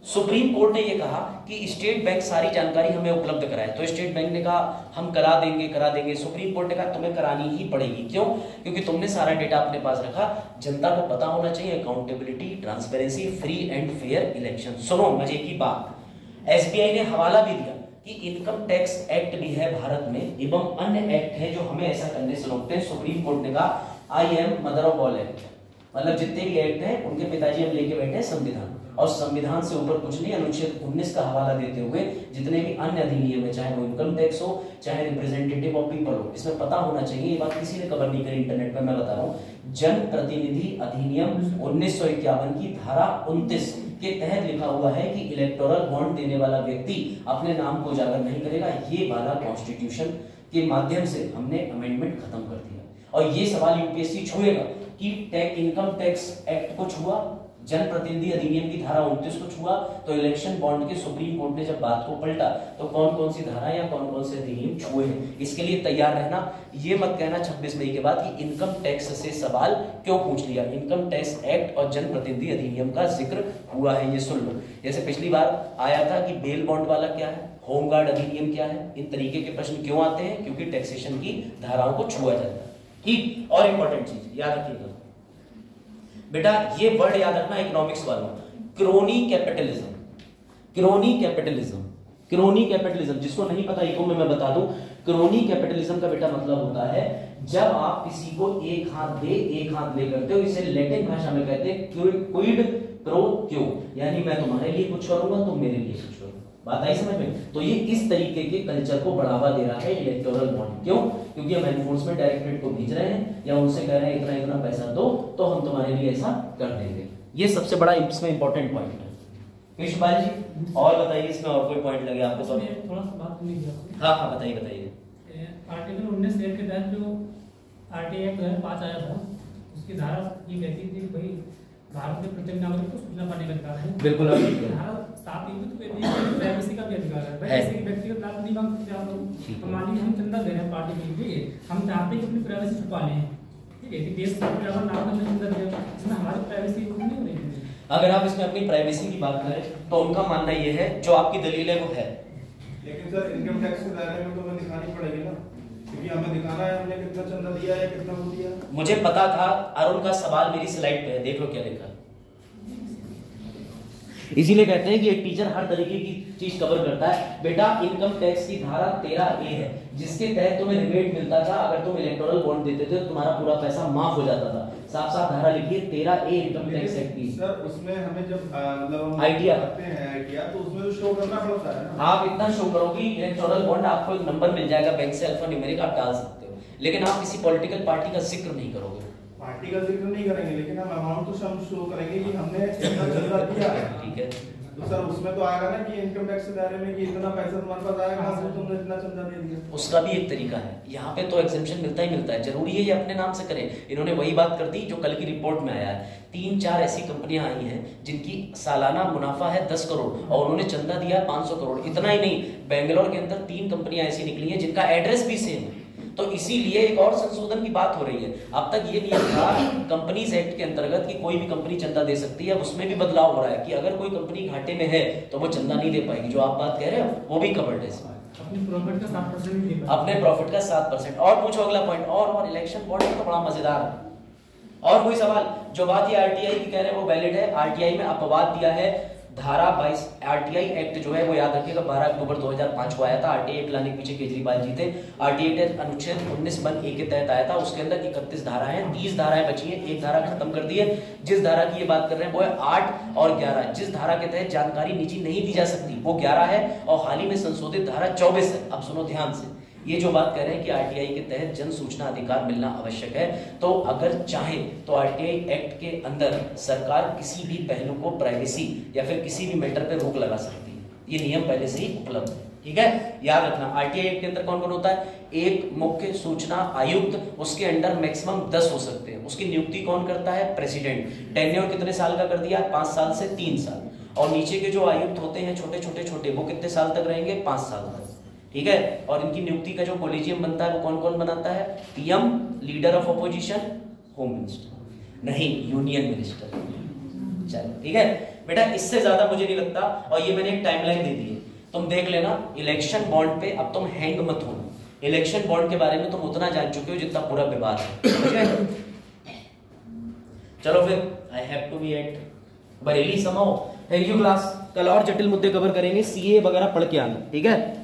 सुप्रीम कोर्ट ने ये कहा कि स्टेट बैंक सारी जानकारी हमें उपलब्ध कराए, तो स्टेट बैंक ने कहा हम करा देंगे। सुप्रीम कोर्ट ने कहा तुम्हें करानी ही पड़ेगी। क्यों? क्योंकि तुमने सारा डेटा अपने पास रखा, जनता को पता होना चाहिए, accountability, transparency, free and fair election. सुनो मजे की बात, एसबीआई ने हवाला भी दिया कि इनकम टैक्स एक्ट भी है भारत में एवं अन्य एक्ट है जो हमें ऐसा करने से रोकते हैं। सुप्रीम कोर्ट ने कहा I am mother of all act, मतलब जितने भी एक्ट हैं उनके पिताजी हम लेके बैठे हैं संविधान, और संविधान से ऊपर कुछ नहीं। अनुच्छेद 19 का हवाला देते हुए जितने भी अन्य अधिनियम है, चाहे वो इनकम टैक्स हो, चाहे रिप्रेजेंटेटिव ऑफ पीपल हो, इसमें पता होना चाहिए। ये बात किसी ने कवर नहीं करी इंटरनेट पर, मैं बता रहा हूँ। जन प्रतिनिधि अधिनियम 1951 की धारा 29 के तहत लिखा हुआ है कि इलेक्टोरल बॉन्ड देने वाला व्यक्ति अपने नाम को उजागर नहीं करेगा। ये वाला कॉन्स्टिट्यूशन के माध्यम से हमने अमेंडमेंट खत्म कर दिया। और ये सवाल यूपीएससी छुएगा कि इनकम टैक्स एक्ट को छुआ, जन प्रतिनिधि अधिनियम की धारा 29 को छुआ, तो इलेक्शन बॉन्ड के सुप्रीम कोर्ट ने जब बात को पलटा तो कौन कौन सी धारा या कौन कौन से अधिनियम छुए हैं। इसके लिए तैयार रहना, ये मत कहना 26 मई के बाद कि इनकम टैक्स से सवाल क्यों पूछ लिया। इनकम टैक्स एक्ट और जन प्रतिनिधि अधिनियम का जिक्र हुआ है, ये सुन लो। जैसे पिछली बार आया था कि बेल बॉन्ड वाला क्या है, होमगार्ड अधिनियम क्या है, इन तरीके के प्रश्न क्यों आते हैं? क्योंकि टैक्सेशन की धाराओं को छुआ जाता है। ठीक, और इंपॉर्टेंट चीज याद रखिएगा बेटा, ये वर्ड याद रखना इकोनॉमिक्स वालों, crony capitalism. Crony capitalism, crony capitalism जिसको नहीं पता इको में मैं बता दूं, क्रोनी कैपिटलिज्म का बेटा मतलब होता है जब आप किसी को एक हाथ दे एक हाथ ले करते हो। इसे लैटिन भाषा में कहते हैं क्विड प्रो क्यो, यानी मैं तुम्हारे लिए कुछ करूंगा तुम मेरे लिए कुछ करो। बात आई समझ में? तो ये इस तरीके के कल्चर को बढ़ावा दे रहा है इलेक्टोरल बॉन्ड। क्यों? क्योंकि हम एनफोर्समेंट डायरेक्टरेट को भेज रहे हैं या उनसे कह रहे हैं इतना इतना पैसा दो तो हम तुम्हारे लिए ऐसा कर देंगे। ये सबसे बड़ा इसमें इंपॉर्टेंट पॉइंट है। कृष्णपाल जी और बताइए इसमें और कोई पॉइंट लगे आपको? तो थोड़ा सा बात करनी थी। हाँ बताइए बताइए। आर्टिकल 19 एक्ट के तहत जो आरटीआई एक्ट 2005 आया था, उसकी धारा ये कहती थी भाई भारत के प्रत्येक नागरिक को सूचना पाने का अधिकार है। बिल्कुल धारा 7 प्राइवेसी का भी अधिकार है। वैसे ही व्यक्तिगत लाभ नहीं मांग सकते आप लोग। तो मान लीजिए हम चंदा दे रहे हैं पार्टी के लिए, हम चाहते हैं कि अपनी प्राइवेसी छुपा लें, ठीक है, कि देश का पर्यावरण नाम करने चंदा दिया, इसमें हमारी प्राइवेसी नहीं हो रही है। अगर आप इसमें अपनी प्राइवेसी की बात करें तो उनका मानना यह है, जो आपकी दलील है वो है लेकिन सर इनकम टैक्स के दायरे में तो हमें दिखानी पड़ेगी ना, क्योंकि हमें दिखाना है हमने कितना चंदा दिया है, कितना वो दिया। मुझे पता था अरुण का सवाल मेरी स्लाइड पे है, देख लो क्या लिखा। इसीलिए कहते हैं कि एक टीचर हर तरीके की चीज कवर करता है। बेटा इनकम टैक्स की धारा 13A है, जिसके तहत तुम्हें रिबेट मिलता था अगर तुम इलेक्टोरल बॉन्ड देते थे तो तुम्हारा पूरा पैसा माफ हो जाता था। साफ साफ धारा लिखिए 13A इनकम टैक्स एक्ट की। सर उसमें हमें जब मतलब आइडिया करते हैं आइडिया, तो उसमें तो शो करना पड़ता है ना। आप इतना शो करोगी इलेक्टोरल बॉन्ड, आपको एक नंबर मिल जाएगा बैंक से अल्फान्यूमेरिक, आप डाल सकते हो, लेकिन आप किसी पॉलिटिकल पार्टी का जिक्र नहीं करोगे। पार्टी का जिक्र नहीं करेंगे, लेकिन हम अमाउंट तो हम शो करेंगे कि हमने इतना चंदा दिया है। ठीक है, तो सर उसमें तो आएगा ना कि इनकम टैक्स के दायरे में कि इतना पैसा तुम्हारे पास आएगा, हाँ तुमने इतना चंदा दे दिया। उसका भी एक तरीका है, यहाँ पे तो एग्जेम्पशन मिलता ही मिलता है। जरूरी है ये अपने नाम से करें। इन्होंने वही बात कर दी जो कल की रिपोर्ट में आया है। 3-4 ऐसी कंपनियां आई हैं जिनकी सालाना मुनाफा है 10 करोड़ और उन्होंने चंदा दिया 500 करोड़। इतना ही नहीं, बेंगलोर के अंदर 3 कंपनियां ऐसी निकली हैं जिनका एड्रेस भी सेम है। तो इसीलिए एक और संशोधन की बात हो रही है। अब तक ये नियम था कंपनीज एक्ट के अंतर्गत कि कोई भी कंपनी चंदा दे सकती है, उसमें भी बदलाव हो रहा है कि अगर कोई कंपनी घाटे में है तो वो चंदा नहीं दे पाएगी। जो आप बात कह रहे हो वो भी कवर्ड है इसमें, अपने प्रॉफिट का 7% नहीं दे पाएगी। अपने प्रॉफिट का 7%। और पूछो अगला पॉइंट। और इलेक्शन बॉन्ड तो बड़ा मजेदार है। और कोई सवाल? जो बात ये आरटीआई की कह रहे हैं वो वैलिड है। आरटीआई में अपवाद दिया है धारा 22। आरटीआई एक्ट जो है वो याद रखिएगा 12 अक्टूबर 2005 को आया था। आरटीआई एक्ट लाने के पीछे केजरीवाल जी थे। आरटीआई एक्ट अनुच्छेद 19(1)(a) के तहत आया था। उसके अंदर 31 धाराएं हैं, 30 धाराएं बची हैं, एक धारा खत्म कर दी है। जिस धारा की ये बात कर रहे हैं वो है 8 और 11। जिस धारा के तहत जानकारी निजी नहीं दी जा सकती वो 11 है और हाल ही में संशोधित धारा 24 है। अब सुनो ध्यान से, ये जो बात कह रहे हैं कि आरटीआई के तहत जन सूचना अधिकार मिलना आवश्यक है, तो अगर चाहे तो आरटीआई एक्ट के अंदर सरकार किसी भी पहलू को प्राइवेसी या फिर किसी भी मैटर पे रोक लगा सकती है। ये नियम पहले से ही उपलब्ध है। ठीक है, याद रखना। आरटीआई एक्ट के अंदर कौन कौन होता है? एक मुख्य सूचना आयुक्त, उसके अंडर मैक्सिमम 10 हो सकते हैं। उसकी नियुक्ति कौन करता है? प्रेसिडेंट। टेन्योर कितने साल का कर दिया? 5 साल से 3 साल। और नीचे के जो आयुक्त होते हैं छोटे वो कितने साल तक रहेंगे? 5 साल तक। ठीक है, और इनकी नियुक्ति का जो कोलिजियम बनता है वो कौन कौन बनाता है? PM, leader of opposition, home minister, नहीं यूनियन मिनिस्टर। चलो ठीक है बेटा, इससे ज्यादा मुझे नहीं लगता। और ये मैंने एक टाइमलाइन दे दी है, तुम देख लेना। इलेक्शन बॉन्ड पे अब तुम हैंग मत हो। इलेक्शन बॉन्ड के बारे में तुम उतना जान चुके हो जितना पूरा विवाद है। चलो फिर, I have to be at Bareilly समाओ। Thank you class. कल और जटिल मुद्दे कवर करेंगे, सीए वगैरह पढ़ के आना। ठीक है।